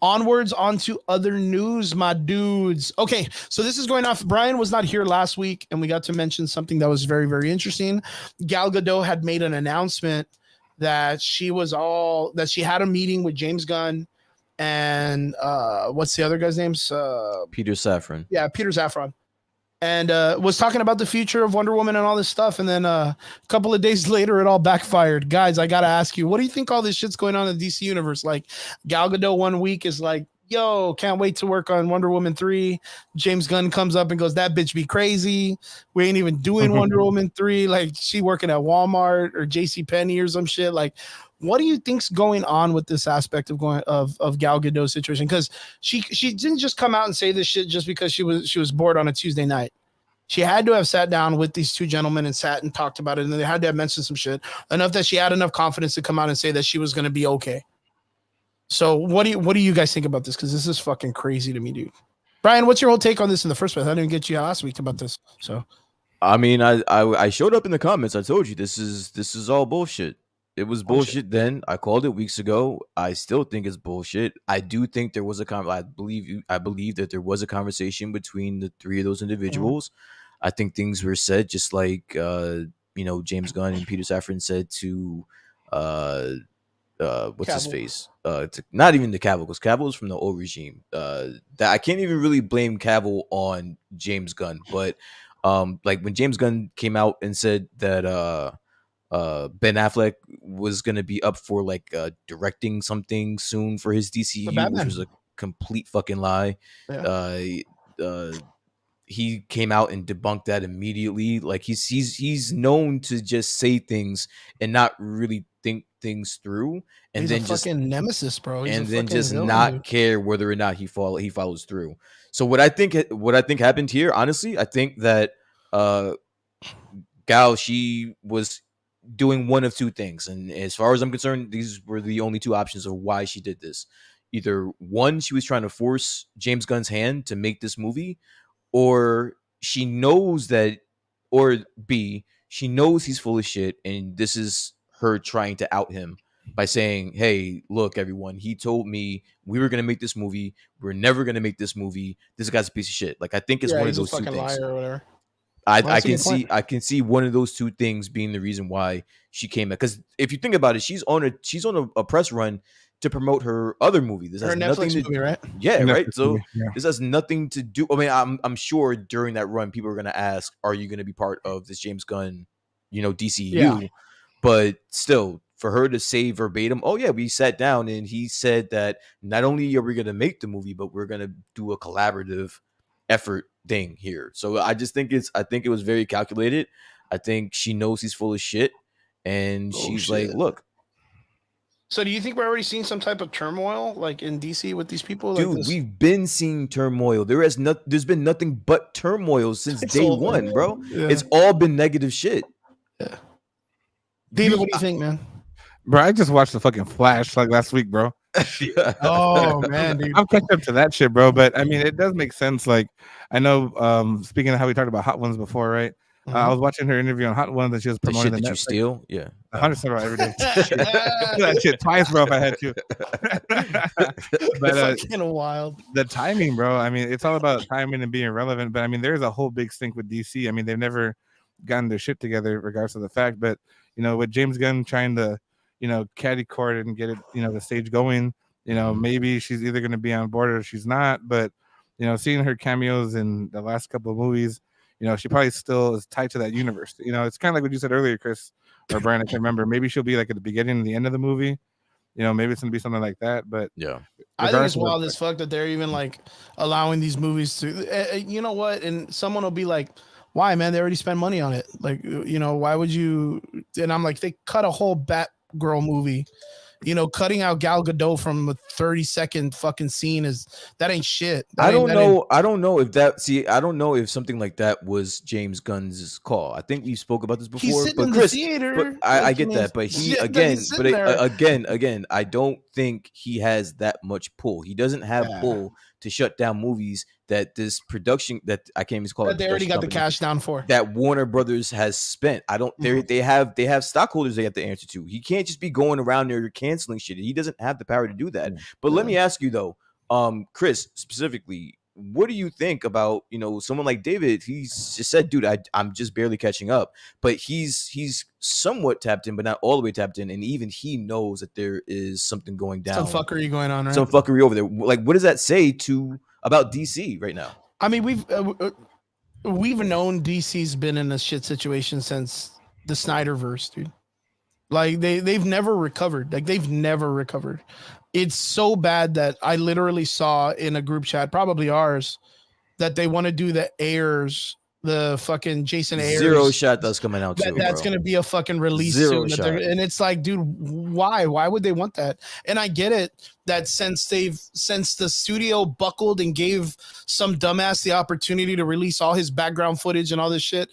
Onwards onto other news, my dudes. Okay, so this is going off. Brian was not here last week, and we got to mention something that was very, very interesting. Gal Gadot had made an announcement that she had a meeting with James Gunn and what's the other guy's name? Peter Safran. Yeah, Peter Safran. And was talking about the future of Wonder Woman and all this stuff. And then a couple of days later, it all backfired. Guys, I got to ask you, what do you think all this shit's going on in the DC universe? Like Gal Gadot one week is like, yo, can't wait to work on Wonder Woman 3. James Gunn comes up and goes, that bitch be crazy. We ain't even doing Wonder Woman 3. Like she working at Walmart or JCPenney or some shit. Like, what do you think's going on with this aspect of Gal Gadot's situation? Because she didn't just come out and say this shit just because she was bored on a Tuesday night. She had to have sat down with these two gentlemen and sat and talked about it, and they had to have mentioned some shit enough that she had enough confidence to come out and say that she was going to be okay. So what do you guys think about this? Because this is fucking crazy to me, dude. Brian, what's your whole take on this in the first place? I didn't get you last week about this. So, I mean, I showed up in the comments. I told you this is all bullshit. It was bullshit then. I called it weeks ago. I still think it's bullshit. I do think there was I believe that there was a conversation between the three of those individuals. I think things were said just like James Gunn and Peter Safran said to what's his face? Not even the Cavill, because Cavill is from the old regime. That I can't even really blame Cavill on James Gunn, but like when James Gunn came out and said that Ben Affleck was going to be up for like directing something soon for his DCU, which was a complete fucking lie. Yeah. He came out and debunked that immediately. Like he's known to just say things and not really think things through, and he's then a just fucking nemesis, bro. And then just not care whether or not he follows through. So what I think happened here, honestly, I think that Gal, she was doing one of two things, and as far as I'm concerned, these were the only two options of why she did this. Either one, she was trying to force James Gunn's hand to make this movie, or she knows that, or B, she knows he's full of shit, and this is her trying to out him by saying, hey, look, everyone, he told me we were going to make this movie. We're never going to make this movie. This guy's a piece of shit. Like, I think it's one of those two things. Liar or whatever. I can see one of those two things being the reason why she came out. Because if you think about it, she's on a press run to promote her other movie. This has nothing to do, right? Yeah, right. So this has nothing to do. I mean, I'm sure during that run, people are going to ask, "Are you going to be part of this James Gunn, DCU?" Yeah. But still, for her to say verbatim, "Oh yeah, we sat down and he said that not only are we going to make the movie, but we're going to do a collaborative effort thing here." So I think it was very calculated. I think she knows he's full of shit, and she's like, "Look." So do you think we're already seeing some type of turmoil like in DC with these people? Like Dude, this? we've been seeing turmoil. There's been nothing but turmoil since It's day all- one, bro. Yeah. It's all been negative shit. Yeah. David, what do you think, man? Bro, I just watched the fucking Flash like last week, bro. Oh man, dude. I'm catching up to that shit, bro. But I mean, it does make sense. Like, I know, speaking of how we talked about Hot Ones before, right? I was watching her interview on Hot Ones, and she was The promoting shit the that you Netflix. steal, yeah. 100% about every day. That shit twice, bro. If I had to. But fucking wild. the timing, bro. I mean, it's all about timing and being relevant. But I mean, there's a whole big stink with DC. I mean, they've never gotten their shit together, regardless of the fact. But with James Gunn trying to, caddy court and get it, the stage going. Maybe she's either going to be on board or she's not. But seeing her cameos in the last couple of movies, she probably still is tied to that universe. It's kind of like what you said earlier, Chris or Brian. I can't remember. Maybe she'll be like at the beginning and the end of the movie. Maybe it's gonna be something like that. But yeah, I think it's wild as fuck that they're even like allowing these movies to. You know what? And someone will be like, "Why, man? They already spent money on it. Like, why would you?" And I'm like, they cut a whole Batgirl movie. Cutting out Gal Gadot from a 30-second fucking scene that ain't shit. I don't know if something like that was James Gunn's call. I think we spoke about this before. But Chris, the I get that, but again, I don't think he has that much pull. He doesn't have pull to shut down movies that this production that I can't even call it. They already got the cash down for that Warner Brothers has spent. I don't. They have stockholders they have to answer to. He can't just be going around there canceling shit. He doesn't have the power to do that. But let me ask you though, Chris specifically, what do you think about someone like David? He's just said, dude, I'm just barely catching up, but he's somewhat tapped in, but not all the way tapped in, and even he knows that there is something going down, some fuckery going on, right? Some fuckery over there. Like, what does that say about DC right now? I mean, we've known DC's been in a shit situation since the Snyderverse, dude. Like they've never recovered. It's so bad that I literally saw in a group chat, probably ours, that they want to do the Ayers, the fucking Jason Ayers Zero Shot that's coming out too. That's going to be a fucking release Zero soon. Shot. And it's like, dude, why? Why would they want that? And I get it that since the studio buckled and gave some dumbass the opportunity to release all his background footage and all this shit,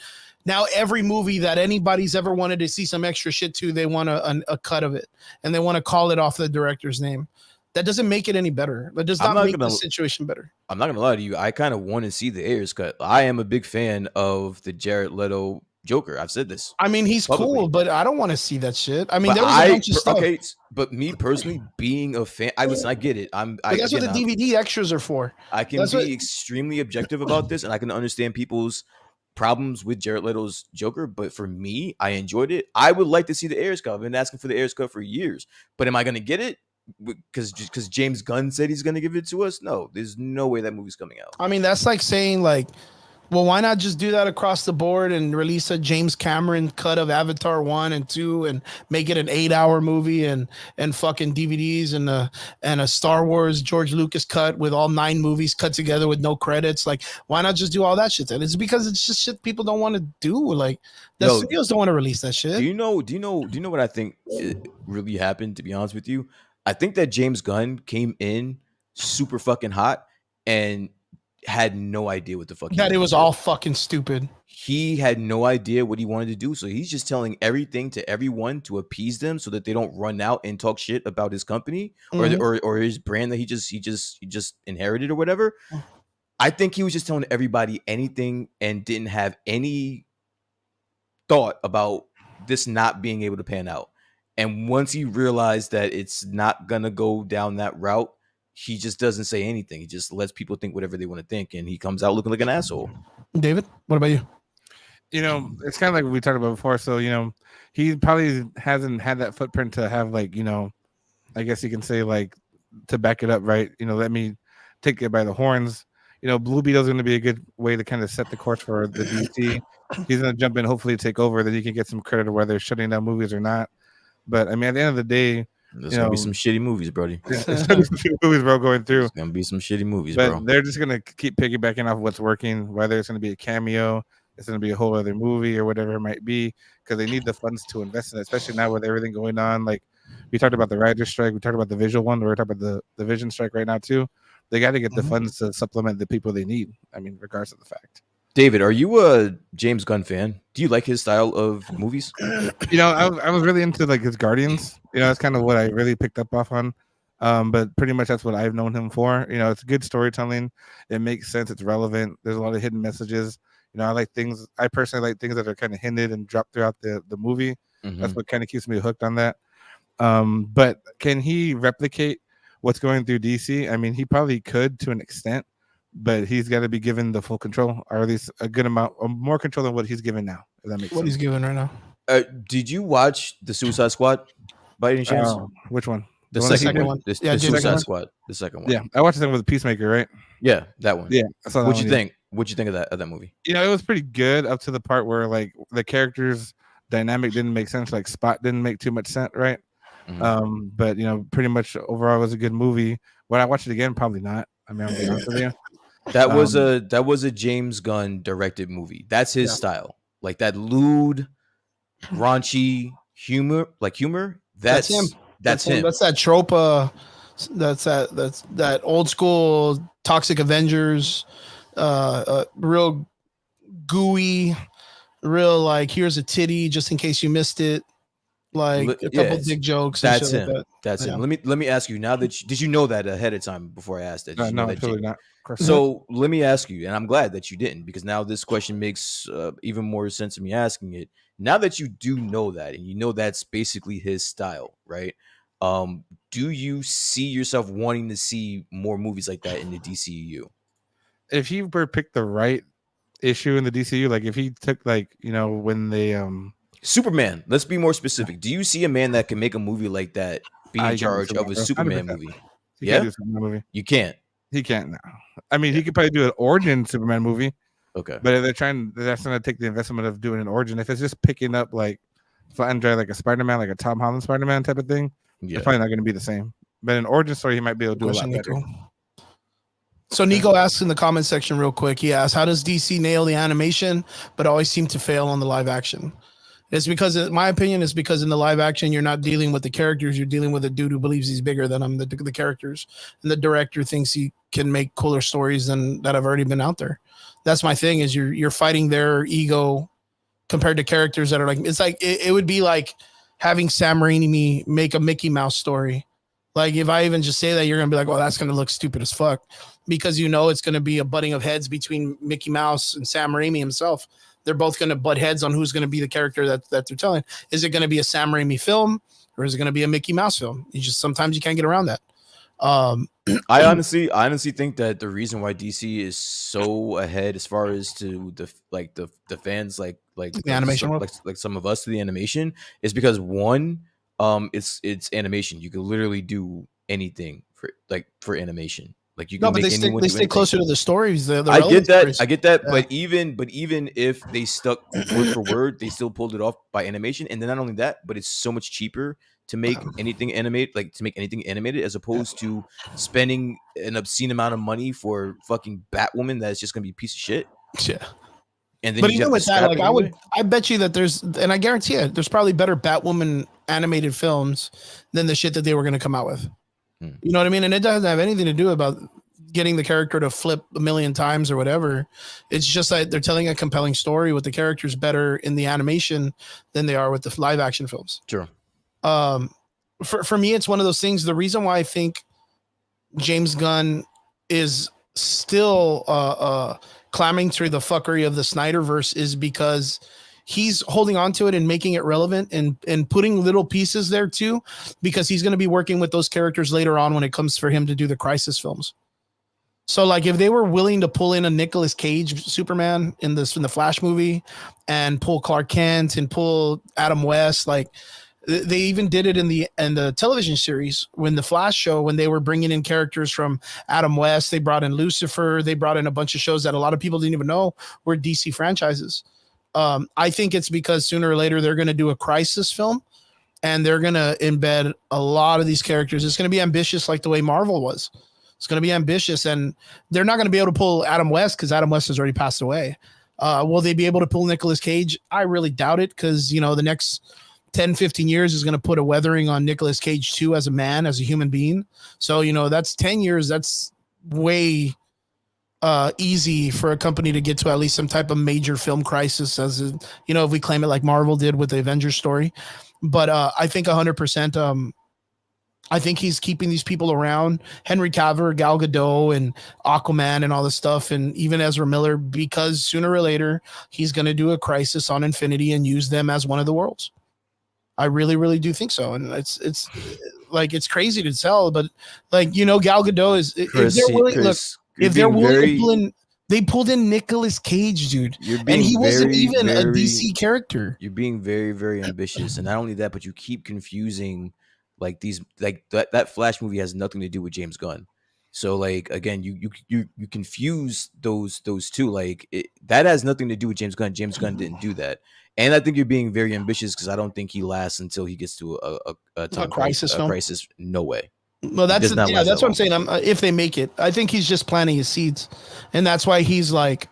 now every movie that anybody's ever wanted to see some extra shit to, they want a cut of it, and they want to call it off the director's name. That doesn't make it any better. That does not make the situation better. I'm not gonna lie to you. I kind of want to see the Ayers cut. I am a big fan of the Jared Leto Joker. I've said this. I mean, he's publicly cool, but I don't want to see that shit. I mean, there was a bunch of stuff. Okay, but me personally, being a fan, I get it. That's what the DVD extras are for. I can be extremely objective about this, and I can understand people's problems with Jared Leto's Joker, but for me, I enjoyed it. I would like to see the Ayers cut. I've been asking for the Ayers cut for years, but am I going to get it? Because James Gunn said he's going to give it to us? No, there's no way that movie's coming out. I mean, that's like saying well, why not just do that across the board and release a James Cameron cut of Avatar 1 and 2 and make it an 8-hour movie and fucking DVDs and a Star Wars George Lucas cut with all 9 movies cut together with no credits? Like, why not just do all that shit then? It's because it's just shit people don't want to do. Like, the studios don't want to release that shit. Do you know what I think really happened, to be honest with you? I think that James Gunn came in super fucking hot and had no idea what the fuck that it was all fucking stupid. He had no idea what he wanted to do, so he's just telling everything to everyone to appease them so that they don't run out and talk shit about his company or his brand that he just inherited or whatever. I think he was just telling everybody anything and didn't have any thought about this not being able to pan out. And once he realized that it's not gonna go down that route, he just doesn't say anything. He just lets people think whatever they want to think, and he comes out looking like an asshole. David, what about you? It's kind of like what we talked about before. So, he probably hasn't had that footprint to have I guess you can say to back it up, right? Let me take it by the horns. Blue Beetle is going to be a good way to kind of set the course for the DC. He's going to jump in, hopefully take over, then you can get some credit of whether shutting down movies or not. But I mean, at the end of the day, there's gonna be some shitty movies, Brody. There's gonna be some shitty movies, bro, going through. There's gonna be some shitty movies, but bro. They're just gonna keep piggybacking off what's working, whether it's gonna be a cameo, it's gonna be a whole other movie or whatever it might be, because they need the funds to invest in it, especially now with everything going on. Like We talked about the writer's strike. We talked about the visual one. We're talking about the vision strike right now too. They got to get the funds to supplement the people they need. I mean, regardless of the fact. David, are you a James Gunn fan? Do you like his style of movies? You know, I was really into like his Guardians. You know, that's kind of what I really picked up off on. But pretty much that's what I've known him for. You know, it's good storytelling. It makes sense. It's relevant. There's a lot of hidden messages. You know, I personally like things that are kind of hinted and dropped throughout the movie. That's what kind of keeps me hooked on that. But can he replicate what's going through DC? I mean, he probably could to an extent, but he's got to be given the full control, or at least a good amount, more control than what he's given now. If that makes What sense. he's given right now. Did you watch the Suicide Squad by any chance? Which one? The one second one. Yeah, The James Suicide Gunn. Squad. The second one. Yeah, I watched them with Peacemaker, right? Yeah, that one. Yeah, I saw that What'd one, you think? What'd you think of that movie? You know, it was pretty good up to the part where like the characters dynamic didn't make sense. Like Spot didn't make too much sense, right? But you know, pretty much overall it was a good movie. Would I watch it again? Probably not. I mean, I'll be honest with you. That was a James Gunn directed movie. That's his style. Like that lewd, raunchy humor. That's him. That's him. That's that trope. That's that old school Toxic Avengers. Real gooey. Real like here's a titty just in case you missed it. Like a couple dick jokes. And That's shit him. like that. That's him. Let me ask you now that did you know that ahead of time before I asked that? Did you know No, that absolutely not. So let me ask you, and I'm glad that you didn't, because now this question makes even more sense to me asking it. Now that you do know that, and you know that's basically his style, right? Do you see yourself wanting to see more movies like that in the DCU? If he were picked the right issue in the DCU, like if he took like, you know, when they Superman, let's be more specific. Do you see a man that can make a movie like that be in charge of a Superman 100%. movie? He can't do a Superman movie. You can't. He can't now. I mean, he could probably do an origin Superman movie. Okay. But if that's going to take the investment of doing an origin. If it's just picking up like flat and dry, like a Spider-Man, like a Tom Holland Spider-Man type of thing, it's probably not going to be the same. But an origin story, he might be able to do a lot better. So Nico asks in the comment section real quick. He asks, how does DC nail the animation, but always seem to fail on the live action? It's because, in my opinion, it's because in the live action, you're not dealing with the characters. You're dealing with a dude who believes he's bigger than the characters. And the director thinks he can make cooler stories than that have already been out there. That's my thing, is you're fighting their ego compared to characters that are like, it's like, it would be like having Sam Raimi make a Mickey Mouse story. Like if I even just say that, you're going to be like, well, that's going to look stupid as fuck, because you know it's going to be a butting of heads between Mickey Mouse and Sam Raimi himself. They're both going to butt heads on who's going to be the character that they're telling. Is it going to be a Sam Raimi film, or is it going to be a Mickey Mouse film? Sometimes you can't get around that. I honestly think that the reason why DC is so ahead as far as to the fans like the animation like some of us to the animation is because one, it's animation. You can literally do anything for animation. Like you can but they stay closer to the stories. I get that. Yeah. But even if they stuck word for word, they still pulled it off by animation. And then not only that, but it's so much cheaper to make anything animated, as opposed to spending an obscene amount of money for fucking Batwoman that's just gonna be a piece of shit. Yeah. And then but even with that, like I bet you that and I guarantee it, there's probably better Batwoman animated films than the shit that they were gonna come out with. You know what I mean? And it doesn't have anything to do about getting the character to flip a million times or whatever. It's just that they're telling a compelling story with the characters better in the animation than they are with the live action films. Sure. For me, it's one of those things. The reason why I think James Gunn is still clamming through the fuckery of the Snyderverse is because he's holding on to it and making it relevant and putting little pieces there too, because he's going to be working with those characters later on when it comes for him to do the Crisis films. So like if they were willing to pull in a Nicolas Cage Superman in the Flash movie and pull Clark Kent and pull Adam West, like they even did it in the television series when the Flash show, when they were bringing in characters from Adam West, they brought in Lucifer, they brought in a bunch of shows that a lot of people didn't even know were DC franchises. I think it's because sooner or later they're going to do a Crisis film and they're going to embed a lot of these characters. It's going to be ambitious like the way Marvel was. It's going to be ambitious, and they're not going to be able to pull Adam West because Adam West has already passed away. Will they be able to pull Nicolas Cage? I really doubt it, because, you know, the next 10, 15 years is going to put a weathering on Nicolas Cage too, as a man, as a human being. So, that's 10 years. That's way easy for a company to get to at least some type of major film crisis, as if we claim it like Marvel did with the Avengers story. But I think 100%. I think he's keeping these people around, Henry Cavill, Gal Gadot, and Aquaman, and all this stuff, and even Ezra Miller, because sooner or later he's going to do a Crisis on Infinity and use them as one of the worlds. I really, really do think so, and it's like it's crazy to tell, but Gal Gadot is Chris, if they're willing, they pulled in Nicolas Cage, dude, and he wasn't even a DC character. You're being very, very ambitious, and not only that, but you keep confusing that Flash movie has nothing to do with James Gunn. So like again, you confuse those two. That has nothing to do with James Gunn. James Gunn didn't do that, and I think you're being very ambitious because I don't think he lasts until he gets to a crisis film. Crisis, no way. Well, that's what I'm saying. If they make it, I think he's just planting his seeds, and that's why he's like,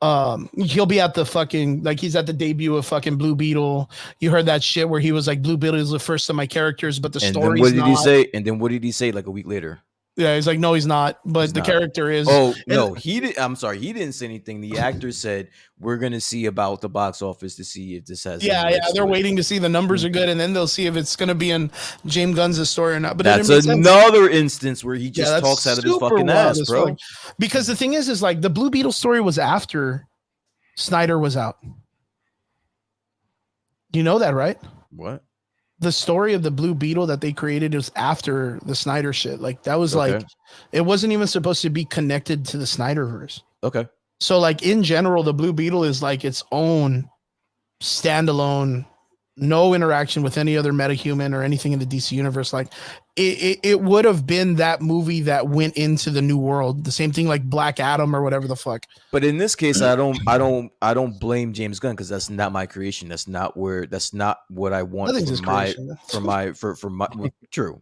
he'll be at the fucking he's at the debut of fucking Blue Beetle. You heard that shit where he was like, Blue Beetle is the first of my characters, but the story. What did he say? And then what did he say like a week later? Yeah, he's like, no, he's not. But the character is. Oh, no, he did. I'm sorry, he didn't say anything. The actor said, we're going to see about the box office to see if this has. Yeah, they're waiting to see the numbers are good, and then they'll see if it's going to be in James Gunn's story or not. But that's another instance where he just talks out of his fucking ass, bro. Because the thing is like the Blue Beetle story was after Snyder was out. You know that, right? What? The story of the Blue Beetle that they created was after the Snyder shit. Like that was it wasn't even supposed to be connected to the Snyderverse. Okay. So like in general, the Blue Beetle is like its own standalone, no interaction with any other metahuman or anything in the DC universe. Like it would have been that movie that went into the new world. The same thing like Black Adam or whatever the fuck. But in this case, I don't blame James Gunn because that's not my creation. That's not what I want for my true.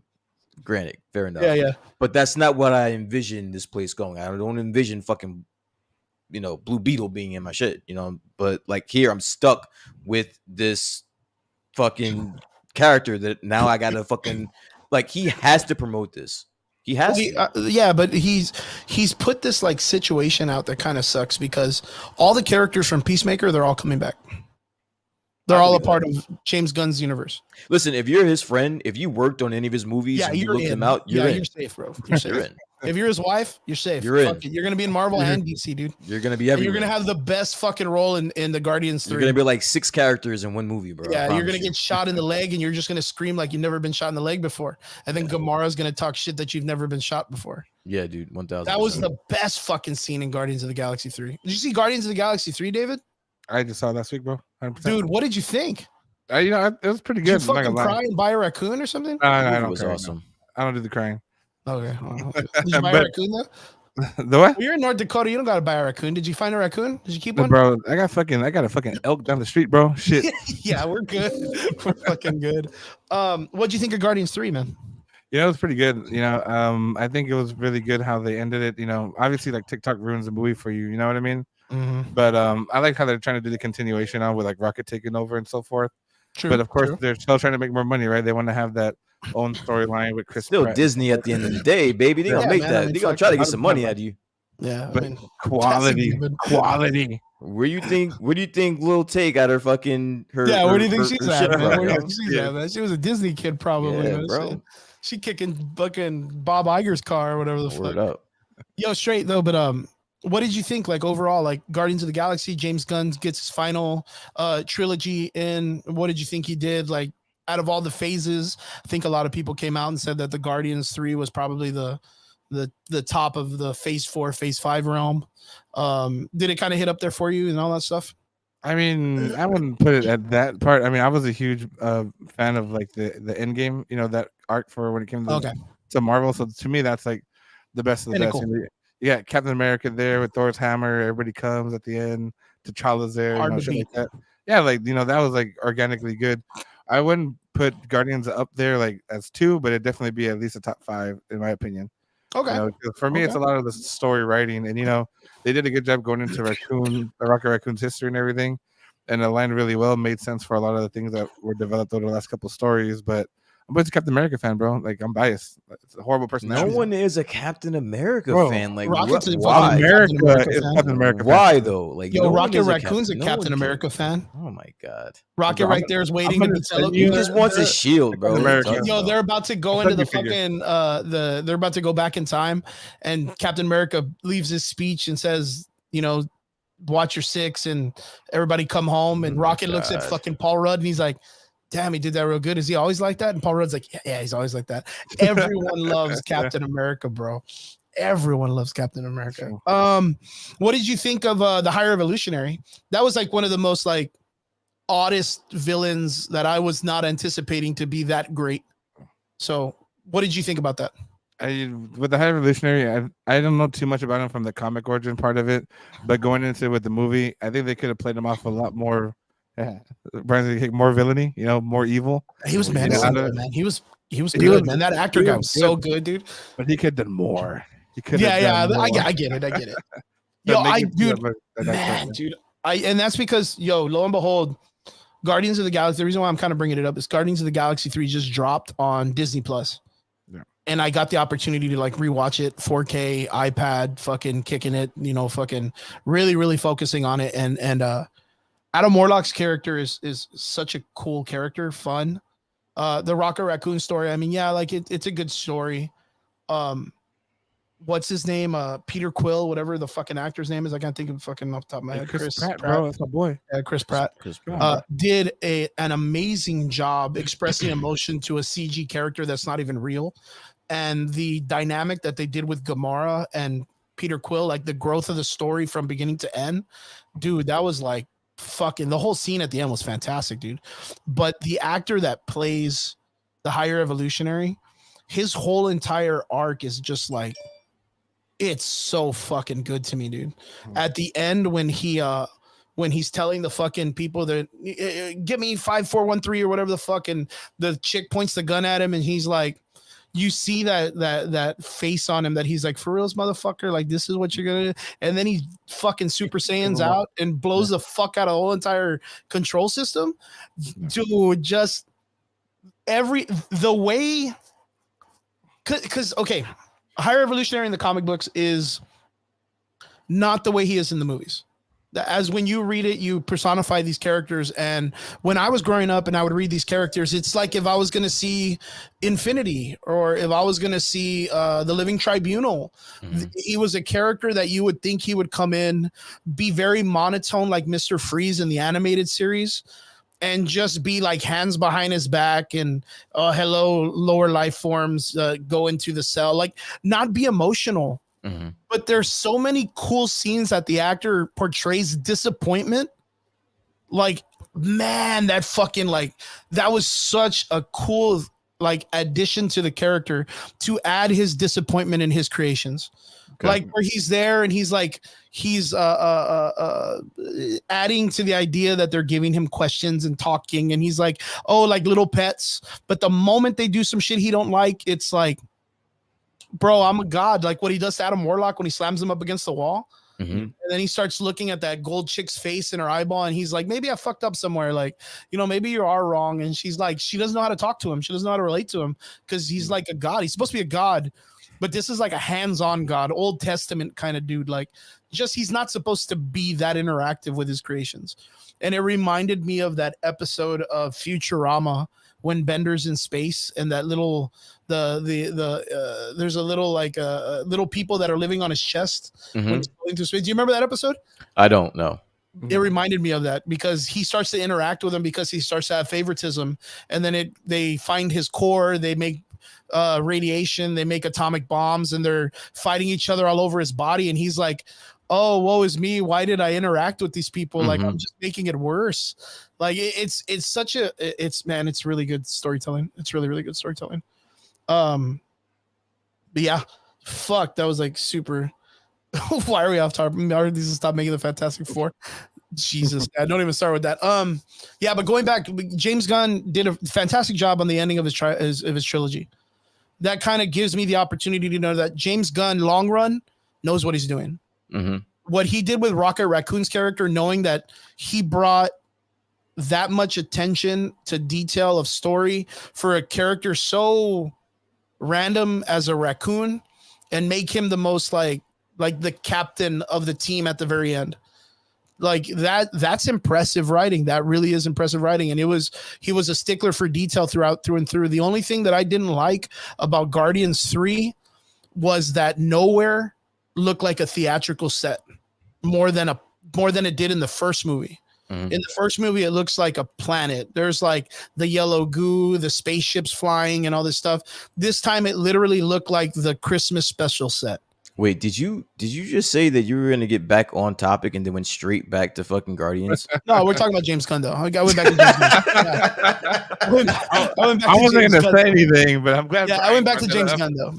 Granted, fair enough. Yeah. But that's not what I envision this place going. I don't envision fucking Blue Beetle being in my shit, but like here I'm stuck with this fucking character that now I gotta fucking he has to promote this. He has to. But he's put this like situation out that kind of sucks because all the characters from Peacemaker, they're all coming back. They're all a part of James Gunn's universe. Listen, if you're his friend, if you worked on any of his movies, and you looked him out, you're safe, bro. You're safe. You're in. If you're his wife, you're safe. You're in. You're gonna be in Marvel and DC, dude. You're gonna be everywhere. You're gonna have the best fucking role in the Guardians 3. You're gonna be like 6 characters in one movie, bro. Yeah, you're gonna get shot in the leg, and you're just gonna scream like you've never been shot in the leg before. And then Gamara's gonna talk shit that you've never been shot before. Yeah, dude, 1,000. That was the best fucking scene in Guardians of the Galaxy 3. Did you see Guardians of the Galaxy 3, David? I just saw last week, bro. 100%. Dude, what did you think? It was pretty good. Did you fucking cry and buy a raccoon or something? No, it was awesome. I don't do the crying. Okay. Did you buy a raccoon though? The what? Well, you're in North Dakota. You don't gotta buy a raccoon. Did you find a raccoon? Did you keep one? Bro, I got a fucking elk down the street, bro. Shit. Yeah, we're good. We're fucking good. What'd you think of Guardians 3, man? Yeah, it was pretty good. I think it was really good how they ended it. Obviously like TikTok ruins the movie for you. You know what I mean? Mm-hmm. But I like how they're trying to do the continuation on with like Rocket taking over and so forth. True, but of course, they're still trying to make more money, right? They want to have that own storyline with Chris. Still Pratt. Disney at the end of the day, baby. They're gonna make that. They're gonna try to get some money out of you. Yeah, but quality. Where do you think Lil Tay got her fucking her? Yeah, where do you think she's at? Man? Where do you think she's at, man? She was a Disney kid, probably. Yeah, bro. She kicking fucking Bob Iger's car or whatever the fuck. Up. Yo, straight though, but what did you think? Like overall, like Guardians of the Galaxy, James Gunn gets his final trilogy in. What did you think he did? Like out of all the phases, I think a lot of people came out and said that the Guardians 3 was probably the top of the phase 4, phase 5 realm. Did it kind of hit up there for you and all that stuff? I mean, I wouldn't put it at that part. I mean, I was a huge fan of like the end game, that arc for when it came to Marvel. So to me, that's like the best of the best. Yeah, Captain America there with Thor's hammer. Everybody comes at the end. T'Challa's there. Shit like that. Yeah, like that was like organically good. I wouldn't put Guardians up there like as 2, but it'd definitely be at least a top 5 in my opinion. Okay. For me, it's a lot of the story writing, and they did a good job going into Rocket Raccoon's history and everything. and aligned really well. Made sense for a lot of the things that were developed over the last couple stories. But I'm a Captain America fan, bro. Like I'm biased. It's a horrible No personality. one is a Captain America Bro, fan. Like, Rocket's a why? fucking America America is fan. Captain America. fan. Why though? Like, Yo, no one Rocket is a Raccoon's a no Captain one America cares. fan. Oh my god. Rocket Bro, right there is waiting to gonna be send teleported. you He just wants his shield, bro. What are you America. talking Yo, about? they're about to go I'll into the send you figure. fucking they're about to go back in time, and Captain America leaves his speech and says, you know, watch your six and everybody come home. And Oh my Rocket looks at God. fucking Paul Rudd and he's like, damn, he did that real good. Is he always like that? And Paul Rudd's like, yeah, he's always like that. Everyone loves Captain America, bro. Everyone loves Captain America. What did you think of the Higher Evolutionary? That was like one of the most like oddest villains that I was not anticipating to be that great. So what did you think about that? With the High Revolutionary, I don't know too much about him from the comic origin part of it, but going into it with the movie, I think they could have played him off a lot more. More villainy, you know, more evil. He was Yeah, menacing, I don't- man. He was He good, was- man. That actor he guy was was so good, dude. But he could have done more. He could. Yeah, done more. I get it. to Yo, make I it dude, feel like that man, person. dude. And that's because, yo, lo and behold, Guardians of the Galaxy. The reason why I'm kind of bringing it up is Guardians of the Galaxy 3 just dropped on Disney Plus. Yeah. And I got the opportunity to like rewatch it, 4K, iPad, fucking kicking it, you know, fucking really, really focusing on it. And Adam Warlock's character is such a cool character, fun. The Rocket Raccoon story, I mean, yeah, like it's a good story. What's his name? Peter Quill, whatever the fucking actor's name is. I can't think of fucking off the top of my head. Chris Pratt, bro, that's my boy. Yeah, Chris Pratt. Chris Pratt. Did an amazing job expressing emotion to a CG character that's not even real. And the dynamic that they did with Gamora and Peter Quill, like the growth of the story from beginning to end, dude, that was like fucking, the whole scene at the end was fantastic, dude. But the actor that plays the Higher Evolutionary, his whole entire arc is just like, it's so fucking good to me, dude. At the end, when he's telling the fucking people that get me 5413 or whatever the fuck, and the chick points the gun at him, and he's like, you see that face on him that he's like, for reals, motherfucker, like this is what you're gonna do. And then he fucking Super Saiyans out and blows the fuck out of the whole entire control system. Dude, just the way, because okay, Higher Evolutionary in the comic books is not the way he is in the movies. As when you read it, you personify these characters. And when I was growing up and I would read these characters, it's like if I was going to see Infinity or if I was going to see the Living Tribunal, he was a character that you would think he would come in, be very monotone like Mr. Freeze in the animated series, and just be like hands behind his back and hello, lower life forms, go into the cell, like not be emotional. But there's so many cool scenes that the actor portrays disappointment. Like, man, that fucking like, that was such a cool like addition to the character to add his disappointment in his creations. Okay. Like where he's there and he's like, he's adding to the idea that they're giving him questions and talking. And he's like, oh, like little pets. But the moment they do some shit he don't like, it's like, bro, I'm a god. Like what he does to Adam Warlock when he slams him up against the wall. And then he starts looking at that gold chick's face in her eyeball. And he's like, maybe I fucked up somewhere. Like, you know, maybe you are wrong. And she's like, she doesn't know how to talk to him. She doesn't know how to relate to him because he's like a god. He's supposed to be a god, but this is like a hands-on god, Old Testament kind of dude. Like just, he's not supposed to be that interactive with his creations. And it reminded me of that episode of Futurama when Bender's in space and that little, there's a little like little people that are living on his chest when he's going through space. Do you remember that episode? I don't know. It reminded me of that because he starts to interact with them because he starts to have favoritism, and then they find his core, they make radiation, they make atomic bombs, and they're fighting each other all over his body, and he's like, oh, woe is me, why did I interact with these people? Like I'm just making it worse. Like it's such a it's really good storytelling. It's really, really good storytelling. But yeah, fuck, that was like super. Why are we off topic? I already need to stop making the Fantastic Four. Jesus, I don't even start with that. Yeah, but going back, James Gunn did a fantastic job on the ending of his trilogy. That kind of gives me the opportunity to know that James Gunn, long run, knows what he's doing. What he did with Rocket Raccoon's character, knowing that he brought that much attention to detail of story for a character so random as a raccoon and make him the most like the captain of the team at the very end. Like that's impressive writing. That really is impressive writing. And he was a stickler for detail through and through. The only thing that I didn't like about Guardians 3 was that nowhere looked like a theatrical set more than it did in the first movie. In the first movie, it looks like a planet. There's like the yellow goo, the spaceships flying and all this stuff. This time it literally looked like the Christmas special set. Wait, did you just say that you were gonna get back on topic and then went straight back to fucking Guardians? No, we're talking about James Gunn though. I went back to James Gunn. I wasn't gonna say anything, but I'm glad. Yeah, I went back to James Gunn though.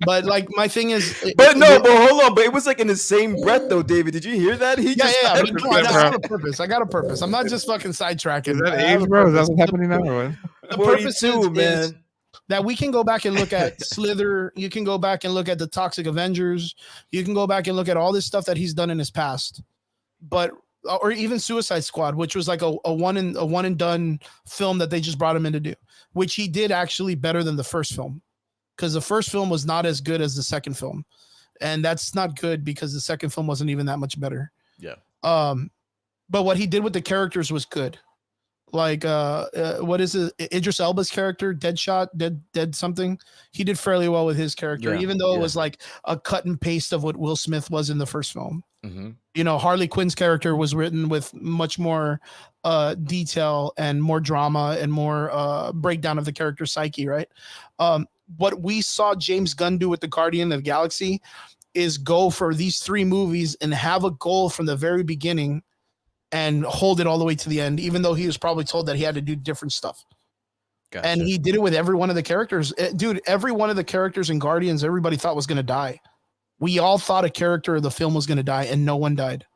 But like my thing is, but hold on. But it was like in the same breath though, David. Did you hear that? Yeah. But no, I got a purpose. I got a purpose. I'm not just fucking sidetracking. Is that age, bro? Is that what's happening now, or what? The purpose is that we can go back and look at Slither. You can go back and look at the Toxic Avengers. You can go back and look at all this stuff that he's done in his past, or even Suicide Squad, which was like a one and done film that they just brought him in to do, which he did actually better than the first film, because the first film was not as good as the second film, and that's not good because the second film wasn't even that much better. Yeah. But what he did with the characters was good. Like what is it? Idris Elba's character, Deadshot, dead something. He did fairly well with his character, even though it was like a cut and paste of what Will Smith was in the first film. You know, Harley Quinn's character was written with much more detail and more drama and more breakdown of the character's psyche, right? What we saw James Gunn do with the Guardian of the Galaxy is go for these 3 movies and have a goal from the very beginning and hold it all the way to the end, even though he was probably told that he had to do different stuff. Gotcha. And he did it with every one of the characters. Dude, every one of the characters in Guardians, everybody thought was going to die. We all thought a character of the film was going to die, and no one died.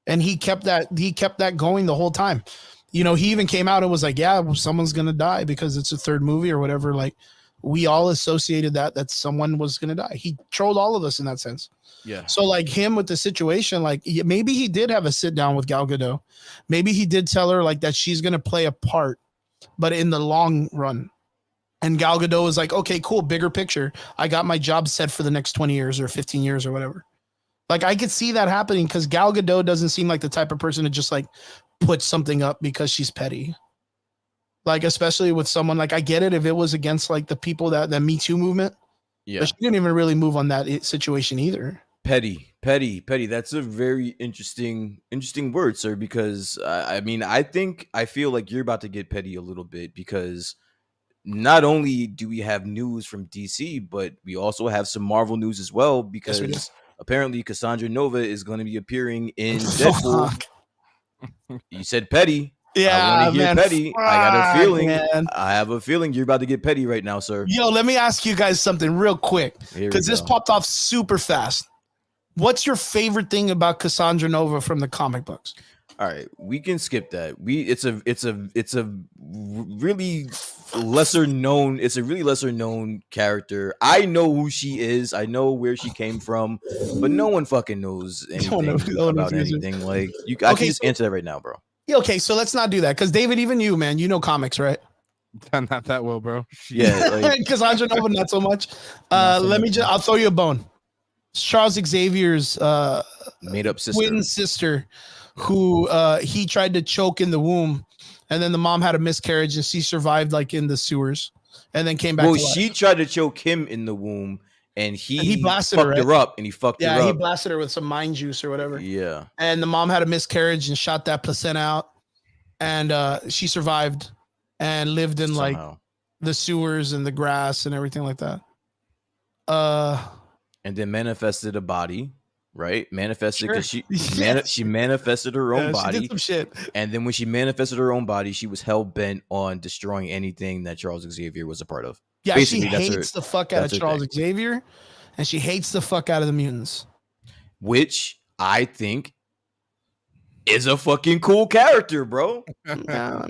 And he kept that going the whole time. You know, he even came out and was like, yeah, someone's going to die because it's a 3rd movie or whatever. Like, we all associated that someone was going to die. He trolled all of us in that sense. Yeah. So like him with the situation, like maybe he did have a sit down with Gal Gadot. Maybe he did tell her like that she's going to play a part, but in the long run. And Gal Gadot was like, okay, cool. Bigger picture. I got my job set for the next 20 years or 15 years or whatever. Like I could see that happening because Gal Gadot doesn't seem like the type of person to just like put something up because she's petty. Like, especially with someone like, I get it if it was against like the people that Me Too movement. Yeah. But she didn't even really move on that situation either. Petty. That's a very interesting word, sir, because I mean, I feel like you're about to get petty a little bit because not only do we have news from DC, but we also have some Marvel news as well, because apparently Cassandra Nova is going to be appearing in Deadpool. You said petty. Yeah, I want to hear petty. I got a feeling. Man. I have a feeling you're about to get petty right now, sir. Yo, let me ask you guys something real quick, because this popped off super fast. What's your favorite thing about Cassandra Nova from the comic books? All right, we can skip that. It's a really lesser known character. I know who she is. I know where she came from, but no one fucking knows anything about anything. Like I can just answer that right now, bro. Okay, so let's not do that, because David, even you, man, you know comics, right? Not that well, bro. Yeah, like, Cassandra Nova, not so much. I'll throw you a bone. Charles Xavier's made up twin sister, who he tried to choke in the womb, and then the mom had a miscarriage and she survived like in the sewers, and then came back. Well, she tried to choke him in the womb, and he blasted her up, and he fucked her up. Yeah, he blasted her with some mind juice or whatever. Yeah, and the mom had a miscarriage and shot that placenta out, and she survived and lived in like the sewers and the grass and everything like that. And then manifested a body, right? Manifested because she manifested her own body. She did some shit. And then when she manifested her own body, she was hell bent on destroying anything that Charles Xavier was a part of. Yeah, basically, she hates the fuck out of Charles Xavier, and she hates the fuck out of the mutants. Which I think is a fucking cool character, bro. Yeah,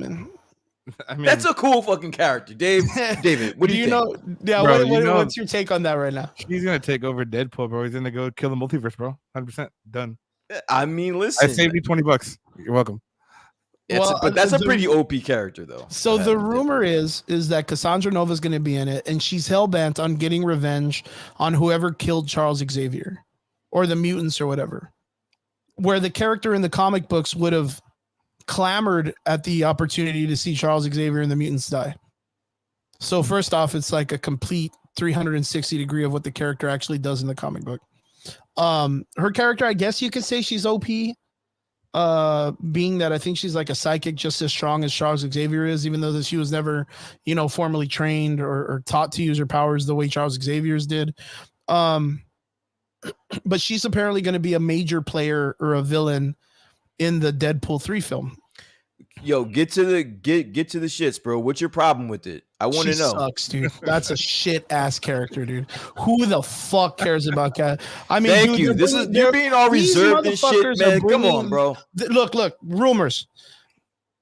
I mean, that's a cool fucking character, David. What do you know? Yeah, bro, what's your take on that right now? He's gonna take over Deadpool, bro. He's gonna go kill the multiverse, bro. 100% done. I mean, listen, I saved you $20. You're welcome. But that's a pretty OP character, though. So the rumor is that Cassandra Nova is going to be in it, and she's hell bent on getting revenge on whoever killed Charles Xavier, or the mutants, or whatever. Where the character in the comic books would have clamored at the opportunity to see Charles Xavier and the mutants die. So first off, it's like a complete 360 degree of what the character actually does in the comic book. Her character, I guess you could say she's OP. Being that I think she's like a psychic just as strong as Charles Xavier is, even though that she was never, formally trained or taught to use her powers the way Charles Xavier's did. But she's apparently going to be a major player or a villain in the Deadpool 3 film. Yo, get to the shits, bro. What's your problem with it? I want to know. Sucks, dude. That's a shit ass character, dude. Who the fuck cares about that? I mean, thank you. You're being all reserved and shit, man. Come on, bro. Look. Rumors.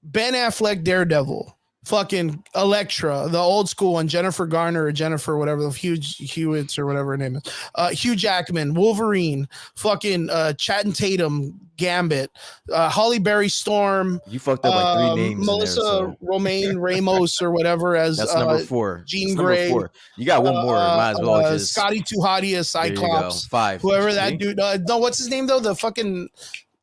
Ben Affleck, Daredevil. Fucking Elektra, the old school one, Jennifer Garner or Jennifer, whatever, the Hewitts or whatever her name is. Hugh Jackman, Wolverine, fucking Channing Tatum, Gambit, Holly Berry Storm. You fucked up like 3 names. Melissa Romaine Ramos or whatever as that's number 4. Jean Grey. You got one more. Might as well just Scotty Tuhati as Cyclops. 5. Whoever that dude. No, what's his name though? The fucking.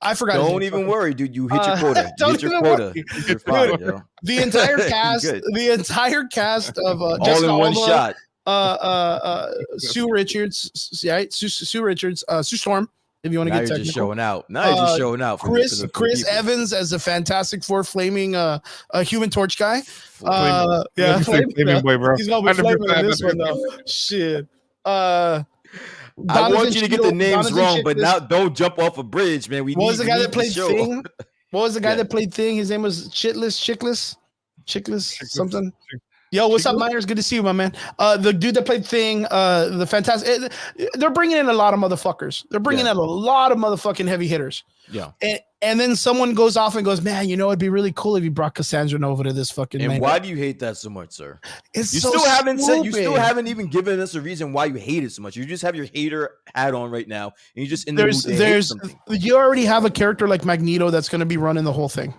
I forgot. Don't even worry, dude. You hit your quota. You hit your quota. You're fine, yo. The entire cast of all Jessica in one Alba, shot. Sue Richards, right? Sue Richards, Sue Storm. If you want to now get you're technical, just showing out. Now you're just showing out. Chris Evans as the Fantastic Four flaming Human Torch guy. Flaming boy, bro. He's gonna be flaming in this one though. Shit. I want you to get the names wrong, but now don't jump off a bridge, man. What was the guy that played Thing? What was the guy that played Thing? His name was Chickless, something. Yo, what's up, Miners? Good to see you, my man. The dude that played Thing, the Fantastic. They're bringing in a lot of motherfuckers. They're bringing in a lot of motherfucking heavy hitters. Yeah. And then someone goes off and goes, man, it'd be really cool if you brought Cassandra Nova to this fucking. And why do you hate that so much, sir? You still haven't even given us a reason why you hate it so much. You just have your hater hat on right now, and you just in the mood to hate something. You already have a character like Magneto that's going to be running the whole thing.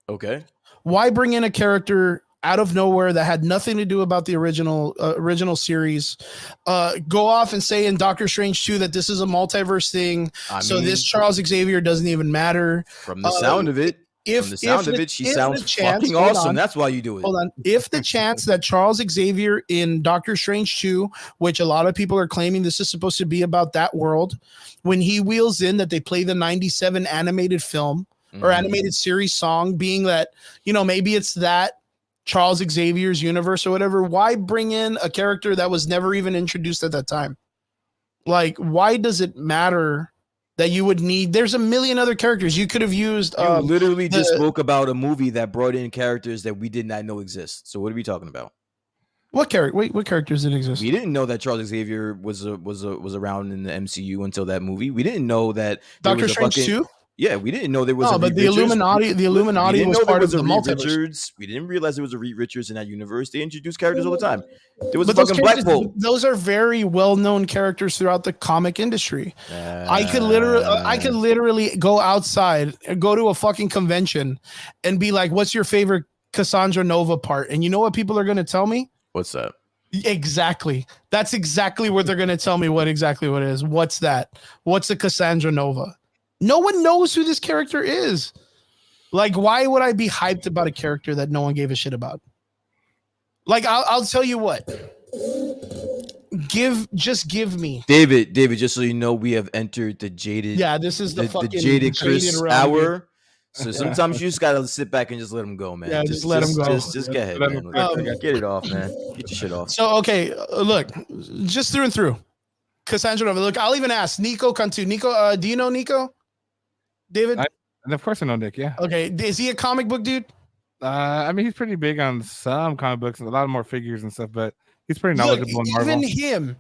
Okay. Why bring in a character out of nowhere that had nothing to do about the original series? Go off and say in Doctor Strange 2 that this is a multiverse thing. So this Charles Xavier doesn't even matter. From the sound of it, she sounds fucking awesome. That's why you do it. Hold on. If the chance that Charles Xavier in Doctor Strange 2, which a lot of people are claiming this is supposed to be about that world, when he wheels in, that they play the 97 animated film or animated series song, being that, maybe it's that Charles Xavier's universe or whatever, why bring in a character that was never even introduced at that time? Like, why does it matter that you would need? There's a million other characters you could have used. You literally just spoke about a movie that brought in characters that we did not know exist. So what are we talking about? What character? Wait, what characters did exist? We didn't know that Charles Xavier was around in the MCU until that movie. We didn't know that Doctor Strange 2? Yeah, we didn't know there was. No, but the Illuminati was part of the multiverse. Richards. We didn't realize there was a Reed Richards in that universe. They introduced characters all the time. There was a fucking Black Bolt. Those are very well-known characters throughout the comic industry. I could literally go outside and go to a fucking convention and be like, "What's your favorite Cassandra Nova part?" And you know what people are going to tell me? What's that? Exactly. That's exactly what they're going to tell me. What it is? What's that? What's the Cassandra Nova? No one knows who this character is. Like, why would I be hyped about a character that no one gave a shit about? Like, I'll tell you what. Give me David. Just so you know, we have entered the jaded. Yeah, this is the jaded Chris hour. So sometimes you just gotta sit back and just let him go, man. Yeah, just let him go. Just get ahead, man. Get it off, man. Get your shit off. So okay, look, just through and through, Cassandra Nova. Look, I'll even ask Nico Cantu. Nico, do you know Nico? David? Of course I know Nick, yeah. Okay, is he a comic book dude? I mean, he's pretty big on some comic books, and a lot more figures and stuff, but he's pretty knowledgeable in Marvel. Even him,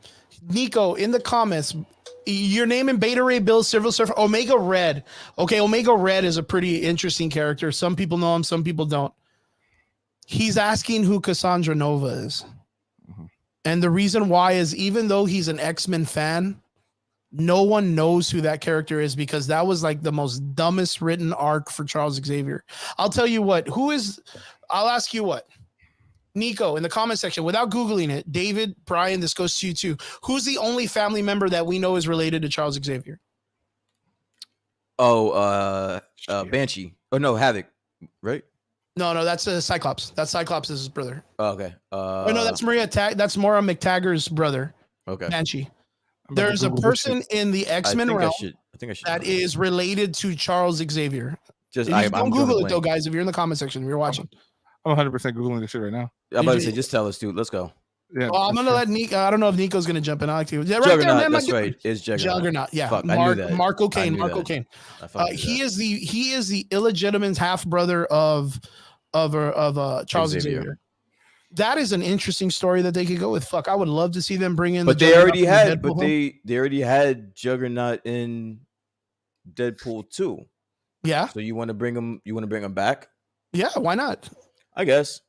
Nico, in the comments, you're naming Beta Ray Bill, Silver Surfer, Omega Red. Okay, Omega Red is a pretty interesting character. Some people know him, some people don't. He's asking who Cassandra Nova is. And the reason why is, even though he's an X-Men fan, No one knows who that character is because that was like the most dumbest written arc for Charles Xavier. I'll tell you what, I'll ask you what, Nico, in the comment section, without Googling it, David, Brian, this goes to you too. Who's the only family member that we know is related to Charles Xavier? Oh, Banshee. Oh no, Havoc, right? No, that's a Cyclops. That's Cyclops' his brother. Oh, okay. Oh no, that's That's Maura McTaggart's brother. Okay. Banshee. There's a person in the X-Men realm that is related to Charles Xavier. Don't Google it though, guys. If you're in the comment section, if you're watching. I'm 100% Googling this shit right now. I'm about to say, just tell us, dude. Let's go. Yeah, I'm gonna let Nico. I don't know if Nico's gonna jump in. I like to. Yeah, right Juggernaut. there, man, That's right. It's Juggernaut. Yeah. Fuck, I knew that. Marco Kane. Marco Kane. He is the illegitimate half brother of Charles Xavier. That is an interesting story that they could go with. Fuck, I would love to see them bring in. But they already had. But they already had Juggernaut in Deadpool 2. Yeah. So you want to bring him? You want to bring him back? Yeah. Why not? I guess.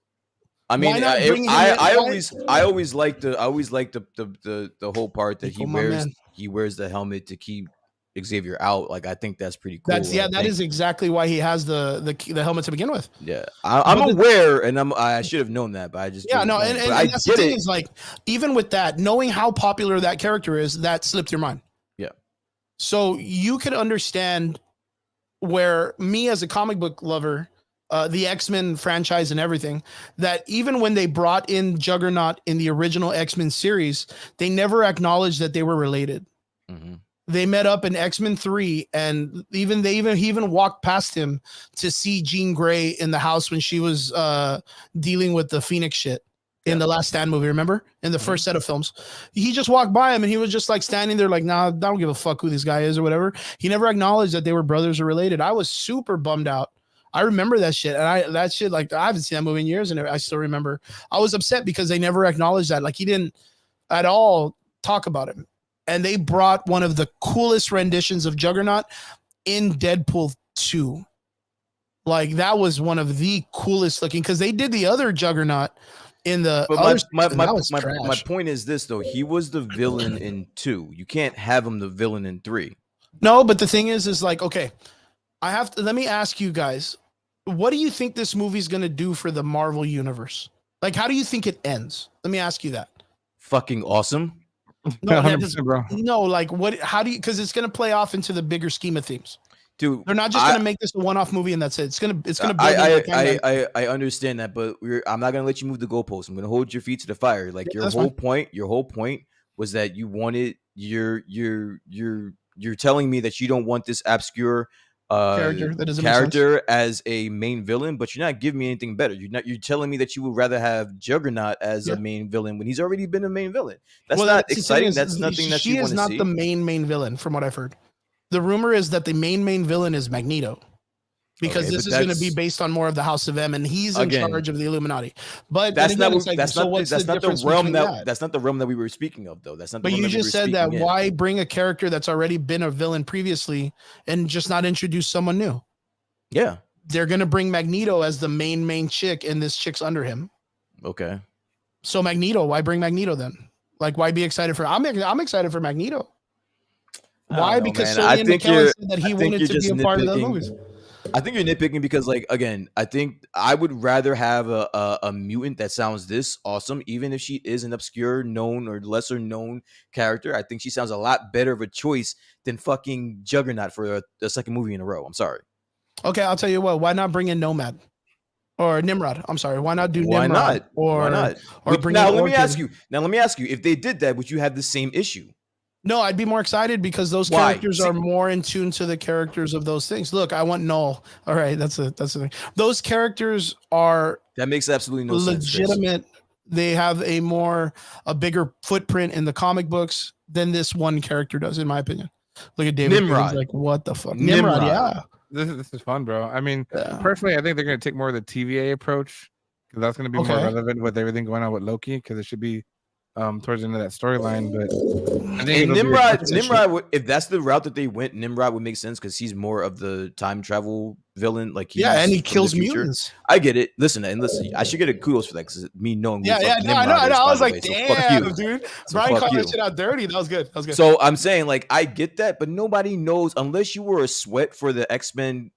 I mean, I always like the whole part that he wears the helmet to keep Xavier out. Like, I think that's pretty cool. That is exactly why he has the helmet to begin with. Yeah, I'm aware, and I should have known that, but I just and that's the thing is, like, even with that, knowing how popular that character is, that slipped your mind. Yeah. So you could understand where me as a comic book lover, the X-Men franchise and everything, that even when they brought in Juggernaut in the original X-Men series, they never acknowledged that they were related. Mm-hmm. They met up in X-Men 3, and he even walked past him to see Jean Grey in the house when she was dealing with the Phoenix shit in the Last Stand movie. Remember, in the first set of films, he just walked by him and he was just like standing there, like, nah, I don't give a fuck who this guy is or whatever. He never acknowledged that they were brothers or related. I was super bummed out. I remember that shit, and I haven't seen that movie in years, and I still remember. I was upset because they never acknowledged that. Like, he didn't at all talk about him. And they brought one of the coolest renditions of Juggernaut in Deadpool 2. Like, that was one of the coolest looking, because they did the other Juggernaut in the. But my point is this though: he was the villain in 2. You can't have him the villain in 3. No, but the thing is like, okay, let me ask you guys, what do you think this movie's gonna do for the Marvel universe? Like, how do you think it ends? Let me ask you that. Fucking awesome. No, 100%, bro. No, like, what? How do you? Because it's gonna play off into the bigger scheme of things. Dude, they're not just gonna make this a one-off movie and that's it. It's gonna. I understand that, but I'm not gonna let you move the goalposts. I'm gonna hold your feet to the fire. Like, your whole point was that you wanted you're telling me that you don't want this obscure character as a main villain, but you're not giving me anything better. You're telling me that you would rather have Juggernaut as a main villain when he's already been a main villain. That's not exciting. That's nothing that you want to see. She is not the main villain, from what I've heard. The rumor is that the main villain is Magneto, because this is going to be based on more of the House of M, and he's in charge of the Illuminati. But that's not the realm that we were speaking of, though. That's not. But you just said that. Why bring a character that's already been a villain previously and just not introduce someone new? Yeah, they're going to bring Magneto as the main chick, and this chick's under him. Okay. So Magneto, why bring Magneto then? Like, why be excited for? I'm excited for Magneto. Why? Because I think said that he wanted to be a part of the movies. I think you're nitpicking because, like, again, I think I would rather have a mutant that sounds this awesome, even if she is an obscure, known, or lesser known character. I think she sounds a lot better of a choice than fucking Juggernaut for a second movie in a row. I'm sorry. Okay, I'll tell you what. Why not bring in Nomad or Nimrod? I'm sorry. Why not do Nimrod? Why not? Let me ask you. If they did that, would you have the same issue? No, I'd be more excited because those characters are more in tune to the characters of those things. Look, I want Null. All right, that's the thing. Those characters are makes absolutely no sense. Legitimate. They have a bigger footprint in the comic books than this one character does, in my opinion. Look at David. Nimrod. He's like, what the fuck? Nimrod, yeah. This is fun, bro. I mean, personally, I think they're going to take more of the TVA approach, because that's going to be more relevant with everything going on with Loki, because it should be towards the end of that storyline. But I think And it'll be Nimrod, if that's the route that they went, Nimrod would make sense because he's more of the time travel villain. Like and he from the kills future. mutants. I get it. Listen, I should get a kudos for that because me knowing. No, I know. I was like, damn, dude. So Brian called you. that shit out dirty. That was good. So I'm saying, like, I get that, but nobody knows unless you were a sweat for the X-Men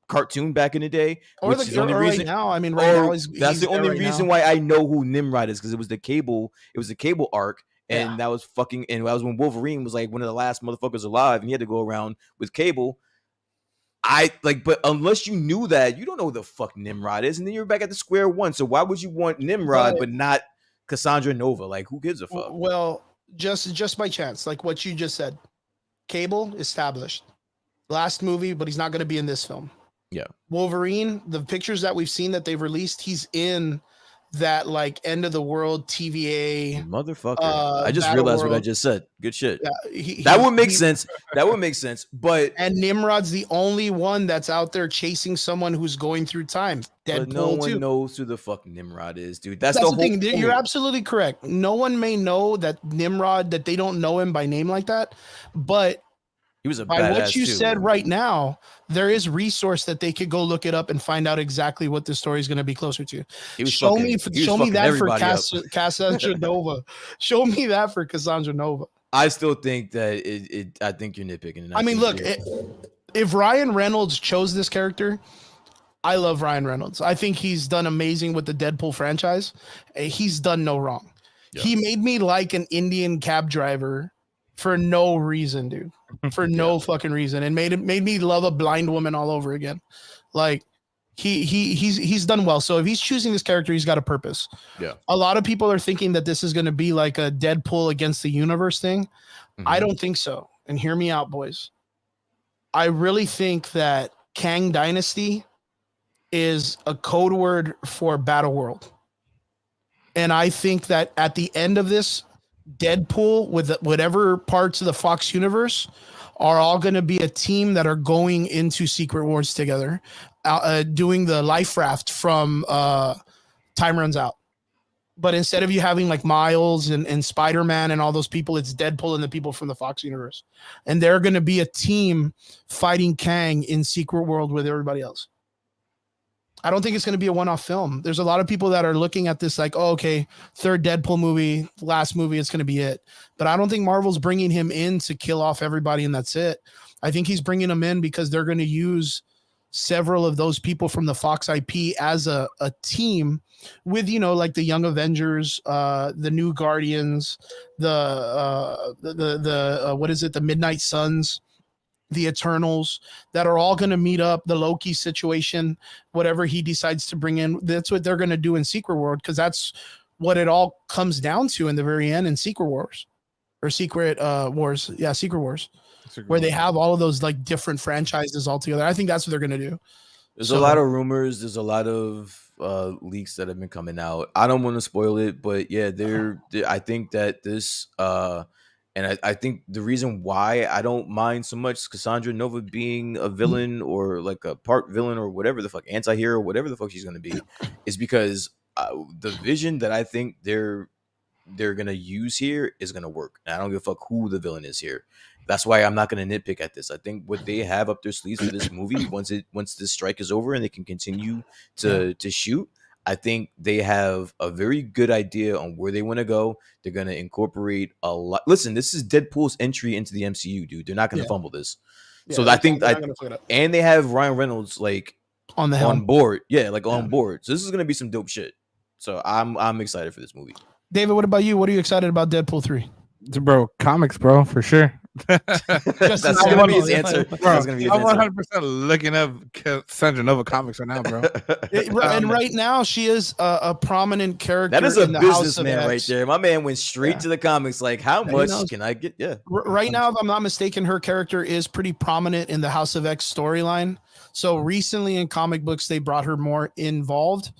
cartoon back in the day, or which is the only reason. Right now, I mean, right now that's the only reason why I know who Nimrod is because it was the cable. It was the cable arc. And that was fucking, and that was when Wolverine was like one of the last motherfuckers alive, and he had to go around with Cable. But unless you knew that, you don't know who the fuck Nimrod is, and then you're back at the square one. So why would you want Nimrod but not Cassandra Nova? Like, who gives a fuck? Well, just by chance, like what you just said, Cable established last movie, but he's not going to be in this film. Yeah, Wolverine, the pictures that we've seen that they've released, he's in that like end of the world TVA motherfucker. I just realized what I just said. Good shit. Yeah, that would make sense. That would make sense. But Nimrod's the only one that's out there chasing someone who's going through time. Deadpool but no one too. knows who the fuck Nimrod is, dude. That's the whole thing. Point. You're absolutely correct. No one may know that Nimrod, that they don't know him by name like that, but he was a by badass what you too, said right now, there is resource that they could go look it up and find out exactly what the story is going to be closer to. Show me that for Cassandra Nova. Show me that for Cassandra Nova. I still think that I think you're nitpicking. I mean, look, if Ryan Reynolds chose this character, I love Ryan Reynolds. I think he's done amazing with the Deadpool franchise. He's done no wrong. Yeah. He made me like an Indian cab driver for no reason, dude. For no fucking reason, and made me love a blind woman all over again. Like he's done well. So if he's choosing this character, he's got a purpose. Yeah. A lot of people are thinking that this is going to be like a Deadpool against the universe thing. Mm-hmm. I don't think so. And hear me out, boys. I really think that Kang Dynasty is a code word for Battle World. And I think that at the end of this, Deadpool with whatever parts of the Fox universe are all going to be a team that are going into Secret Wars together, doing the life raft from Time Runs Out. But instead of you having like Miles and Spider-Man and all those people, it's Deadpool and the people from the Fox universe. And they're going to be a team fighting Kang in Secret World with everybody else. I don't think it's going to be a one-off film. There's a lot of people that are looking at this like, oh, okay, third Deadpool movie, last movie, it's going to be it. But I don't think Marvel's bringing him in to kill off everybody and that's it. I think he's bringing them in because they're going to use several of those people from the Fox IP as a team with, you know, like the Young Avengers, the New Guardians, the Midnight Suns, the Eternals, that are all going to meet up, the Loki situation, whatever he decides to bring in. That's what they're going to do in Secret World, because that's what it all comes down to in the very end in Secret Wars or Secret Wars. Yeah, Secret Wars, where they have all of those like different franchises all together. I think that's what they're going to do. There's a lot of rumors. There's a lot of leaks that have been coming out. I don't want to spoil it, but yeah, I think that this and I think the reason why I don't mind so much Cassandra Nova being a villain or like a part villain or whatever the fuck, anti-hero, whatever the fuck she's going to be, is because the vision that I think they're going to use here is going to work. And I don't give a fuck who the villain is here. That's why I'm not going to nitpick at this. I think what they have up their sleeves for this movie, once this strike is over and they can continue to shoot, I think they have a very good idea on where they want to go. They're going to incorporate a lot. Listen, this is Deadpool's entry into the MCU, dude. They're not going to fumble this. Yeah, so I think and they have Ryan Reynolds like on board. Yeah, like on board. So this is going to be some dope shit. So I'm excited for this movie. David, what about you? What are you excited about Deadpool 3? Bro, comics, bro, for sure. That's gonna be his answer. That's gonna be his I'm answer. 100% looking up Cassandra Nova comics right now, bro. And right now, she is a prominent character. That is a businessman right there. My man went straight to the comics. Like, how much can I get? Yeah. Right now, if I'm not mistaken, her character is pretty prominent in the House of X storyline. So recently in comic books, they brought her more involved.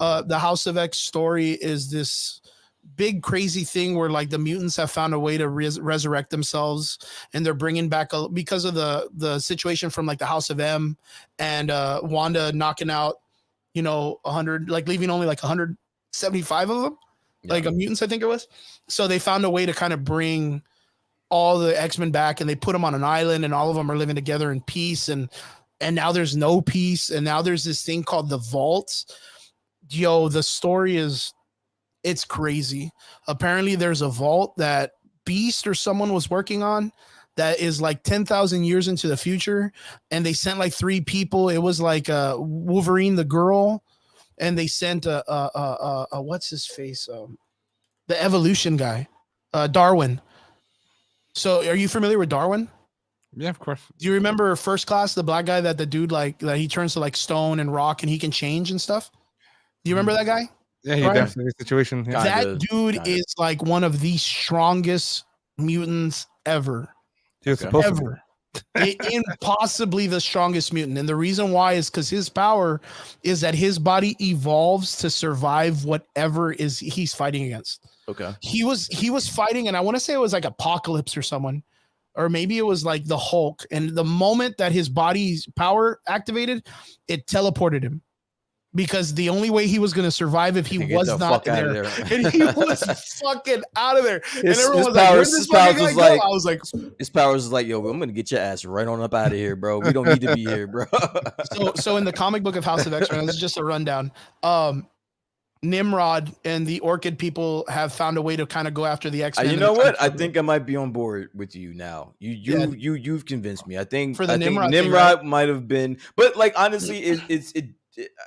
The House of X story is this big crazy thing where like the mutants have found a way to resurrect themselves, and they're bringing back because of the situation from like the House of M and Wanda knocking out 100, like leaving only like 175 of them. like a mutants, I think it was. So they found a way to kind of bring all the X-Men back, and they put them on an island, and all of them are living together in peace. And now there's no peace, and now there's this thing called the Vault. Yo, the story it's crazy. Apparently, there's a vault that Beast or someone was working on that is like 10,000 years into the future, and they sent like 3 people. It was like Wolverine, the girl, and they sent a what's his face, the evolution guy, Darwin. So, are you familiar with Darwin? Yeah, of course. Do you remember First Class, the black guy that the dude like that he turns to like stone and rock and he can change and stuff? Do you remember that guy? Yeah, he Right. definitely situation. Yeah. That dude is like one of the strongest mutants ever. He was supposed to be. Ever. Impossibly the strongest mutant. And the reason why is because his power is that his body evolves to survive whatever is he's fighting against. Okay. He was fighting, and I want to say it was like Apocalypse or someone, or maybe it was like the Hulk. And the moment that his body's power activated, it teleported him. Because the only way he was going to survive if he was not there. And he was fucking out of there. And everyone was like, where's this fucking guy go? I was like, his powers is like, yo, I'm going to get your ass right on up out of here, bro. We don't need to be here, bro. So in the comic book of House of X-Men, this is just a rundown. Nimrod and the Orchid people have found a way to kind of go after the X-Men. You know what? I think I might be on board with you now. You've convinced me. I think Nimrod might have been, but like honestly,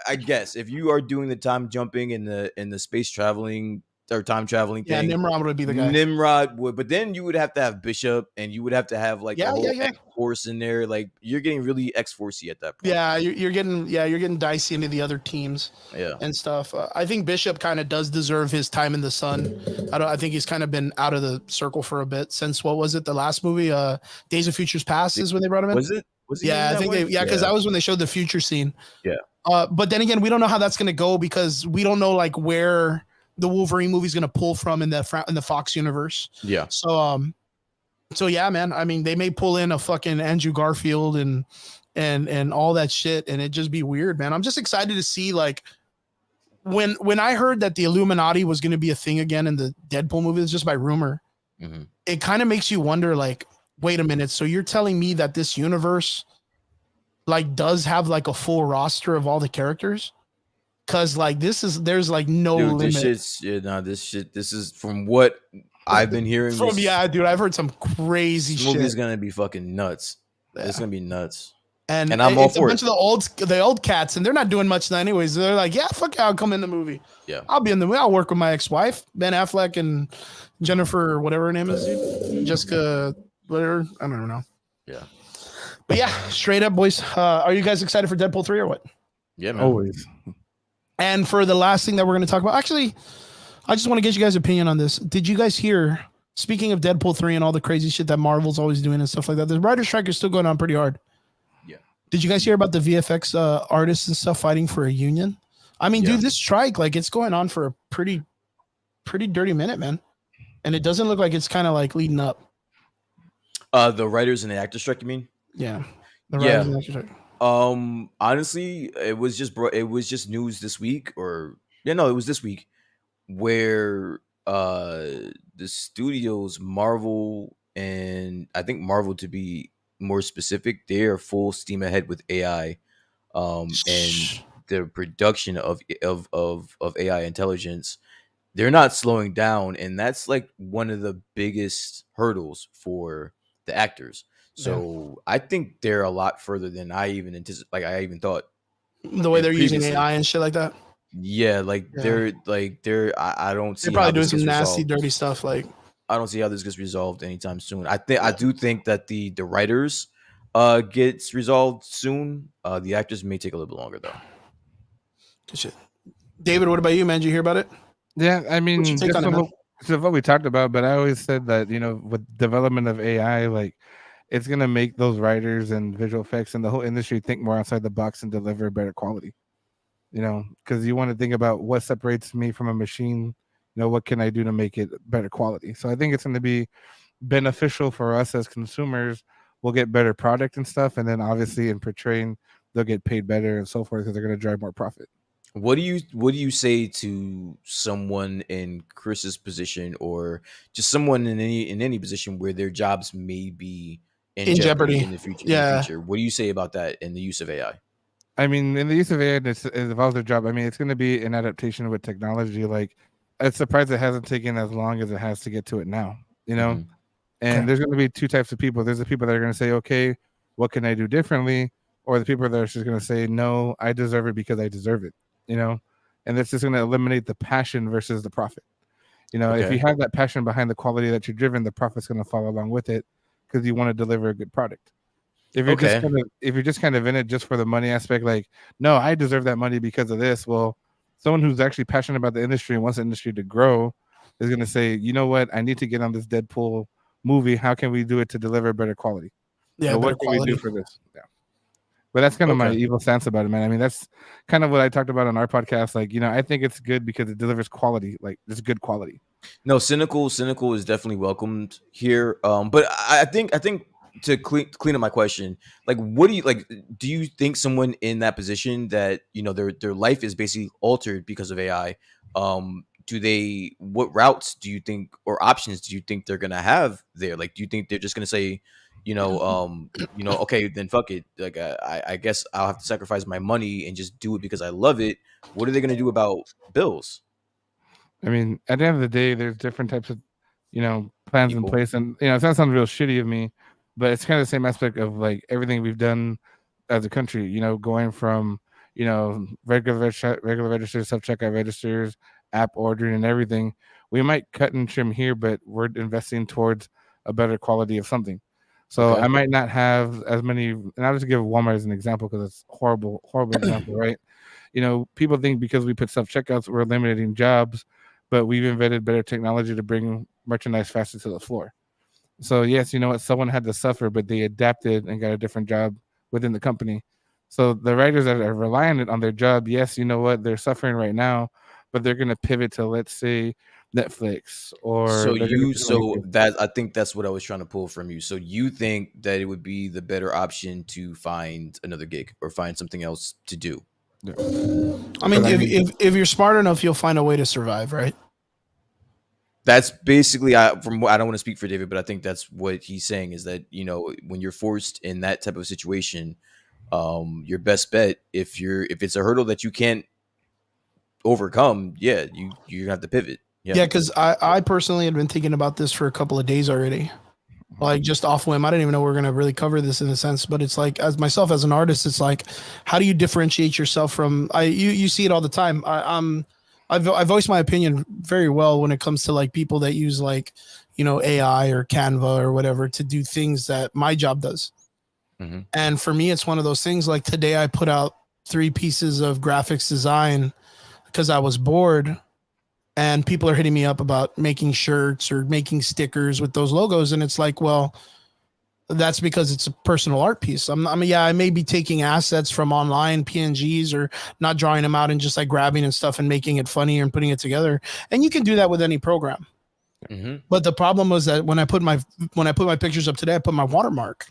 I guess if you are doing the time jumping in the space traveling or time traveling thing, Nimrod would be the guy. Nimrod would, but then you would have to have Bishop, and you would have to have like a whole X-Force in there. Like you're getting really X-Forcey at that point. Yeah, you're getting dicey into the other teams. Yeah, and stuff. I think Bishop kind of does deserve his time in the sun. I think he's kind of been out of the circle for a bit since what was it? The last movie, Days of Futures Past, is when they brought him in. Was it? Yeah, I think because that was when they showed the future scene. Yeah. But then again, we don't know how that's going to go because we don't know like where the Wolverine movie is going to pull from in the Fox universe. Yeah. So yeah, man. I mean, they may pull in a fucking Andrew Garfield and all that shit, and it just be weird, man. I'm just excited to see like when I heard that the Illuminati was going to be a thing again in the Deadpool movie, it's just by rumor. Mm-hmm. It kind of makes you wonder, like, wait a minute. So you're telling me that this universe like does have like a full roster of all the characters? Cause like there's like no limit. This is from what I've been hearing. Dude, I've heard some crazy shit. This movie is gonna be fucking nuts. Yeah. It's gonna be nuts. And I'm all for it. It's a bunch of the old cats, and they're not doing much anyways. They're like, yeah, fuck it, I'll come in the movie. Yeah, I'll be in the movie. I'll work with my ex-wife, Ben Affleck, and Jennifer, or whatever her name is, dude. Jessica, whatever. I don't know. Yeah. But yeah, straight up, boys. Are you guys excited for Deadpool 3 or what? Yeah, man. Always. And for the last thing that we're going to talk about, actually, I just want to get you guys' opinion on this. Did you guys hear, speaking of Deadpool 3 and all the crazy shit that Marvel's always doing and stuff like that, the writer's strike is still going on pretty hard. Yeah. Did you guys hear about the VFX artists and stuff fighting for a union? I mean, dude, this strike, like, it's going on for a pretty dirty minute, man. And it doesn't look like it's kind of like leading up. The writers and the actors strike, you mean? Yeah. Honestly, it was just news this week, it was this week, where the studios, Marvel, and I think Marvel, to be more specific, they are full steam ahead with AI, and the production of AI intelligence. They're not slowing down, and that's like one of the biggest hurdles for the actors. So I think they're a lot further than I even I even thought. The way they're using AI and shit like that. Yeah, they're I don't see. They're probably doing some nasty, dirty stuff. Like, I don't see how this gets resolved anytime soon. I do think that the writers gets resolved soon. The actors may take a little bit longer though. Good shit. David, what about you, man? Did you hear about it? Yeah, I mean, just what we talked about, but I always said that, with development of AI, like, it's going to make those writers and visual effects and the whole industry think more outside the box and deliver better quality, because you want to think about what separates me from a machine. What can I do to make it better quality? So I think it's going to be beneficial for us as consumers. We'll get better product and stuff. And then obviously in portraying, they'll get paid better and so forth because they're going to drive more profit. What do you say to someone in Chris's position, or just someone in any position where their jobs may be in In jeopardy jeopardy. in the future? Yeah. What do you say about that and the use of AI? I mean, in the use of AI, it involves their job. I mean, it's going to be an adaptation with technology. Like, I'm surprised it hasn't taken as long as it has to get to it now. You know, Mhm. and Okay. there's going to be two types of people. There's the people that are going to say, "Okay, what can I do differently?" Or the people that are just going to say, "No, I deserve it because I deserve it." You know, and that's just going to eliminate the passion versus the profit. You know, if you Okay. have that passion behind the quality that you're driven, the profit's going to follow along with it because you want to deliver a good product. Okay. If you're just kind of in it just for the money aspect, like, no, I deserve that money because of this. Well, someone who's actually passionate about the industry and wants the industry to grow is going to say, you know what, I need to get on this Deadpool movie. How can we do it to deliver better quality? Yeah, Or better what can we do quality. for this? Yeah. But that's kind of my Okay. evil stance about it, man. I mean, that's kind of what I talked about on our podcast. Like, you know, I think it's good because it delivers quality, like it's good quality. No, cynical is definitely welcomed here. But I think to clean up my question, like, what do you like? Do you think someone in that position that their life is basically altered because of AI? What routes do you think or options do you think they're gonna have there? Like, do you think they're just gonna say, okay, then fuck it. Like, I guess I'll have to sacrifice my money and just do it because I love it. What are they gonna do about bills? I mean, at the end of the day, there's different types of, plans in People. place, and it's not sound real shitty of me, but it's kind of the same aspect of like everything we've done as a country. You know, going from regular registers, self checkout registers, app ordering, and everything. We might cut and trim here, but we're investing towards a better quality of something. So I Okay. might not have as many, and I'll just give Walmart as an example because it's horrible, horrible example, right? You know, people think because we put self checkouts, we're eliminating jobs, but we've invented better technology to bring merchandise faster to the floor. So yes, you know what, someone had to suffer, but they adapted and got a different job within the company. So the writers that are relying on their job, yes, you know what, they're suffering right now, but they're going to pivot to, let's say, Netflix, or they're going to pivot on YouTube. I think that's what I was trying to pull from you. So you think that it would be the better option to find another gig or find something else to do? Yeah. I mean, But I mean, if you're smart enough, you'll find a way to survive, right? That's basically, I don't want to speak for David, but I think that's what he's saying is that, when you're forced in that type of situation, your best bet, if it's a hurdle that you can't overcome, yeah, you're gonna have to pivot. Yeah. Yeah, because I personally had been thinking about this for a couple of days already. Like, just off whim. I didn't even know we were gonna really cover this in a sense, but it's like, as myself as an artist, it's like, how do you differentiate yourself from you see it all the time. I voice my opinion very well when it comes to like people that use like, AI or Canva or whatever to do things that my job does. Mhm. And for me, it's one of those things. Like today, I put out 3 pieces of graphics design because I was bored, and people are hitting me up about making shirts or making stickers with those logos, and it's like, well, that's because it's a personal art piece. Yeah, I may be taking assets from online PNGs or not drawing them out and just like grabbing and stuff and making it funny and putting it together. And you can do that with any program. Mhm. But the problem was that when I put my pictures up today, I put my watermark.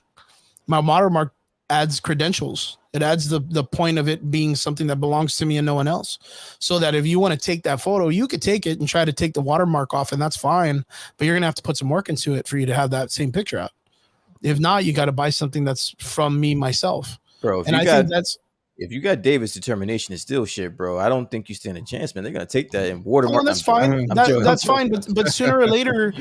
My watermark adds credentials. It adds the point of it being something that belongs to me and no one else. So that if you want to take that photo, you could take it and try to take the watermark off, and that's fine. But you're gonna have to put some work into it for you to have that same picture out. If not, you got to buy something that's from me myself. Bro, And I think that's if you got David's determination, it's still shit, bro. I don't think you stand a chance, man. They're gonna take that and well, watermark. that's I'm joking. fine. I'm joking. That's fine. But sooner or later,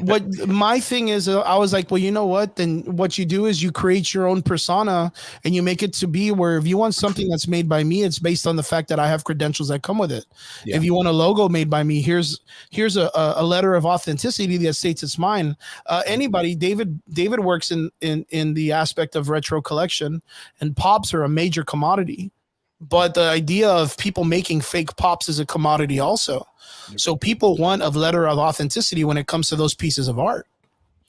what my thing is, I was like, well, you know what? Then what you do is you create your own persona and you make it to be where if you want something that's made by me, it's based on the fact that I have credentials that come with it. Yeah. If you want a logo made by me, here's a letter of authenticity that states it's mine. Anybody, David works in the aspect of retro collection, and pops are a major commodity. But the idea of people making fake pops is a commodity also. So people want a letter of authenticity when it comes to those pieces of art.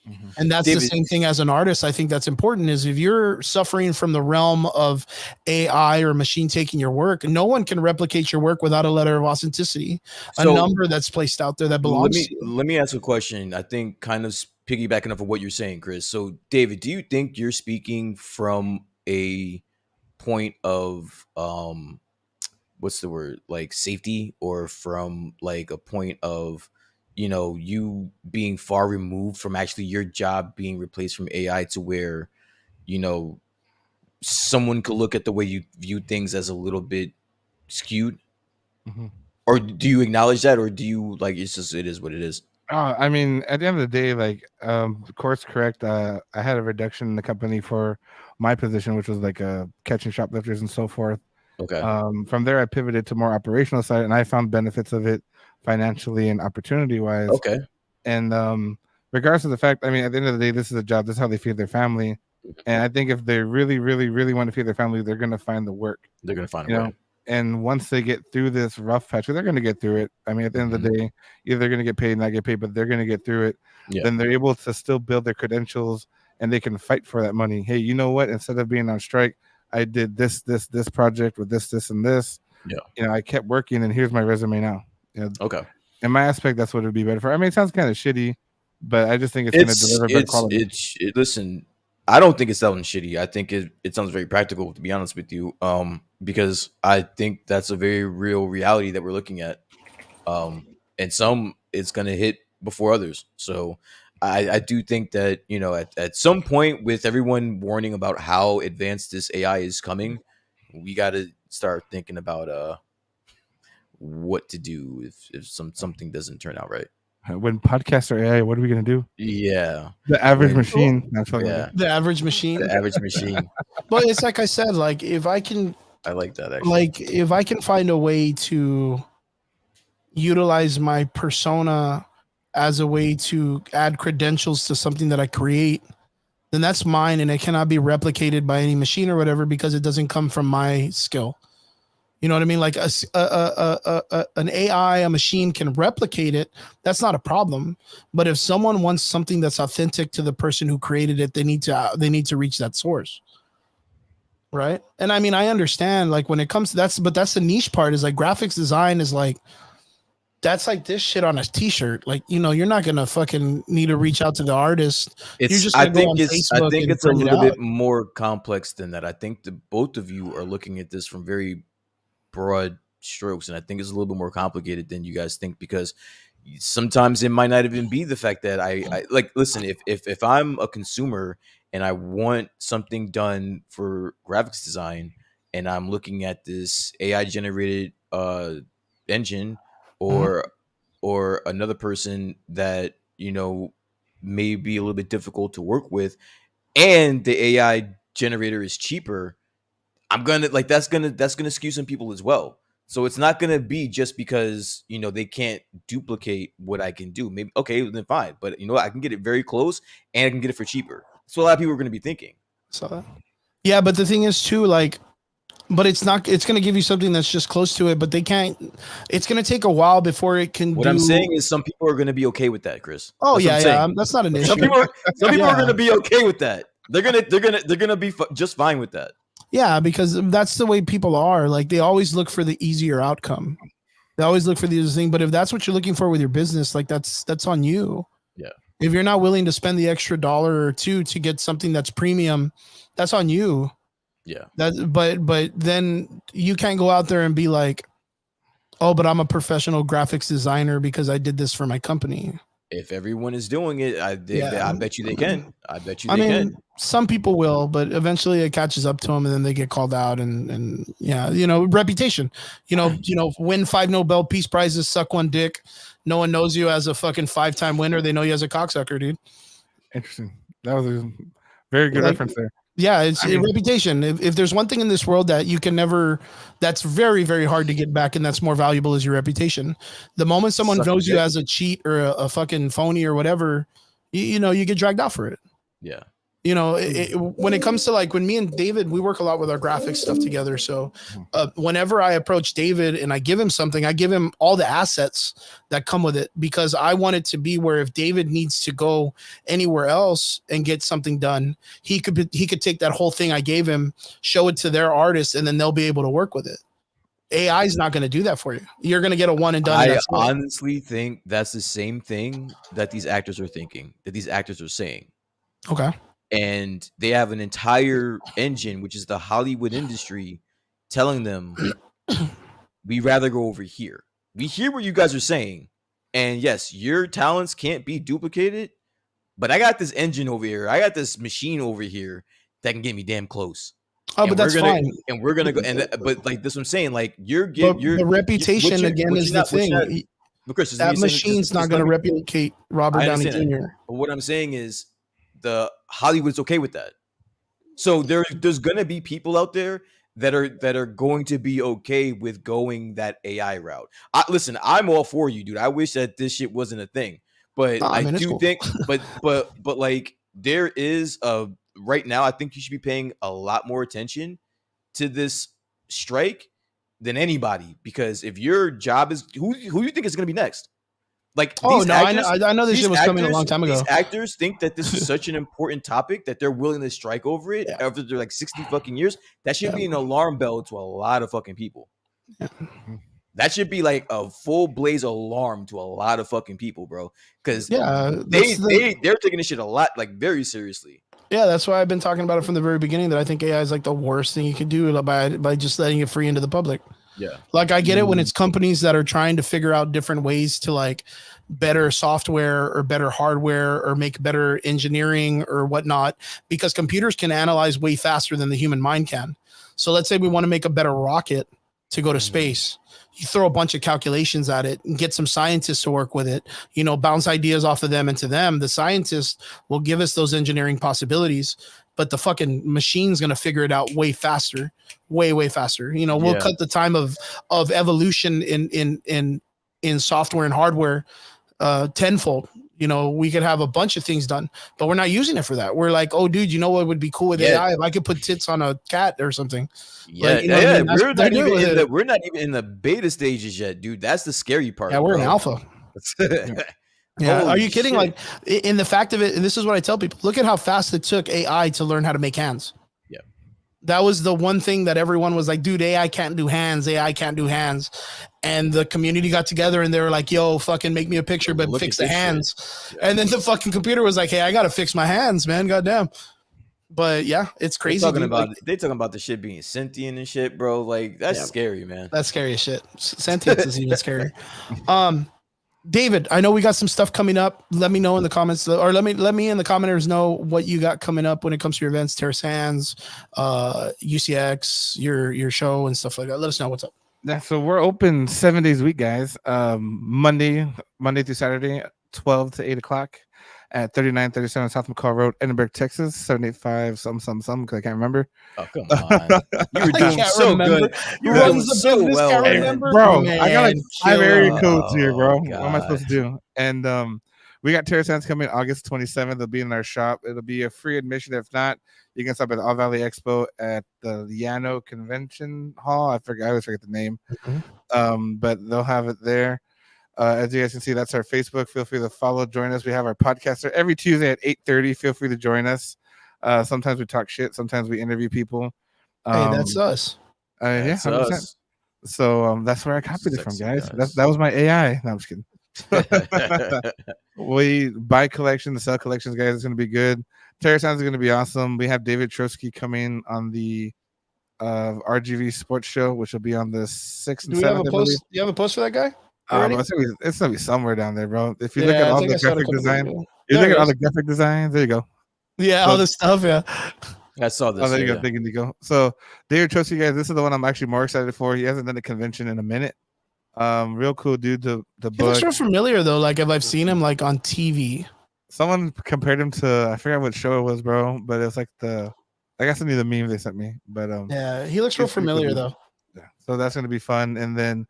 Mhm. And that's the David, same thing as an artist. I think that's important is if you're suffering from the realm of AI or machine taking your work, no one can replicate your work without a letter of authenticity, a so number that's placed out there that belongs to you. let me ask a question. I think kind of piggybacking off of what you're saying, Chris. So, David, do you think you're speaking from a point of what's the word, like safety, or from like a point of, you know, you being far removed from actually your job being replaced from AI, to where, you know, someone could look at the way you view things as a little bit skewed? Mhm. Or do you acknowledge that, or do you like it's just it is what it is? I mean, at the end of the day, like, course correct. I had a reduction in the company for my position, which was like catching shoplifters and so forth. Okay. From there, I pivoted to more operational side, and I found benefits of it financially and opportunity wise. Okay. And regardless of the fact, I mean, at the end of the day, this is a job. This is how they feed their family. And I think if they really, really, really want to feed their family, they're gonna find the work. They're gonna find You a know, way. and once they get through this rough patch, 'cause they're going to get through it. I mean, at the end of the day, either they're going to get paid, not get paid, but they're going to get through it. Yeah. Then they're able to still build their credentials, and they can fight for that money. Hey, you know what? Instead of being on strike, I did this project with this, and this. Yeah. You know, I kept working, and here's my resume now. You know, Okay. in my aspect, that's what it'd be better for. I mean, it sounds kind of shitty, but I just think it's going to deliver better quality. Listen, I don't think it sounds shitty. I think it sounds very practical, to be honest with you. Because I think that's a very real reality that we're looking at. And some it's gonna hit before others. So I do think that, you know, at some point, with everyone warning about how advanced this AI is coming, we gotta start thinking about what to do if something doesn't turn out right. When podcasts are AI, what are we going to do? Yeah. The average When- machine. That's what Yeah. The average machine. The average machine. But it's like I said, like if I can, I like that actually. like if I can find a way to utilize my persona as a way to add credentials to something that I create, then that's mine, and it cannot be replicated by any machine or whatever, because it doesn't come from my skill. You know what I mean? Like an AI, a machine can replicate it. That's not a problem. But if someone wants something that's authentic to the person who created it, they need to reach that source. Right. And I mean, I understand, like when it comes to but that's the niche part, is like graphics design is like, that's like this shit on a t-shirt. Like, you know, you're not going to fucking need to reach out to the artist. I think it's a little bit more complex than that. I think the both of you are looking at this from very broad strokes, and I think it's a little bit more complicated than you guys think, because sometimes it might not even be the fact that I like, listen, if I'm a consumer and I want something done for graphics design, and I'm looking at this AI generated engine, or another person that, you know, may be a little bit difficult to work with, and the AI generator is cheaper, I'm gonna like that's gonna skew some people as well. So it's not gonna be just because, you know, they can't duplicate what I can do. Maybe okay, then fine, but you know what? I can get it very close, and I can get it for cheaper. So a lot of people are gonna be thinking. So yeah, but the thing is too, like, but it's not. It's gonna give you something that's just close to it, but they can't. It's gonna take a while before it can. What I'm saying is, some people are gonna be okay with that, Chris. Oh that's that's not an issue. Some people are gonna be okay with that. They're gonna be just fine with that. Yeah, because that's the way people are. Like, they always look for the easier outcome. They always look for the easier thing. But if that's what you're looking for with your business, like that's on you. Yeah. If you're not willing to spend the extra $1 or $2 to get something that's premium, that's on you. Yeah. But then you can't go out there and be like, oh, but I'm a professional graphics designer because I did this for my company. If everyone is doing it, I bet you they can. I bet you they can. Some people will, but eventually it catches up to them, and then they get called out. And yeah, you know, reputation. You know, win 5 Nobel Peace Prizes, suck one dick. No one knows you as a fucking 5-time winner. They know you as a cocksucker, dude. Interesting. That was a very good reference there. Yeah, it's a reputation. If there's one thing in this world that you can never, that's very, very hard to get back, and that's more valuable, is your reputation. The moment someone knows you as a cheat or a fucking phony or whatever, you know, you get dragged out for it. Yeah. You know, when it comes to, like, when me and David, we work a lot with our graphics stuff together. So whenever I approach David and I give him something, I give him all the assets that come with it, because I want it to be where if David needs to go anywhere else and get something done, he could take that whole thing I gave him, show it to their artist, and then they'll be able to work with it. AI is not going to do that for you. You're going to get a one and done. I honestly think that's the same thing that these actors are thinking, that these actors are saying. Okay. And they have an entire engine, which is the Hollywood industry, telling them we rather go over here. We hear what you guys are saying, and yes, your talents can't be duplicated, but I got this engine over here. I got this machine over here that can get me damn close. Oh, but that's fine. And we're gonna go. But like this, what I'm saying, like the reputation again is the thing. Because that machine's not going to replicate Robert Downey Jr. But what I'm saying is, the Hollywood's okay with that. So there's going to be people out there that are going to be okay with going that AI route. Listen, I'm all for you, dude. I wish that this shit wasn't a thing, but I do think, but like there is right now, I think you should be paying a lot more attention to this strike than anybody, because if your job is who you think is going to be next? Like, I know this shit was coming a long time ago. These actors think that this is such an important topic that they're willing to strike over it after they're like 60 fucking years. That should be an alarm bell to a lot of fucking people. Yeah. That should be like a full blaze alarm to a lot of fucking people, bro. Because they're taking this shit a lot, like, very seriously. Yeah, that's why I've been talking about it from the very beginning, that I think AI is like the worst thing you can do by just letting it free into the public. Yeah. Like, I get it when it's companies that are trying to figure out different ways to like better software or better hardware or make better engineering or whatnot, because computers can analyze way faster than the human mind can. So let's say we want to make a better rocket to go to space. You throw a bunch of calculations at it and get some scientists to work with it, bounce ideas off of them into them. The scientists will give us those engineering possibilities, but the fucking machine's going to figure it out way faster, way faster. We'll cut the time of evolution in software and hardware tenfold. We could have a bunch of things done, but we're not using it for that. We're like, oh, dude, what would be cool with AI? If I could put tits on a cat or something. Yeah, we're not even in the beta stages yet, dude. That's the scary part. Yeah, we're in alpha. Yeah, are you kidding? Shit. Like, in the fact of it, and this is what I tell people: look at how fast it took AI to learn how to make hands. Yeah, that was the one thing that everyone was like, dude, AI can't do hands. AI can't do hands. And the community got together and they were like, yo, fucking make me a picture, but fix the hands. Yeah. And then the fucking computer was like, hey, I got to fix my hands, man. Goddamn. But yeah, it's crazy. They're talking about the shit being sentient and shit, bro. Like, that's scary, man. That's scary as shit. Sentience is even scary. David, I know we got some stuff coming up. Let me know in the comments, or let me in the commenters know what you got coming up when it comes to your events, Terrace Hands, UCX, your show and stuff like that. Let us know what's up. Yeah, so we're open 7 days a week, guys. Monday through Saturday, 12 to 8 o'clock at 3937 South McCall Road, Edinburgh, Texas, 785 something because I can't remember. Oh, come on. You were doing so good. You run the business, can't remember? Bro, man, I got like 5 area codes here, bro. What am I supposed to do? And we got Terrace Hands coming August 27th. They'll be in our shop. It'll be a free admission. If not, you can stop at the All Valley Expo at the Llano Convention Hall. I always forget the name. Mm-hmm. But they'll have it there. As you guys can see, that's our Facebook. Feel free to follow, join us. We have our podcast there every Tuesday at 8:30. Feel free to join us. Sometimes we talk shit. Sometimes we interview people. Hey, that's us. That's 100%. us. So that's where I copied it from, guys. That was my AI. No, I'm just kidding. We buy collections, sell collections, guys. It's going to be good. Terrace Hands is going to be awesome. We have David Trotsky coming on the RGV Sports Show, which will be on the 6th and 7th. Do you have a post for that guy? It's gonna be somewhere down there, bro. If you look at all the graphic design, all the graphic designs. There you go. Yeah, all this stuff. Yeah, I saw this. Oh, there you go. Thank you. So, David Trotsky, guys, this is the one I'm actually more excited for. He hasn't done a convention in a minute. Real cool dude. The book. He looks real familiar though. Like if I've seen him like on TV. Someone compared him to, I forgot what show it was, bro. But it's like I got to see the meme they sent me. But yeah, he looks real familiar though. Yeah. So that's gonna be fun, and then.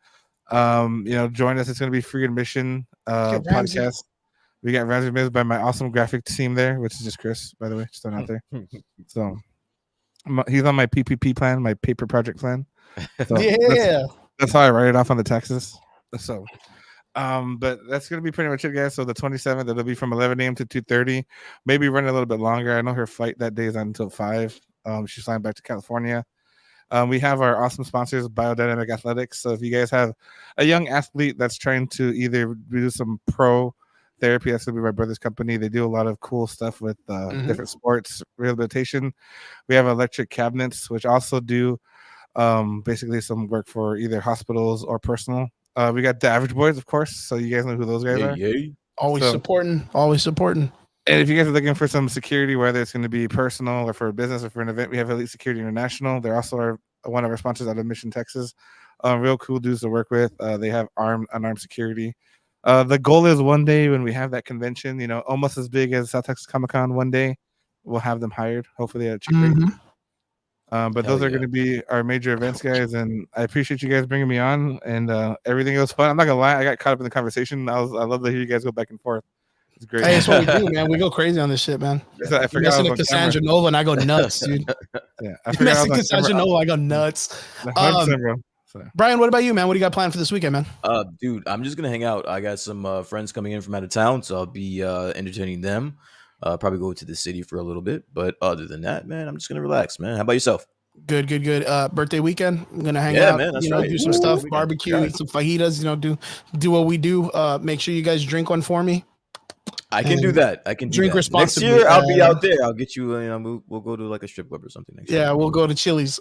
Join us. It's going to be free admission podcast. We got Ramsey Mills by my awesome graphic team there, which is just Chris, by the way, just out there. So he's on my PPP plan, my paper project plan. So that's how I write it off on the taxes. So, but that's going to be pretty much it, guys. So the 27th, it'll be from 11 a.m. to 2:30. Maybe run a little bit longer. I know her flight that day is on until 5. She's flying back to California. We have our awesome sponsors, Biodynamic Athletics. So if you guys have a young athlete that's trying to either do some pro therapy, that's going to be my brother's company. They do a lot of cool stuff with different sports rehabilitation. We have electric cabinets, which also do Basically some work for either hospitals or personal. We got the Average Boys, of course, so you guys know who those guys are. Always So- supporting. Always supporting. And if you guys are looking for some security, whether it's going to be personal or for a business or for an event, we have Elite Security International. They're also one of our sponsors out of Mission, Texas. Real cool dudes to work with. They have unarmed security. The goal is one day when we have that convention, you know, almost as big as South Texas Comic Con, one day we'll have them hired, hopefully at a cheap rate. But Hell those are yeah. going to be our major events, guys. And I appreciate you guys bringing me on. And everything was fun. I'm not gonna lie, I got caught up in the conversation. I love to hear you guys go back and forth. It's great. Hey, that's what we do, man. We go crazy on this shit, man. So I You're forgot I messing was to on camera. Cassandra Nova, and I go nuts, dude. Yeah, I You're forgot I messing was on Cassandra camera. Nova, I go nuts. 100%, bro. So, Brian, what about you, man? What do you got planned for this weekend, man? Dude, I'm just gonna hang out. I got some friends coming in from out of town, so I'll be entertaining them. Probably go to the city for a little bit, but other than that, man, I'm just gonna relax, man. How about yourself? Good. Birthday weekend. I'm gonna hang Yeah, out, man, that's you know, right. do some Ooh, stuff, weekend. barbecue, Yeah. eat some fajitas, you know, do what we do. Make sure you guys drink one for me. I can do And that. I can do drink that. Next responsibly. year, I'll be out there. I'll get you. We'll go to like a strip club or something next year. Yeah, we'll go to Chili's.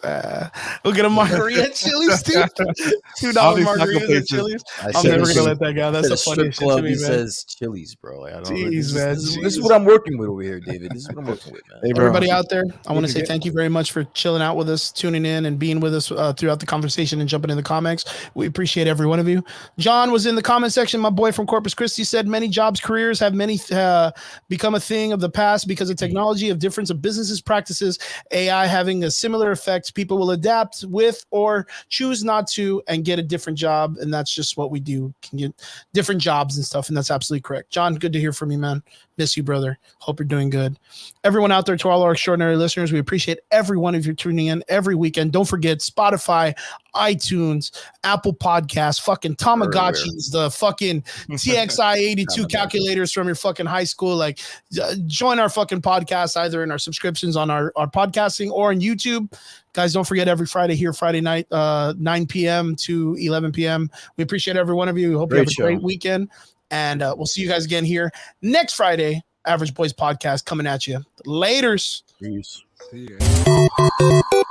We'll get a margarita at Chili's, dude. $2 All these taco margaritas at places. Chili's. I I'm said never this gonna is- let that go. That's said the a strip funniest shit to club. me, He man. says Chili's, bro. Like, I don't. Jeez, This man. is what I'm working with over here, David. This is what I'm working with, man. Hey, bro. Everybody out there, I want to you say get- thank you very much for chilling out with us, tuning in, and being with us throughout the conversation and jumping in the comments. We appreciate every one of you. John was in the comment section. My boy from Corpus Christi said many jobs, careers have become a thing of the past because of technology, of difference of businesses practices, AI having a similar effect. People will adapt with or choose not to and get a different job, and that's just what we do. Can get different jobs and stuff, and that's absolutely correct. John, good to hear from you, man. Miss you, brother. Hope you're doing good. Everyone out there, to all our extraordinary listeners, we appreciate every one of you tuning in every weekend. Don't forget Spotify, iTunes, Apple Podcasts, fucking Tamagotchis, the fucking TXI 82 calculators from your fucking high school. Like, join our fucking podcast either in our subscriptions on our podcasting or on YouTube. Guys, don't forget every Friday here, Friday night, 9 p.m. to 11 p.m. We appreciate every one of you. We hope you have a great weekend. And we'll see you guys again here next Friday. Average Boys Podcast coming at you. Laters. Peace. See you guys.